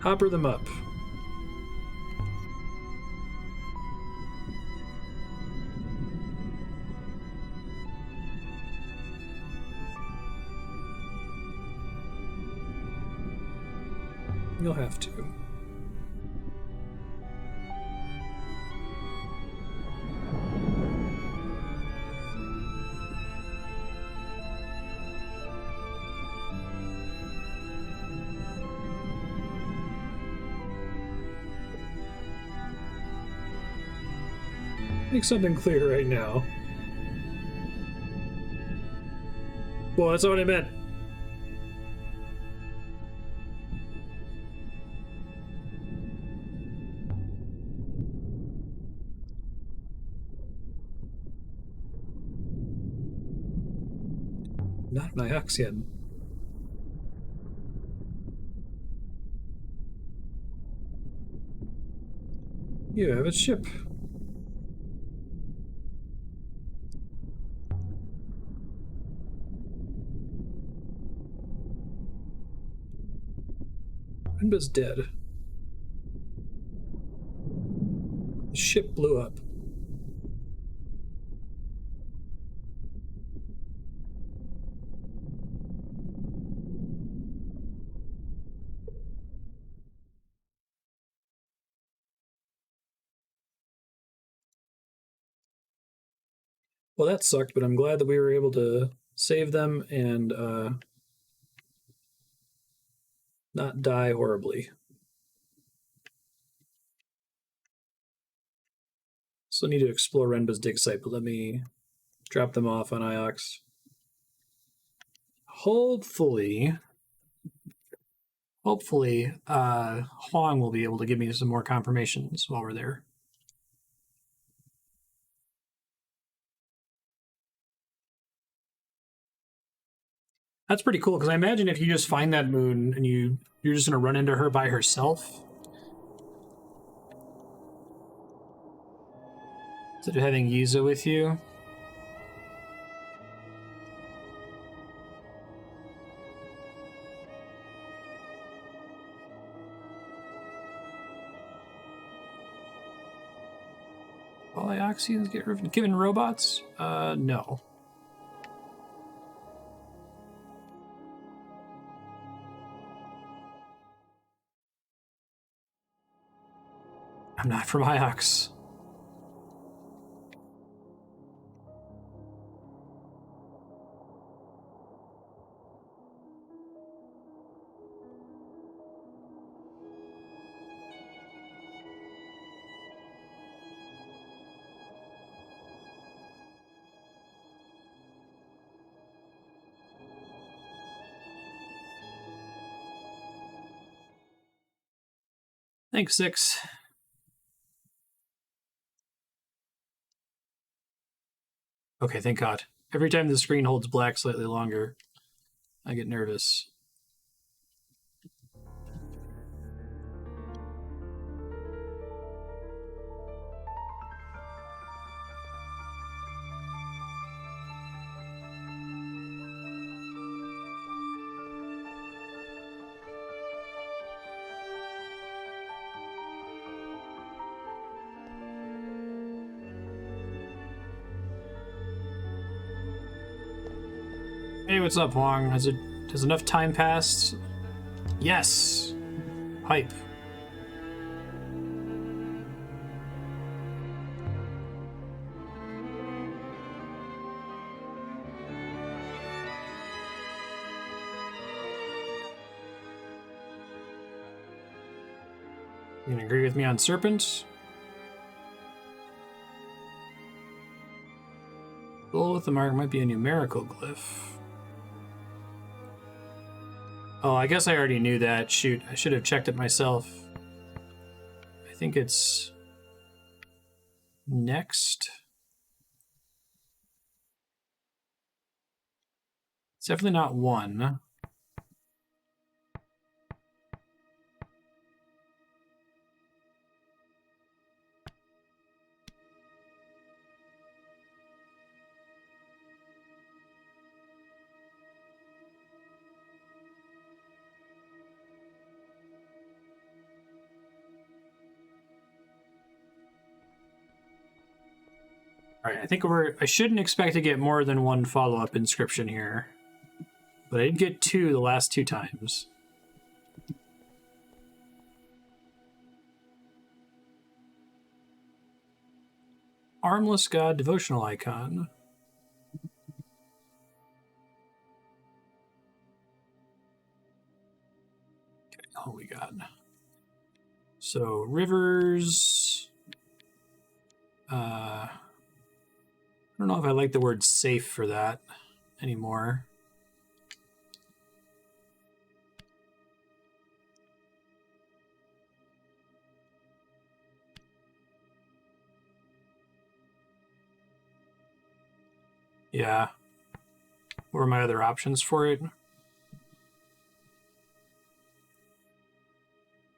Hopper them up. You'll have to. Make something clear right now. Well, that's not what I meant. Not an Ioxian. You have a ship. Renba's dead. The ship blew up. Well, that sucked, but I'm glad that we were able to save them and not die horribly. Still need to explore Renba's dig site, but let me drop them off on Iox. Hopefully, Huang will be able to give me some more confirmations while we're there. That's pretty cool, because I imagine if you just find that moon and you're just going to run into her by herself, instead of having Yiza with you. All Ioxians get given robots? No. I'm not from Iox. Thanks, 6. Okay, thank God. Every time the screen holds black slightly longer, I get nervous. Hey, what's up, Huang? Has enough time passed? Yes! Hype. You gonna agree with me on Serpent? Bull with the mark might be a numerical glyph. Oh, I guess I already knew that. Shoot, I should have checked it myself. I think it's next. It's definitely not 1. All right, I think I shouldn't expect to get more than one follow-up inscription here. But I did get 2 the last 2 times. Armless God devotional icon. Okay, holy God. So, rivers. I don't know if I like the word safe for that anymore. Yeah. What are my other options for it?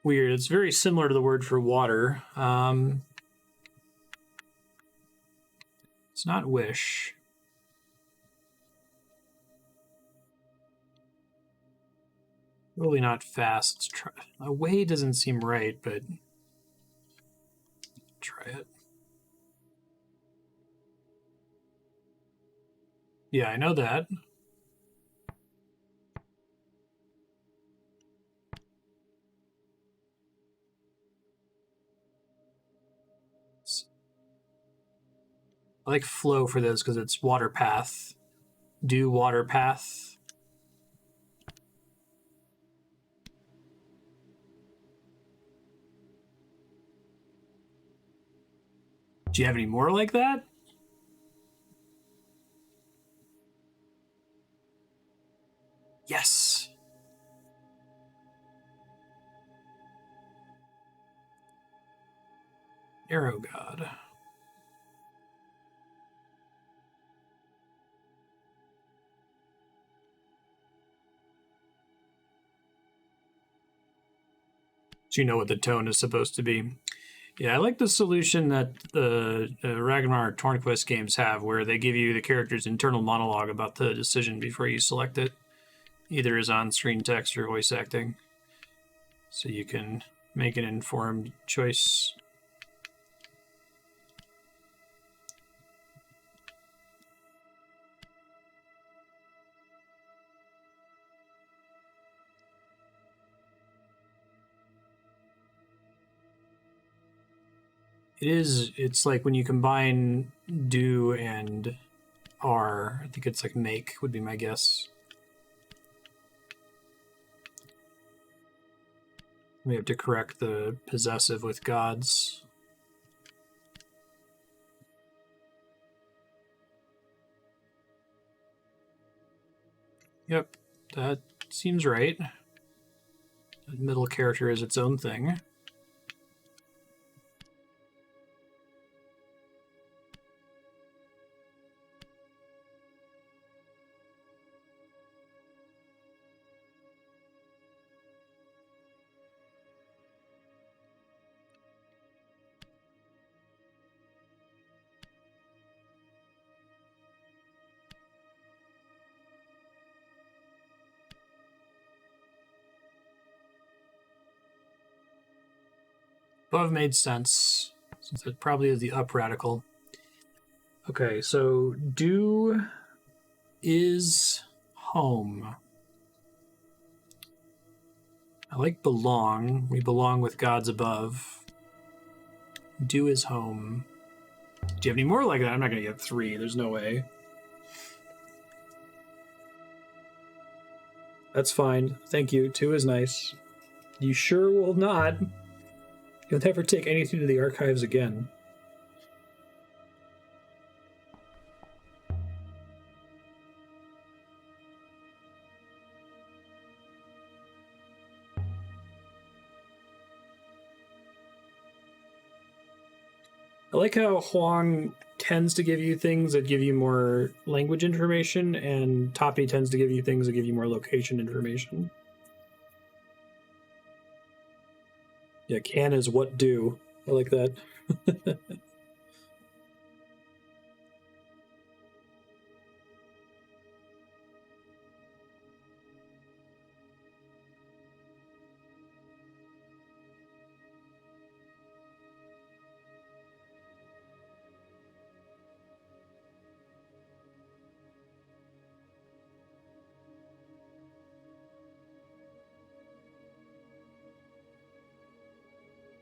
Weird. It's very similar to the word for water. It's not wish. Really not fast. Away doesn't seem right, but try it. Yeah, I know that. I like flow for this because it's water path. Do water path. Do you have any more like that? Yes. Arrow God. So you know what the tone is supposed to be. Yeah, I like the solution that the Ragnarok Tornquist games have, where they give you the character's internal monologue about the decision before you select it, either as on-screen text or voice acting, so you can make an informed choice. It's like when you combine do and are, I think it's like make would be my guess. We have to correct the possessive with gods. Yep, that seems right. The middle character is its own thing. Above made sense, since it probably is the up radical. Okay, so do is home. I like belong. We belong with gods above. Do is home. Do you have any more like that? I'm not going to get 3. There's no way. That's fine. Thank you. 2 is nice. You sure will not. You'll never take anything to the archives again. I like how Huang tends to give you things that give you more language information, and Tapi tends to give you things that give you more location information. Yeah, can is what do. I like that.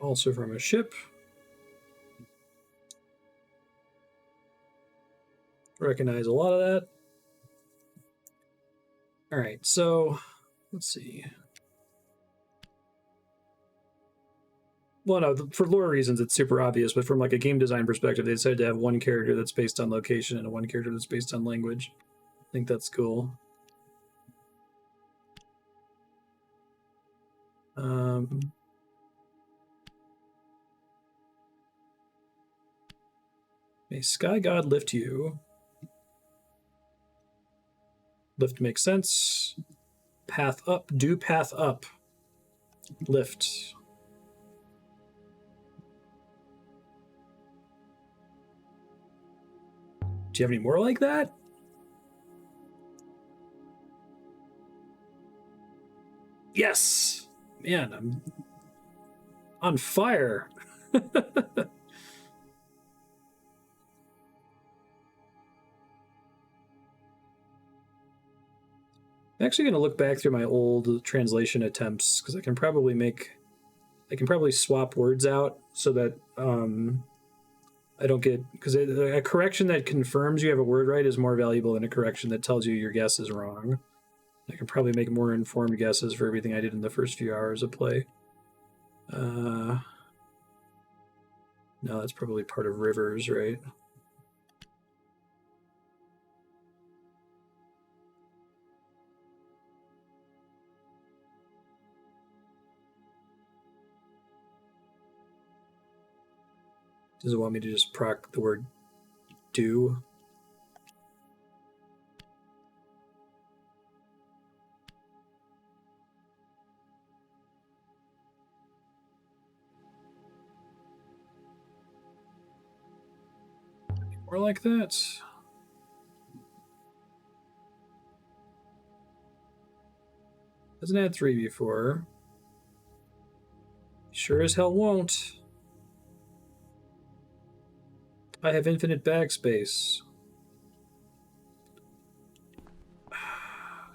Also from a ship. Recognize a lot of that. All right, so let's see. Well, no, for lore reasons, it's super obvious, but from like a game design perspective, they decided to have one character that's based on location and one character that's based on language. I think that's cool. May Sky God lift you. Lift makes sense. Path up. Do path up. Lift. Do you have any more like that? Yes! Man, I'm on fire. I'm actually going to look back through my old translation attempts because I can probably swap words out so that I don't get, because a correction that confirms you have a word right is more valuable than a correction that tells you your guess is wrong. I can probably make more informed guesses for everything I did in the first few hours of play. No, that's probably part of Rivers, right? Does it want me to just proc the word do? More like that. Hasn't had 3 before. Sure as hell won't. I have infinite bag space.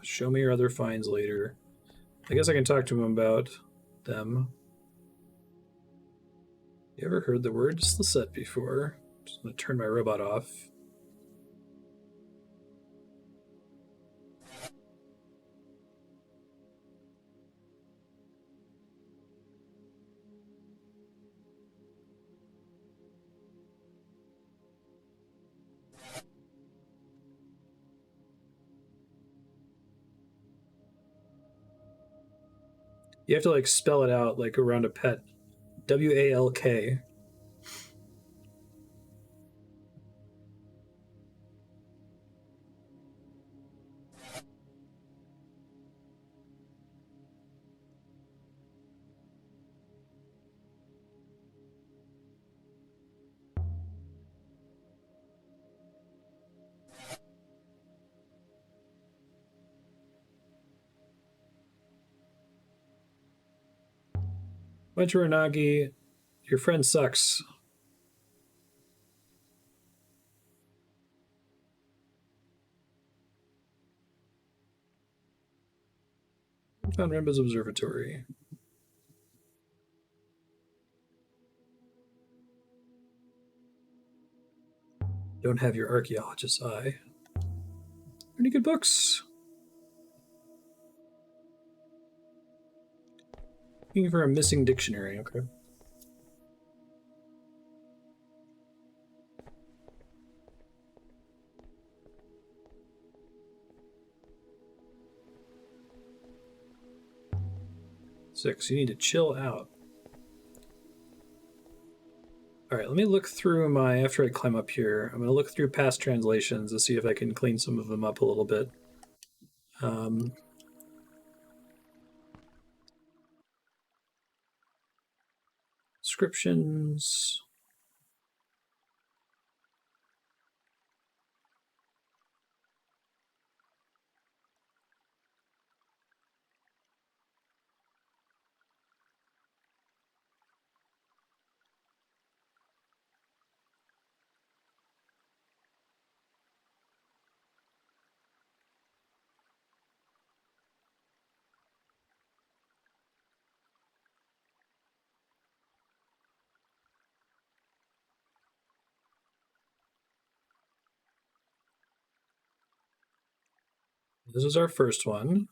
Show me your other finds later. I guess I can talk to him about them. You ever heard the word Slisset before? Just gonna turn my robot off. You have to like spell it out like around a pet. WALK. Wenchuranagi, your friend sucks. Found Remba's Observatory. Don't have your archaeologist's eye. Any good books? Looking for a missing dictionary, okay. Six, you need to chill out. All right, let me look through my, after I climb up here, I'm going to look through past translations to see if I can clean some of them up a little bit. Descriptions. This is our first one.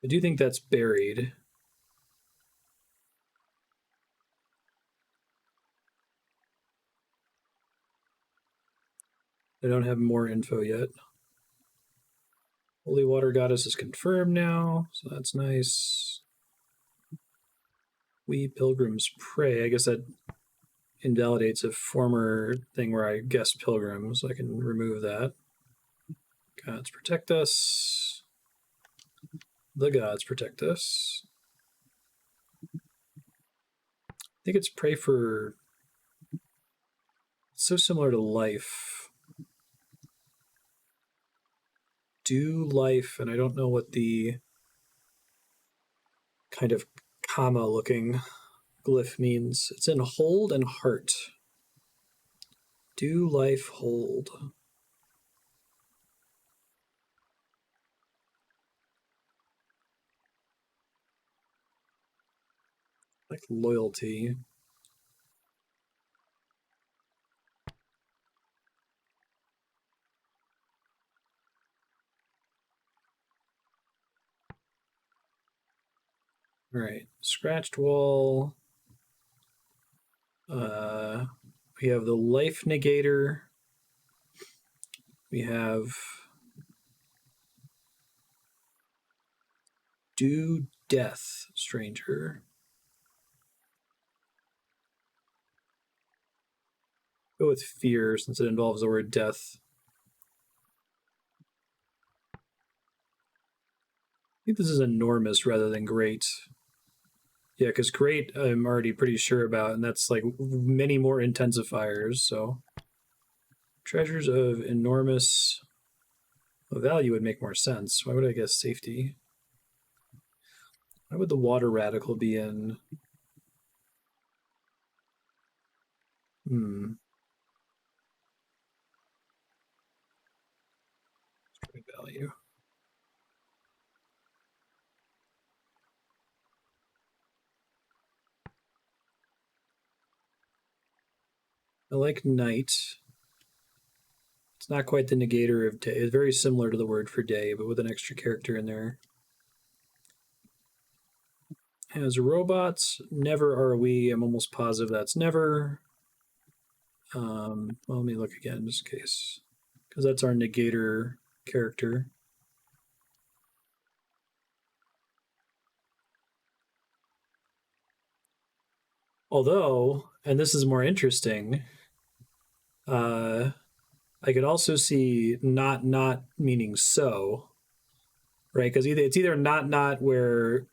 I do think that's buried. I don't have more info yet. Holy Water Goddess is confirmed now, so that's nice. We pilgrims pray. I guess that invalidates a former thing where I guessed pilgrims. So I can remove that. Gods protect us. The gods protect us. I think it's pray for. It's so similar to life. Do life, and I don't know what the kind of comma looking glyph means. It's in hold and heart. Do life hold. Like loyalty. All right, scratched wall. We have the life negator. We have do death stranger. Go with fear since it involves the word death. I think this is enormous rather than great. Yeah, because great I'm already pretty sure about, and that's like many more intensifiers. So treasures of enormous value would make more sense. Why would I guess safety? Why would the water radical be in? Great value. I like night. It's not quite the negator of day. It's very similar to the word for day, but with an extra character in there. As robots, never are we. I'm almost positive that's never. Well, let me look again just in case. Because that's our negator character. Although, and this is more interesting, I could also see not meaning so, right? Because it's either not where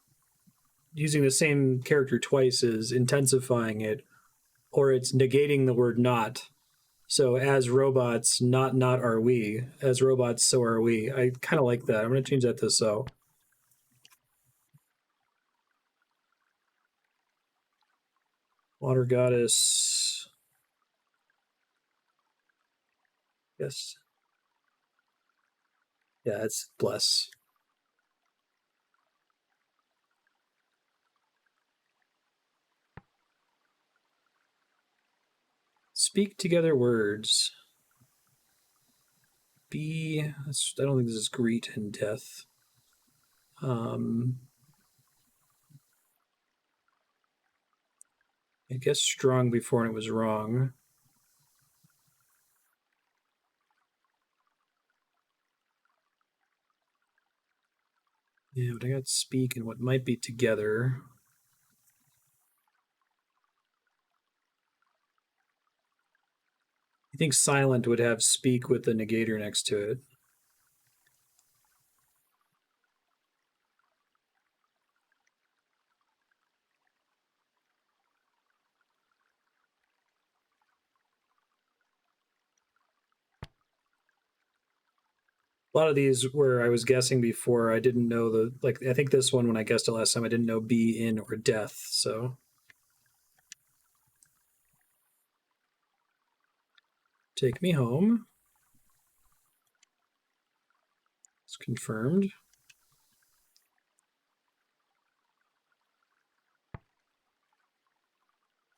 using the same character twice is intensifying it, or it's negating the word not. So as robots, not are we. As robots, so are we. I kind of like that. I'm going to change that to so. Water goddess. Yes. Yeah, it's bless. Speak together words. Be. I don't think this is greet and death. I guess strong before and it was wrong. Yeah, but I got speak and what might be together. You think silent would have speak with the negator next to it? A lot of these where I was guessing before, I didn't know the like. I think this one when I guessed it last time, I didn't know be in or death. So take me home. Confirmed.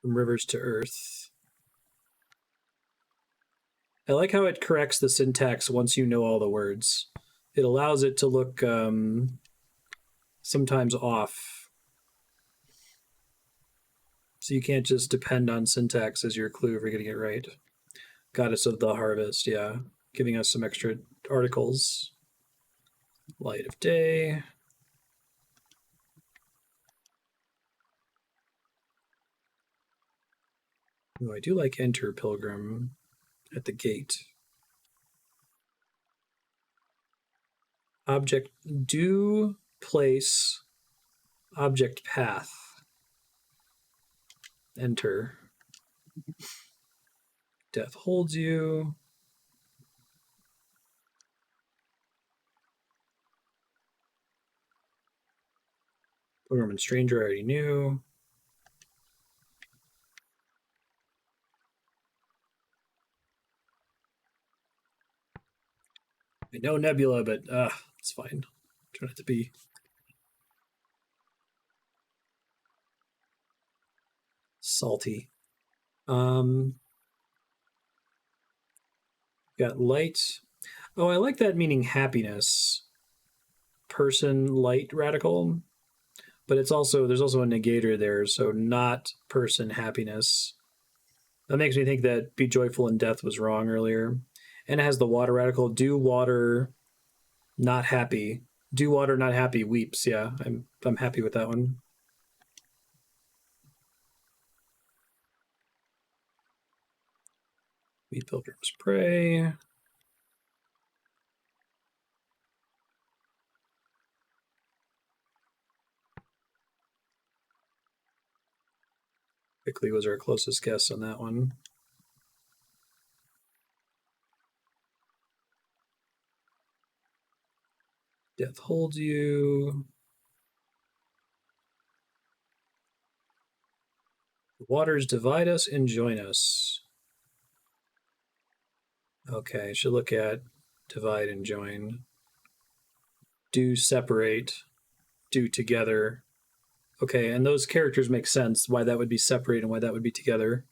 From rivers to earth. I like how it corrects the syntax once you know all the words. It allows it to look sometimes off. So you can't just depend on syntax as your clue for getting it right. Goddess of the Harvest, yeah. Giving us some extra articles. Light of day. Oh, I do like enter pilgrim at the gate. Object do place object path. Enter. Death holds you. Pilgrim and stranger I already knew. I know Nebula, but it's fine. Try not to be salty. Got light. Oh, I like that meaning happiness. Person, light, radical. But it's also there's also a negator there, so not person, happiness. That makes me think that be joyful in death was wrong earlier. And it has the water radical. Do water not happy. Do water not happy weeps. Yeah, I'm happy with that one. We pilgrims pray. Quickly was our closest guess on that one. Death holds you. The waters divide us and join us. Okay, should look at divide and join. Do separate. Do together. Okay, and those characters make sense why that would be separate and why that would be together.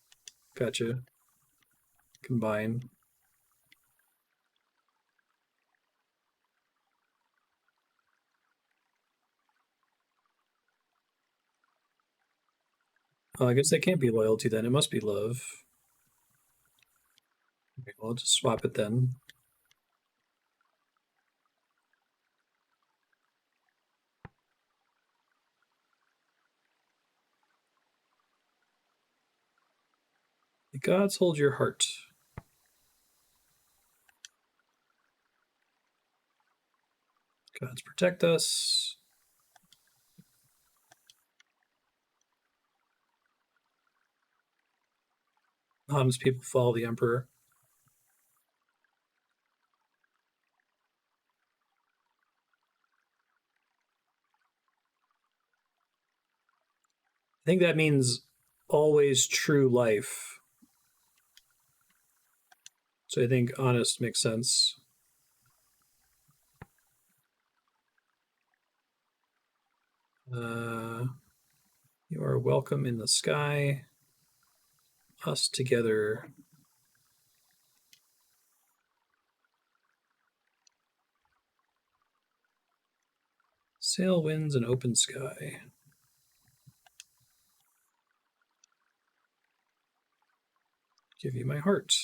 Gotcha. Combine. Oh, I guess that can't be loyalty then. It must be love. Okay, well, I'll just swap it then. The gods hold your heart. Gods protect us. Honest people follow the emperor. I think that means always true life. So I think honest makes sense. You are welcome in the sky. Us together. Sail winds and open sky. Give you my heart.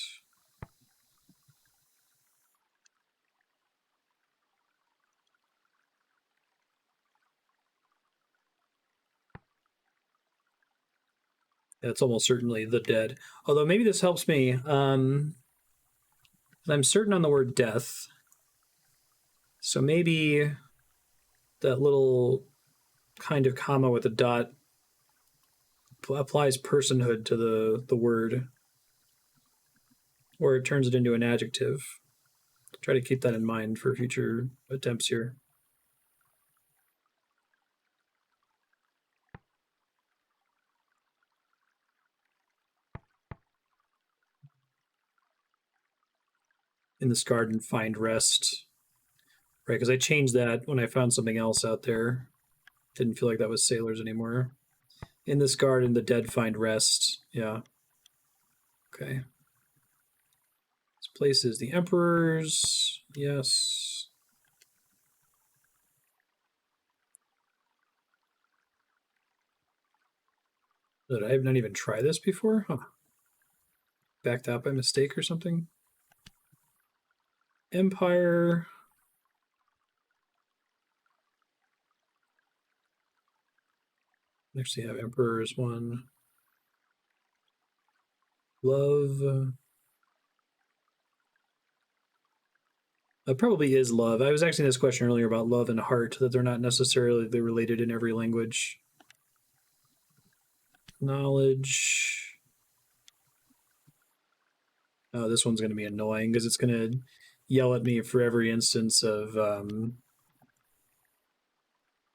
That's almost certainly the dead. Although maybe this helps me. I'm certain on the word death. So maybe that little kind of comma with a dot applies personhood to the word. Or it turns it into an adjective. Try to keep that in mind for future attempts here. In this garden, find rest. Right, because I changed that when I found something else out there. Didn't feel like that was sailors anymore. In this garden, the dead find rest. Yeah. Okay. This place is the Emperor's. Yes. Did I have not even tried this before? Huh. Backed out by mistake or something? Empire. Actually have Emperor's one. Love. It probably is love. I was asking this question earlier about love and heart, that they're not necessarily related in every language. Knowledge. Oh, this one's going to be annoying because it's going to yell at me for every instance of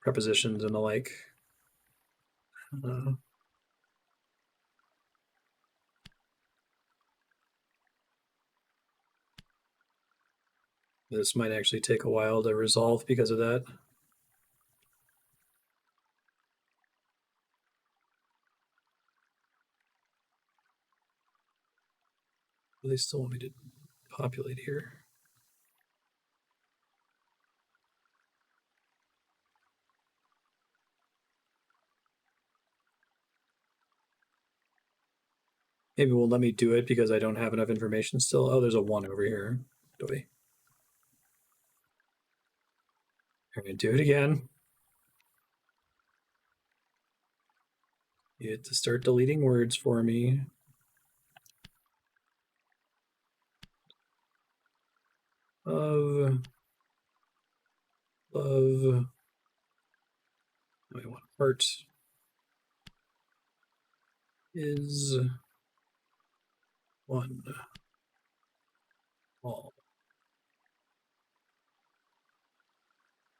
prepositions and the like. Uh, this might actually take a while to resolve because of that. They still want me to populate here. Maybe won't let me do it because I don't have enough information still. Oh, there's a 1 over here. Do we? I'm going to do it again. You have to start deleting words for me. Love. I want heart is 1. All.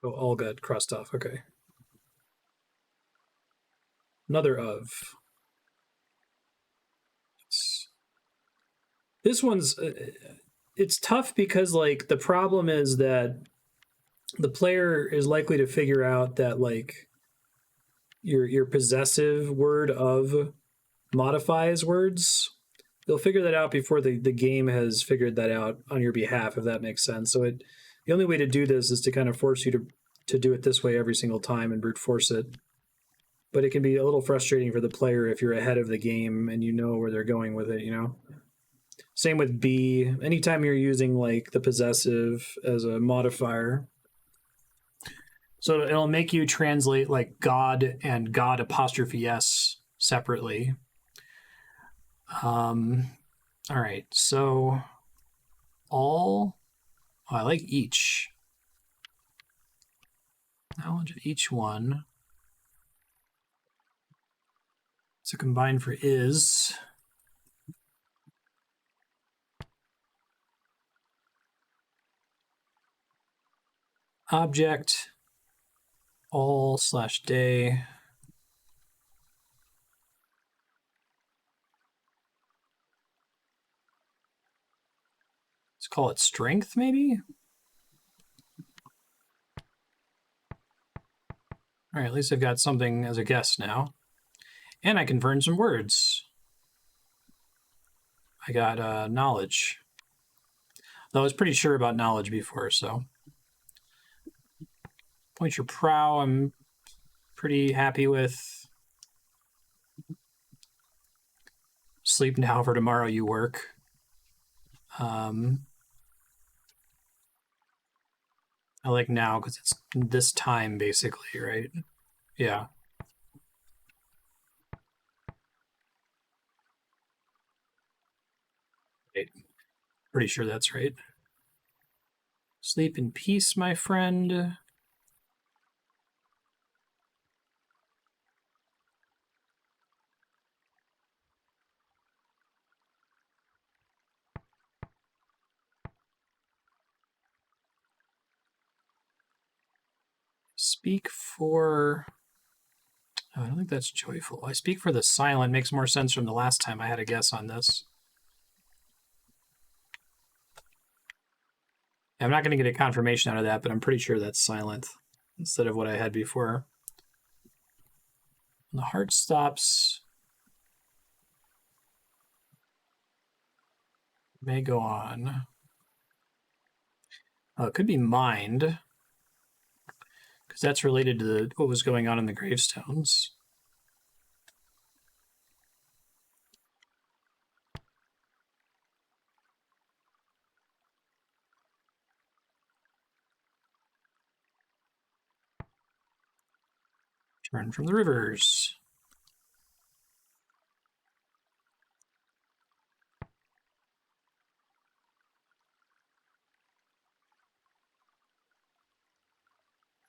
Oh, all got crossed off. Okay. Another of. This one's it's tough because like the problem is that the player is likely to figure out that like your possessive word of modifies words. They'll figure that out before the game has figured that out on your behalf, if that makes sense. So the only way to do this is to kind of force you to do it this way every single time and brute force it. But it can be a little frustrating for the player if you're ahead of the game and you know where they're going with it, you know? Same with B. Anytime you're using like the possessive as a modifier. So it'll make you translate like God and God apostrophe S separately. All right. So all, oh, I like each. Knowledge of each one. So combine for is. Object all / day. Let's call it strength, maybe? All right, at least I've got something as a guess now. And I confirmed some words. I got knowledge. Though I was pretty sure about knowledge before, so. Point your prow, I'm pretty happy with. Sleep now, for tomorrow you work. I like now because it's this time, basically, right? Yeah. Right. Pretty sure that's right. Sleep in peace, my friend. Speak for... Oh, I don't think that's joyful. I speak for the silent. Makes more sense from the last time I had a guess on this. I'm not going to get a confirmation out of that, but I'm pretty sure that's silent instead of what I had before. The heart stops. May go on. Oh, it could be mind, because that's related to what was going on in the gravestones. Turn from the rivers.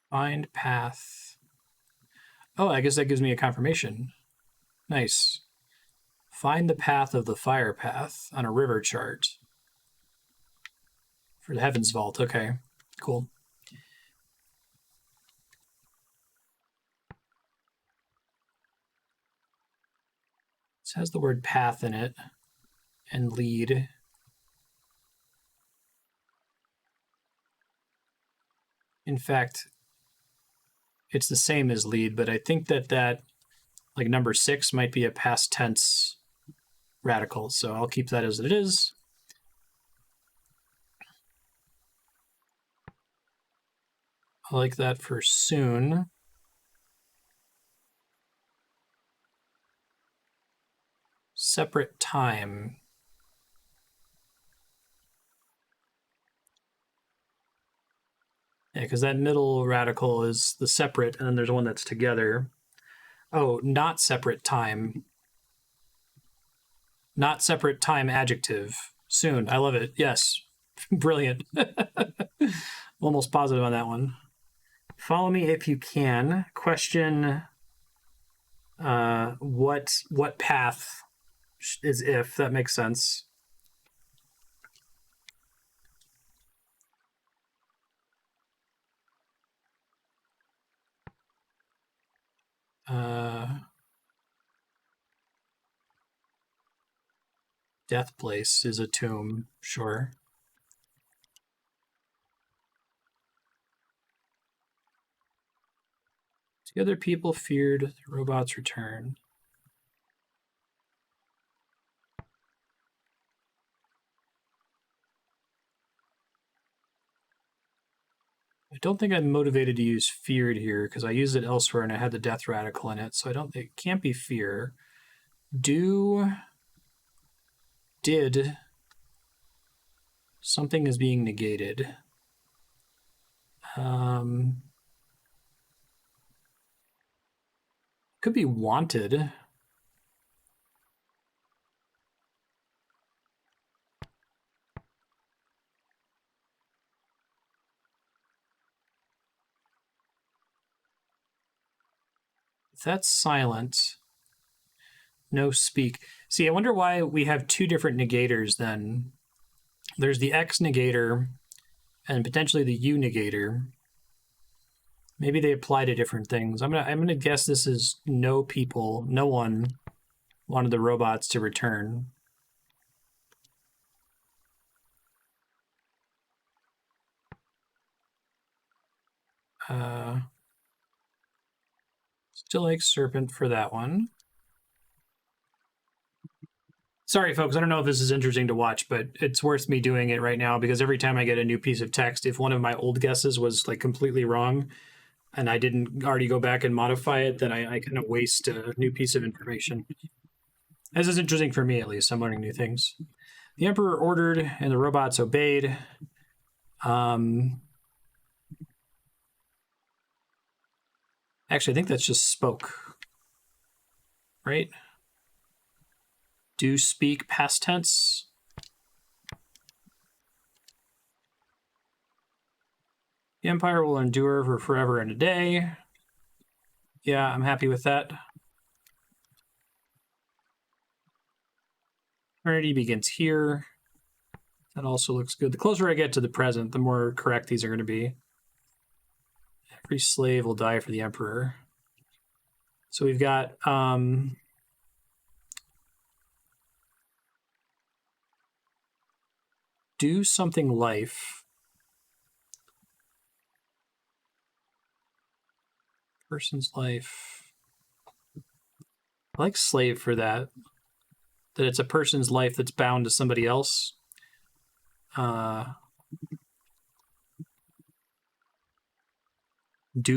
Find path. Oh, I guess that gives me a confirmation. Nice. Find the path of the fire path on a river chart. For the Heavens Vault. Okay, cool. This has the word path in it and lead. In fact, it's the same as lead, but I think that like number 6 might be a past tense radical, so I'll keep that as it is. I like that for soon. Separate time. Yeah, because that middle radical is the separate, and then there's one that's together. Oh, not separate time. Not separate time adjective. Soon. I love it. Yes. Brilliant. Almost positive on that one. Follow me if you can. Question what path is if. That makes sense. Death place is a tomb, sure. The other people feared the robot's return. I don't think I'm motivated to use feared here because I used it elsewhere and I had the death radical in it, so I don't. It can't be fear. Did something is being negated. Could be wanted. If that's silent, no speak. See, I wonder why we have two different negators then. There's the X negator and potentially the U negator. Maybe they apply to different things. I'm gonna guess this is no one wanted the robots to return. Still like serpent for that one. Sorry, folks, I don't know if this is interesting to watch, but it's worth me doing it right now because every time I get a new piece of text, if one of my old guesses was like completely wrong and I didn't already go back and modify it, then I kind of waste a new piece of information. This is interesting for me, at least. I'm learning new things. The Emperor ordered and the robots obeyed. Actually, I think that's just spoke, right? Do speak past tense. The Empire will endure for forever and a day. Yeah, I'm happy with that. Eternity begins here. That also looks good. The closer I get to the present, the more correct these are going to be. Every slave will die for the Emperor. So we've got do something life. Person's life. I like slave for that. That it's a person's life that's bound to somebody else. Do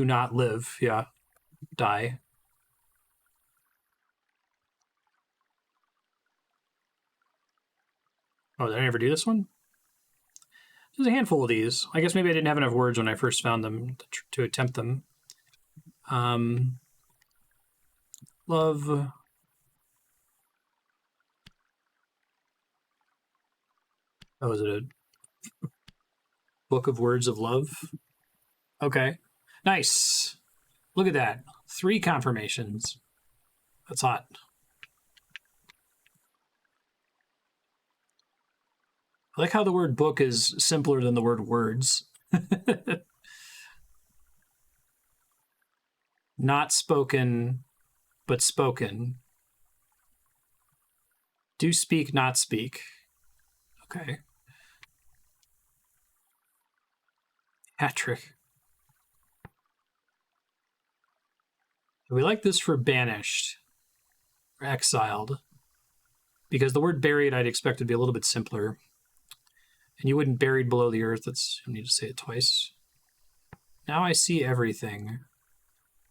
not live. Yeah. Die. Oh, did I never do this one? There's a handful of these. I guess maybe I didn't have enough words when I first found them to attempt them. Love. Oh, is it a book of words of love? Okay. Nice. Look at that. 3 confirmations. That's hot. I like how the word book is simpler than the word words. Not spoken, but spoken. Do speak, not speak. Okay. Hat trick. We like this for banished, or exiled, because the word buried I'd expect to be a little bit simpler. And you wouldn't buried below the earth. That's, you need to say it twice. Now I see everything.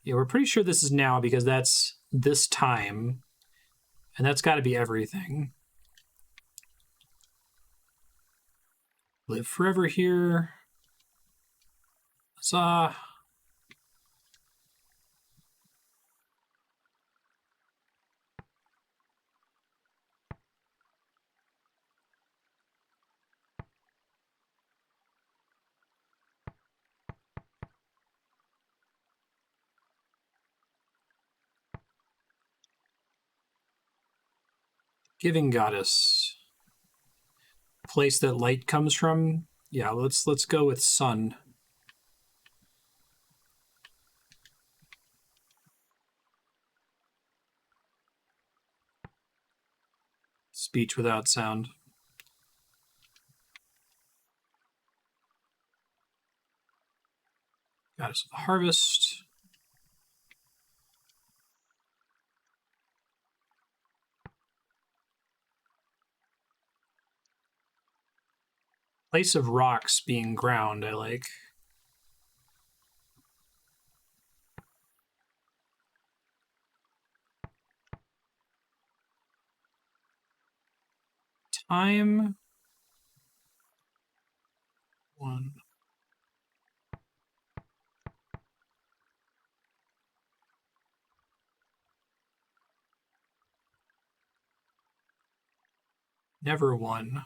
Yeah, we're pretty sure this is now because that's this time. And that's got to be everything. Live forever here. Huzzah. Giving goddess. Place that light comes from. Yeah, let's go with sun. Speech without sound. Goddess of the harvest. Place of rocks being ground, I like. Time. 1. Never 1.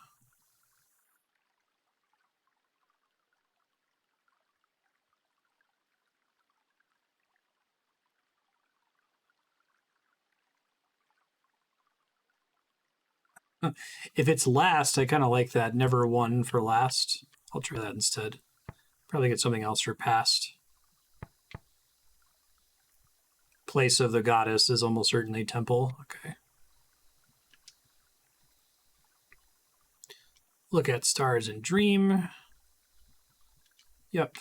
If it's last, I kind of like that. Never 1 for last. I'll try that instead. Probably get something else for past. Place of the goddess is almost certainly temple. Okay. Look at stars and dream. Yep.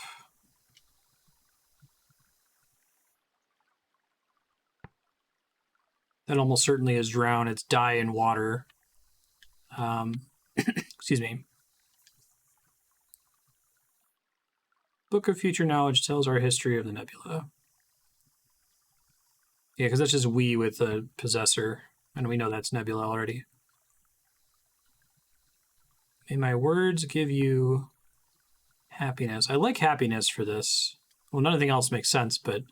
That almost certainly is drown. It's die in water. Excuse me. Book of Future Knowledge tells our history of the nebula. Yeah, because that's just we with the possessor, and we know that's nebula already. May my words give you happiness. I like happiness for this. Well, nothing else makes sense, but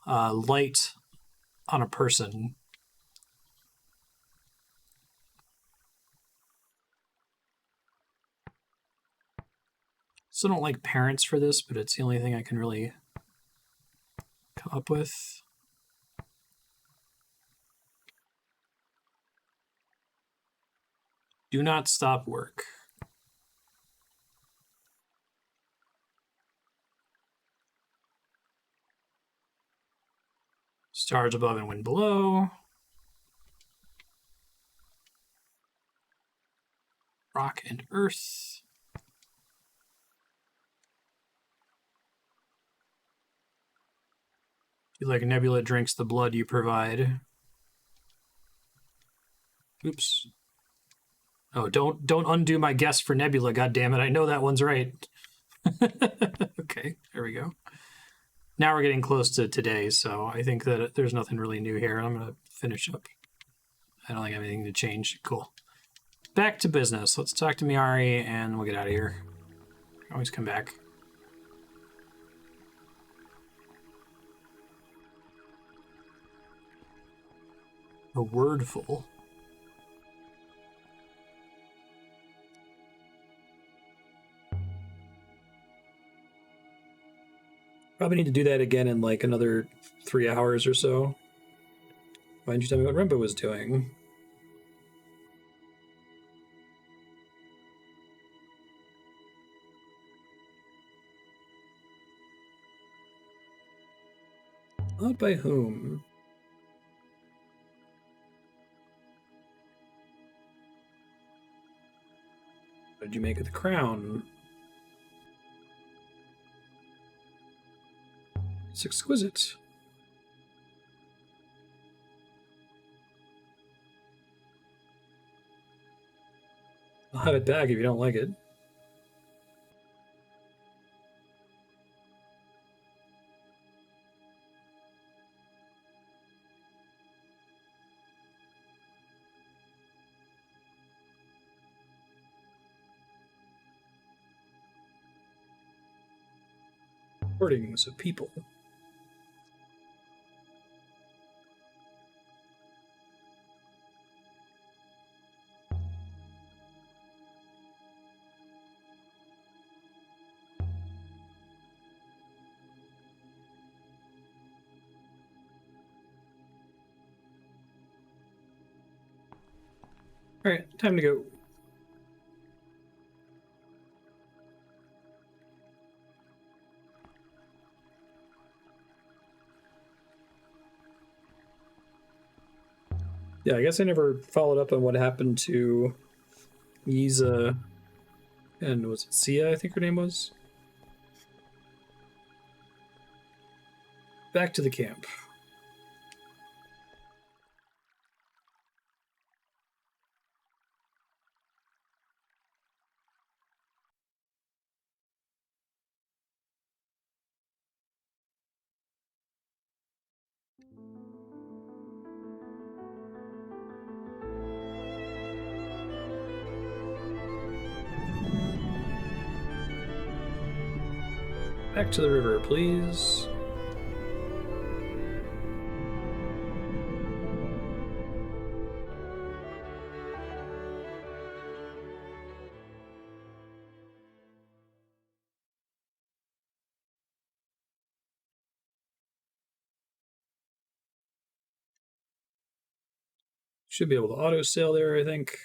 light on a person. Still don't like parents for this, but it's the only thing I can really come up with. Do not stop work. Stars above and wind below. Rock and earth. Be like Nebula drinks the blood you provide. Oops. Oh, don't undo my guess for Nebula, goddammit. I know that one's right. Okay, there we go. Now we're getting close to today, so I think that there's nothing really new here. I'm going to finish up. I don't think I have anything to change. Cool. Back to business. Let's talk to Miari, and we'll get out of here. Always come back. A wordful. Probably need to do that again in like another 3 hours or so. Why didn't you tell me what Rimba was doing? Not by whom? What did you make of the crown? It's exquisite. I'll have it back if you don't like it. Recordings of people. All right, time to go. Yeah, I guess I never followed up on what happened to Yiza and was it Sia, I think her name was? Back to the camp. Back to the river, please. Should be able to auto sail there, I think.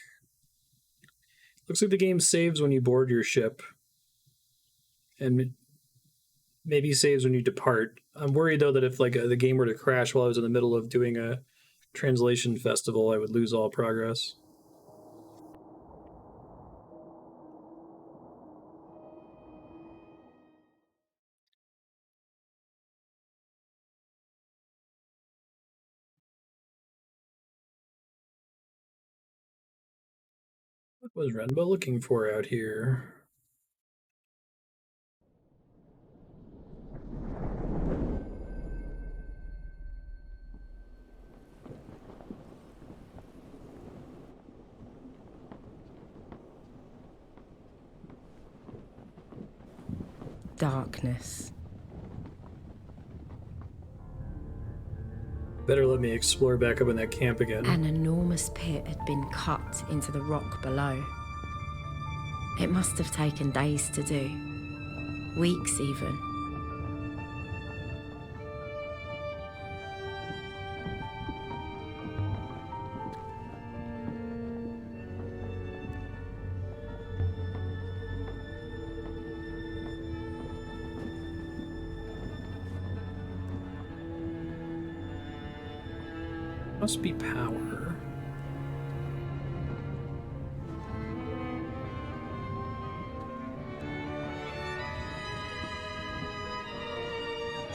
Looks like the game saves when you board your ship. And maybe saves when you depart. I'm worried though that if like the game were to crash while I was in the middle of doing a translation festival, I would lose all progress. What was Renbo looking for out here? Darkness. Better let me explore back up in that camp again. An enormous pit had been cut into the rock below. It must have taken days to do, weeks even. Must be power.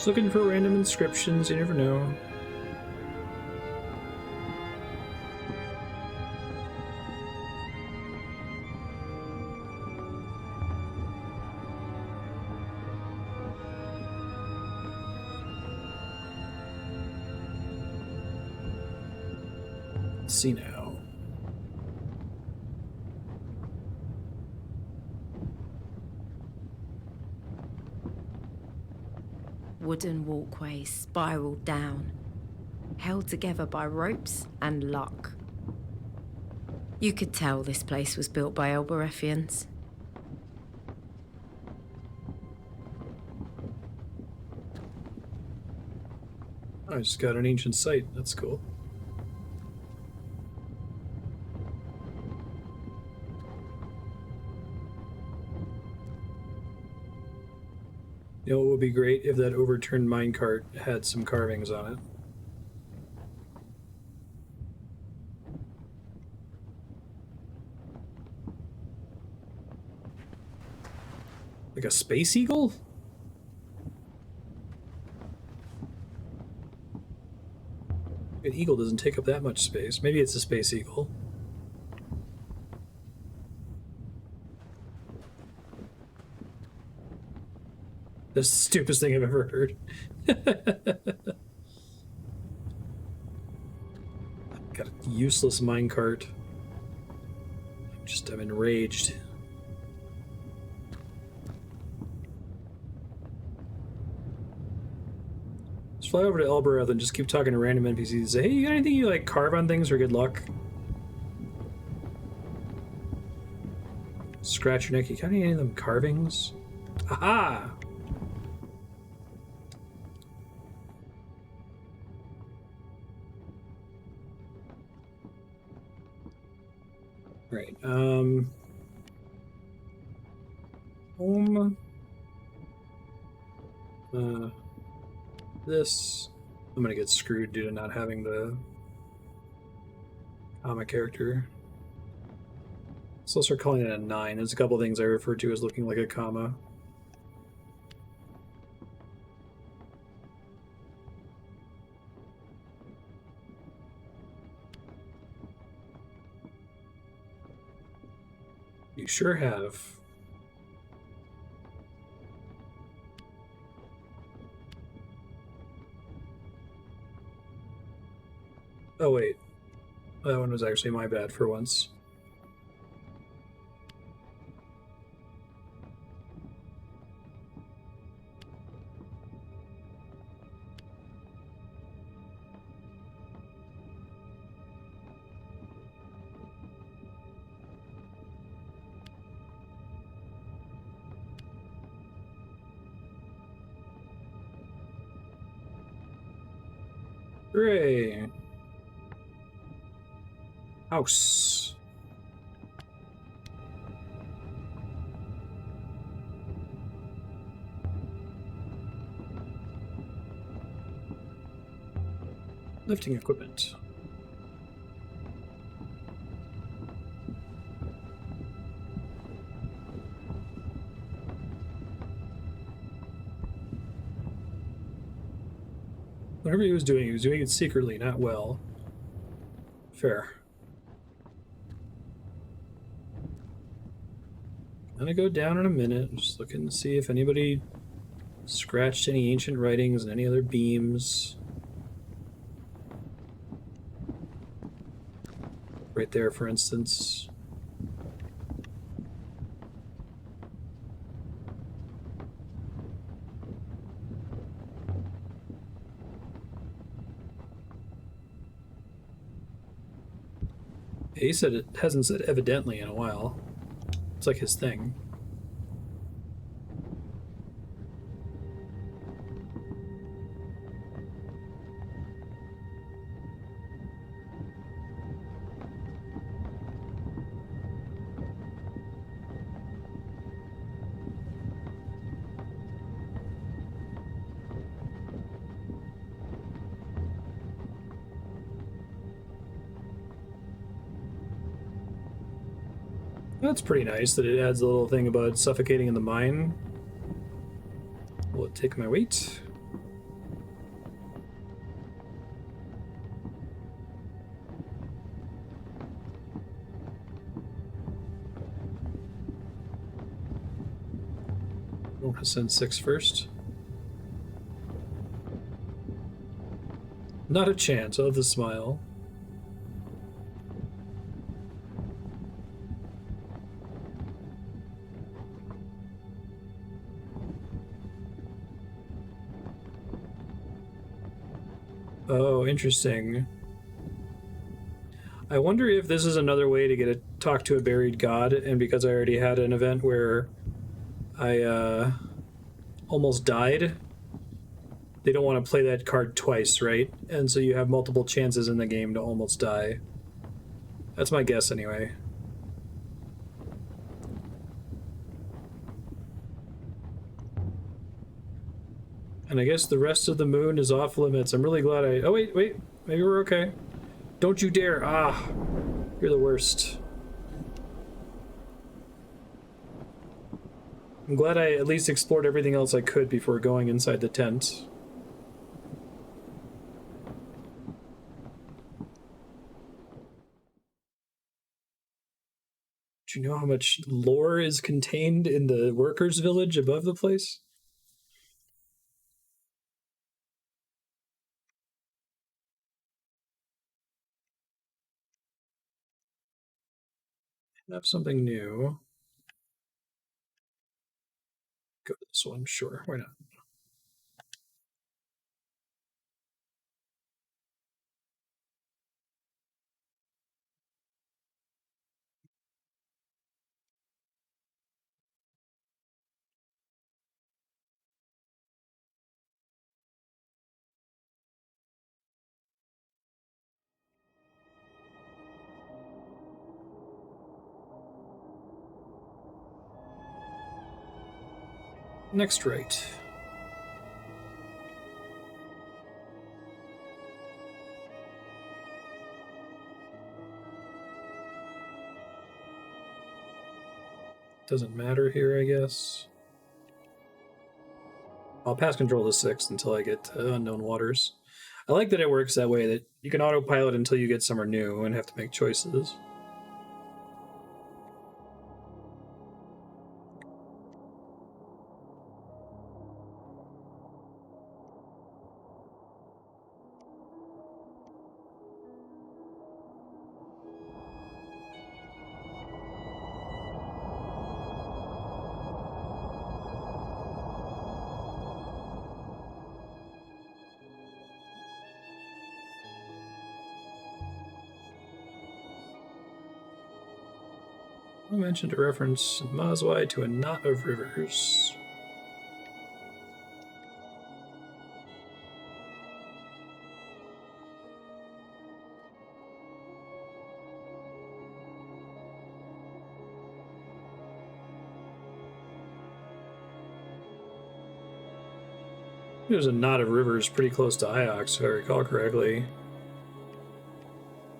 Just looking for random inscriptions, you never know. Let's see now. Wooden walkways spiraled down, held together by ropes and luck. You could tell this place was built by Elberethians. I just got an ancient site. That's cool. You know, it would be great if that overturned minecart had some carvings on it. Like a space eagle? An eagle doesn't take up that much space. Maybe it's a space eagle. That's the stupidest thing I've ever heard. Got a useless minecart. I'm enraged. Let's fly over to Elbereth and just keep talking to random NPCs and say, hey, you got anything you like carve on things for good luck? Scratch your neck. You got any of them carvings? Aha! Right, home, this, I'm gonna get screwed due to not having the comic character. So I'll start calling it a 9. There's a couple things I refer to as looking like a comma. You sure have. Oh wait, that one was actually my bad for once. Hooray! House. Lifting equipment. Whatever he was doing it secretly, not well. Fair. Gonna go down in a minute, just looking to see if anybody scratched any ancient writings and any other beams. Right there, for instance. He said it hasn't said evidently in a while. It's like his thing. That's pretty nice that it adds a little thing about suffocating in the mine. Will it take my weight? We'll send 6 first. Not a chance. Oh, the smile. Oh, interesting. I wonder if this is another way to get a talk to a buried god, and because I already had an event where I almost died, they don't want to play that card twice, right? And so you have multiple chances in the game to almost die. That's my guess anyway. And I guess the rest of the moon is off limits. I'm really glad I... Oh, wait. Maybe we're okay. Don't you dare. Ah, you're the worst. I'm glad I at least explored everything else I could before going inside the tent. Do you know how much lore is contained in the workers' village above the place? Have something new. Go to this one, sure. Why not? Next right. Doesn't matter here, I guess. I'll pass control to 6 until I get to unknown waters. I like that it works that way, that you can autopilot until you get somewhere new and have to make choices. I mentioned a reference in Mazwai to a knot of rivers. There's a knot of rivers pretty close to Iox, if I recall correctly.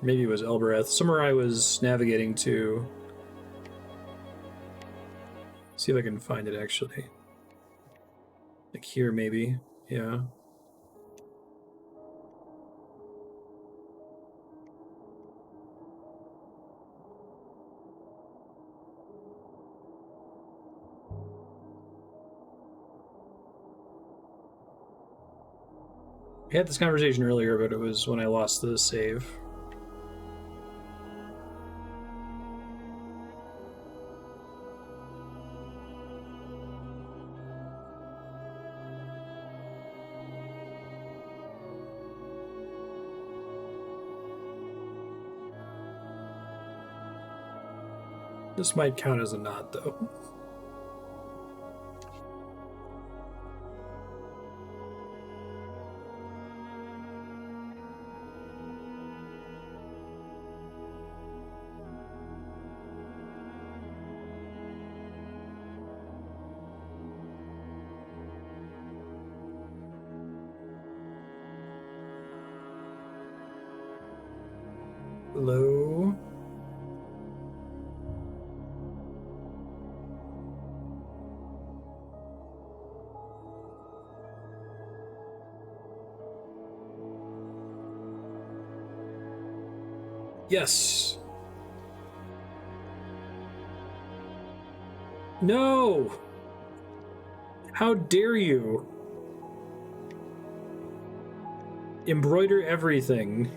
Maybe it was Elbereth. Somewhere I was navigating to. See if I can find it actually. Like here, maybe. Yeah. We had this conversation earlier, but it was when I lost the save. This might count as a knot, though. Hello? Yes. No. How dare you? Embroider everything.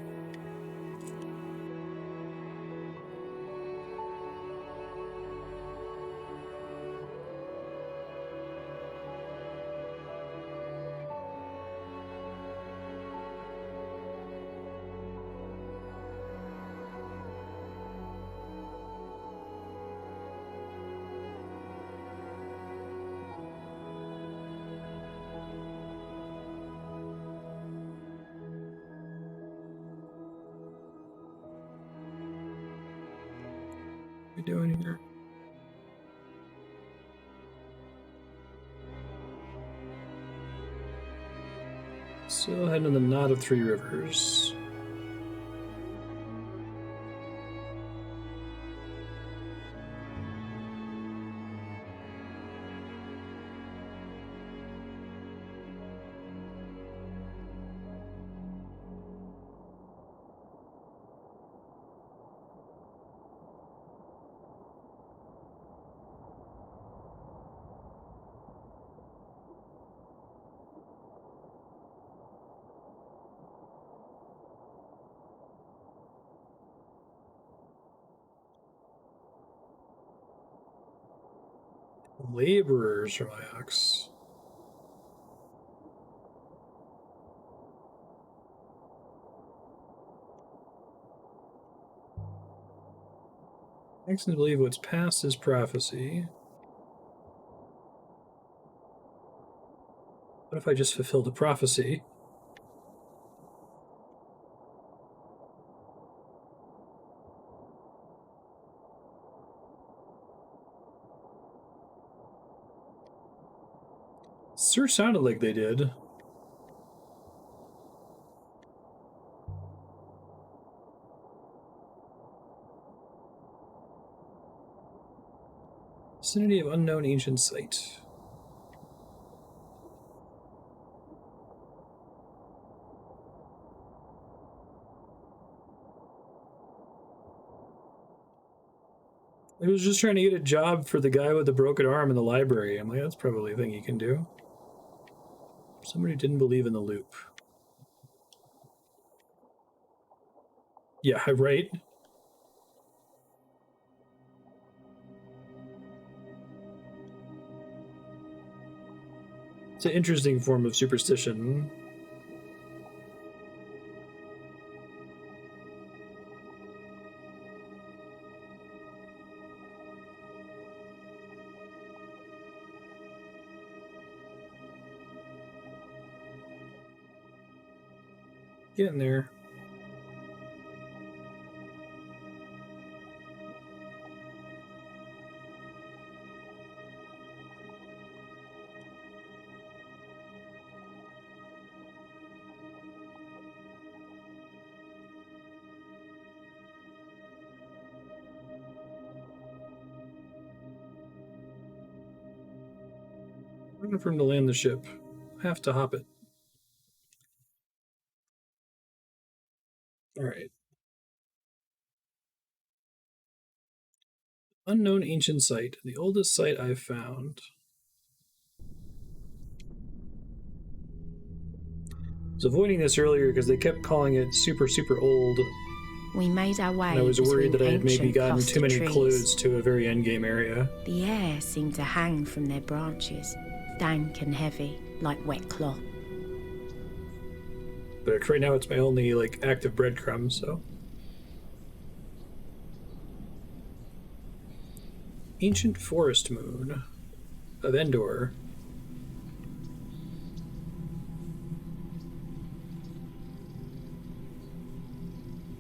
What are we doing here? Still heading to the Knot of Three Rivers. Laborers from Iox. Makes me believe what's past is prophecy. What if I just fulfilled a prophecy? Sure sounded like they did. Vicinity of unknown ancient site. I was just trying to get a job for the guy with the broken arm in the library. I'm like, that's probably a thing you can do. Somebody didn't believe in the loop. Yeah, right? It's an interesting form of superstition. Getting there. Waiting for him to land the ship. I have to hop it. Alright. Unknown ancient site. The oldest site I've found. I was avoiding this earlier because they kept calling it super, super old. We made our way. And I was worried that I had maybe gotten too many trees. clues to a very endgame area. The air seemed to hang from their branches, dank and heavy, like wet cloth. But right now it's my only, like, active breadcrumb, so. Ancient Forest Moon of Endor.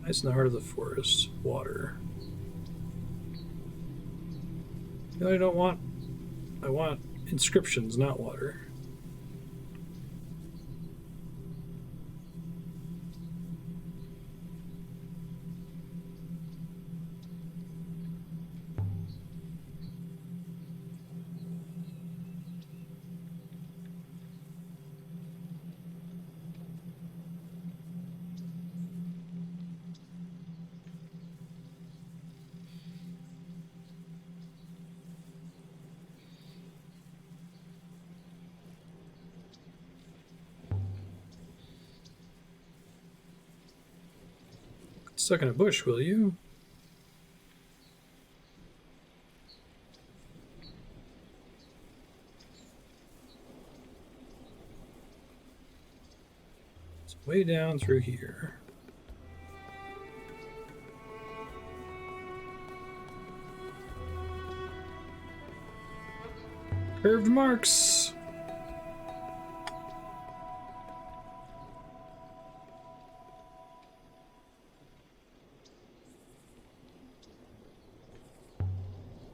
Nice in the heart of the forest. Water. You know what I don't want? I want inscriptions, not water. Stuck in a bush, will you? It's way down through here. Curved marks.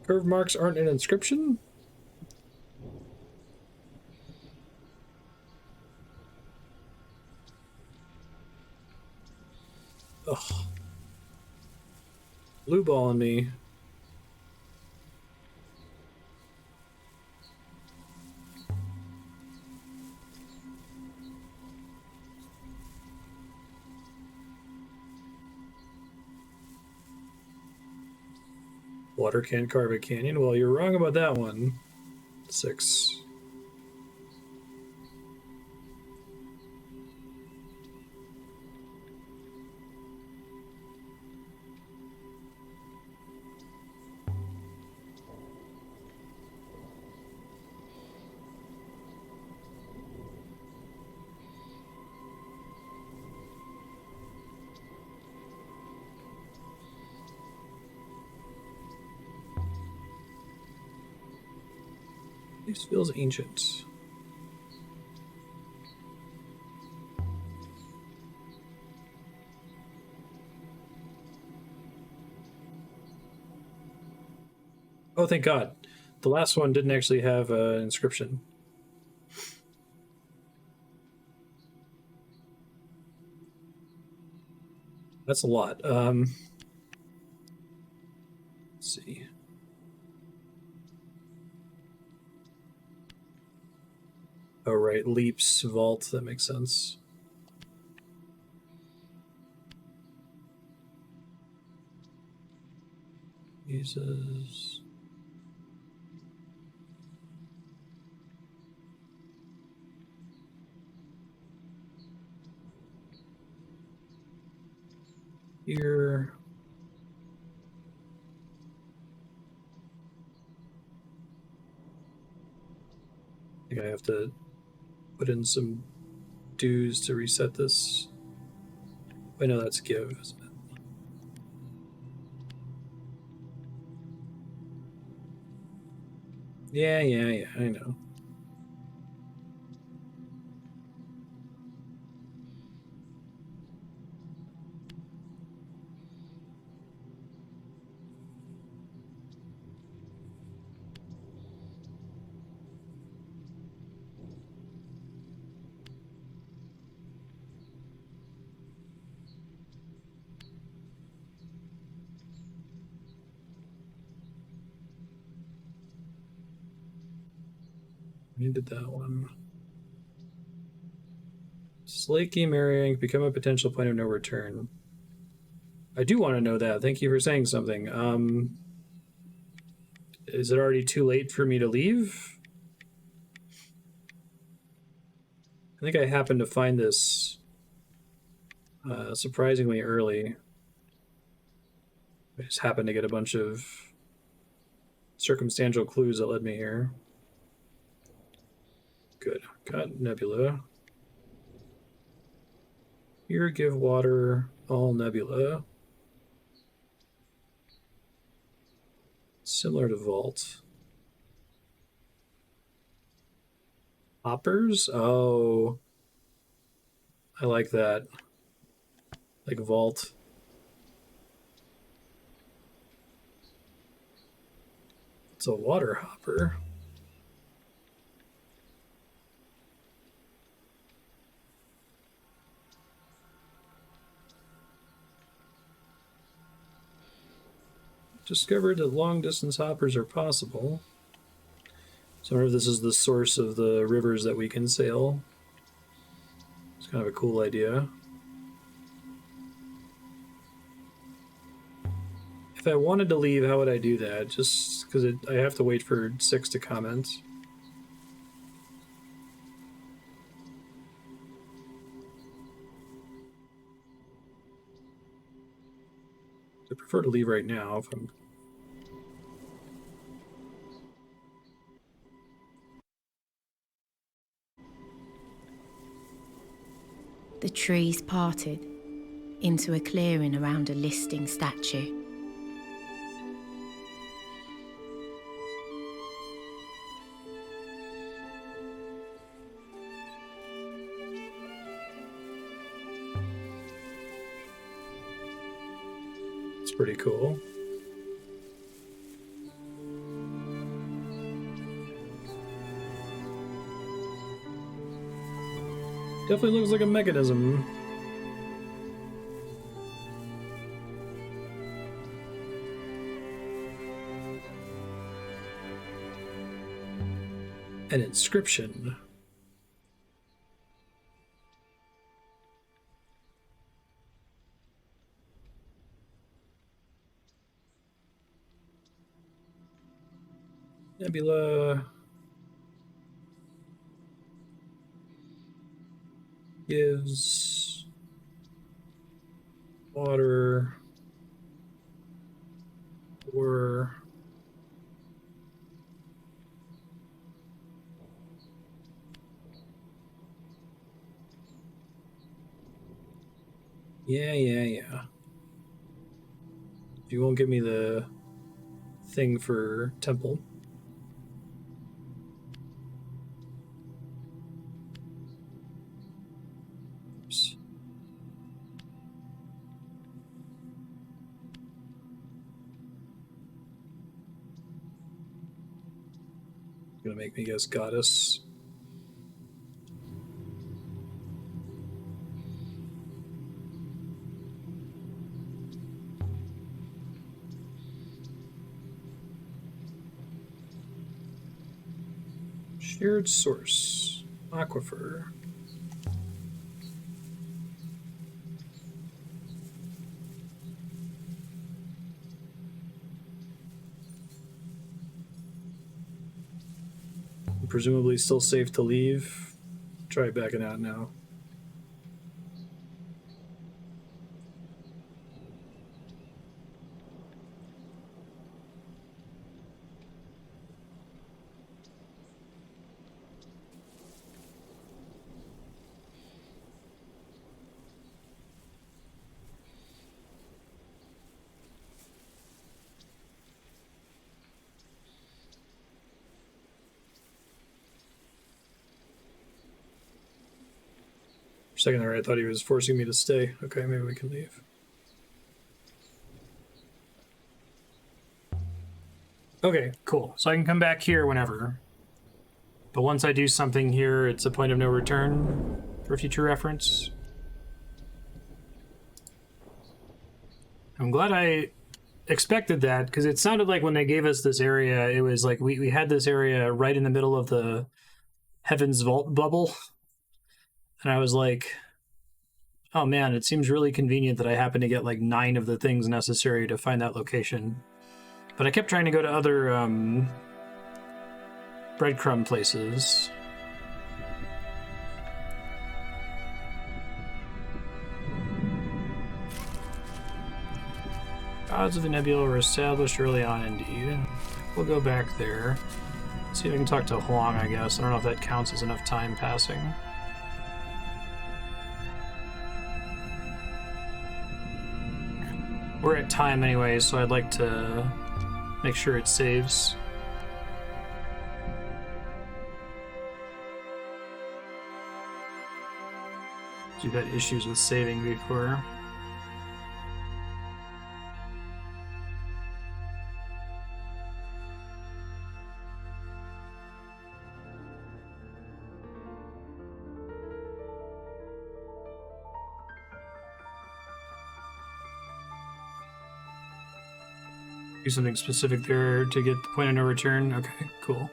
Curved marks aren't an inscription? Ugh. Blue ball on me. Water can't carve a canyon. Well, you're wrong about that one. 6. This feels ancient. Oh, thank God. The last one didn't actually have an inscription. That's a lot. Let's see. Oh, right. Leaps, vault. That makes sense. Jesus. Here. I think I have to put in some dues to reset this. I know that's give, isn't it? Yeah, I know. Needed that one. Slaky marrying, become a potential point of no return. I do want to know that. Thank you for saying something. Is it already too late for me to leave? I think I happened to find this surprisingly early. I just happened to get a bunch of circumstantial clues that led me here. Good. Got nebula. Here, give water, all nebula. Similar to vault. Hoppers? Oh. I like that. Like vault. It's a water hopper. Discovered that long distance hoppers are possible. So I wonder if this is the source of the rivers that we can sail. It's kind of a cool idea. If I wanted to leave, how would I do that? Just because I have to wait for 6 to comment. prefer to leave right now if I'm... The trees parted into a clearing around a listing statue. It's pretty cool. Definitely looks like a mechanism. An inscription. Nebula gives water or yeah. You won't give me the thing for temple. Oops. Gonna make me guess goddess. Shared source. Aquifer. Presumably still safe to leave. Try backing out now. For a second there, I thought he was forcing me to stay. Okay, maybe we can leave. Okay, cool. So I can come back here whenever. But once I do something here, it's a point of no return for future reference. I'm glad I expected that, because it sounded like when they gave us this area, it was like we had this area right in the middle of the Heaven's Vault bubble. And I was like, oh man, it seems really convenient that I happen to get like 9 of the things necessary to find that location. But I kept trying to go to other breadcrumb places. Gods of the Nebula were established early on, indeed. We'll go back there. See if I can talk to Huang, I guess. I don't know if that counts as enough time passing. We're at time anyway, so I'd like to make sure it saves. You've had issues with saving before. Do something specific there to get the point of no return. Okay, cool.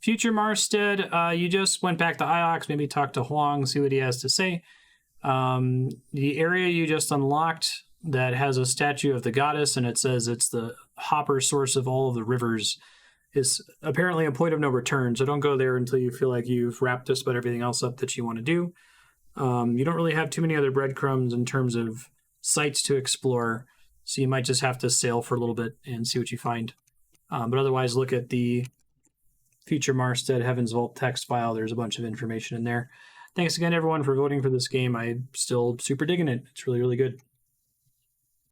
Future Marstead, you just went back to Iox, maybe talk to Huang, see what he has to say. The area you just unlocked that has a statue of the goddess and it says it's the hopper source of all of the rivers is apparently a point of no return, so don't go there until you feel like you've wrapped just about everything else up that you want to do. You don't really have too many other breadcrumbs in terms of sites to explore. So you might just have to sail for a little bit and see what you find. But otherwise, look at the Future Marstead Heaven's Vault text file. There's a bunch of information in there. Thanks again, everyone, for voting for this game. I'm still super digging it. It's really, really good.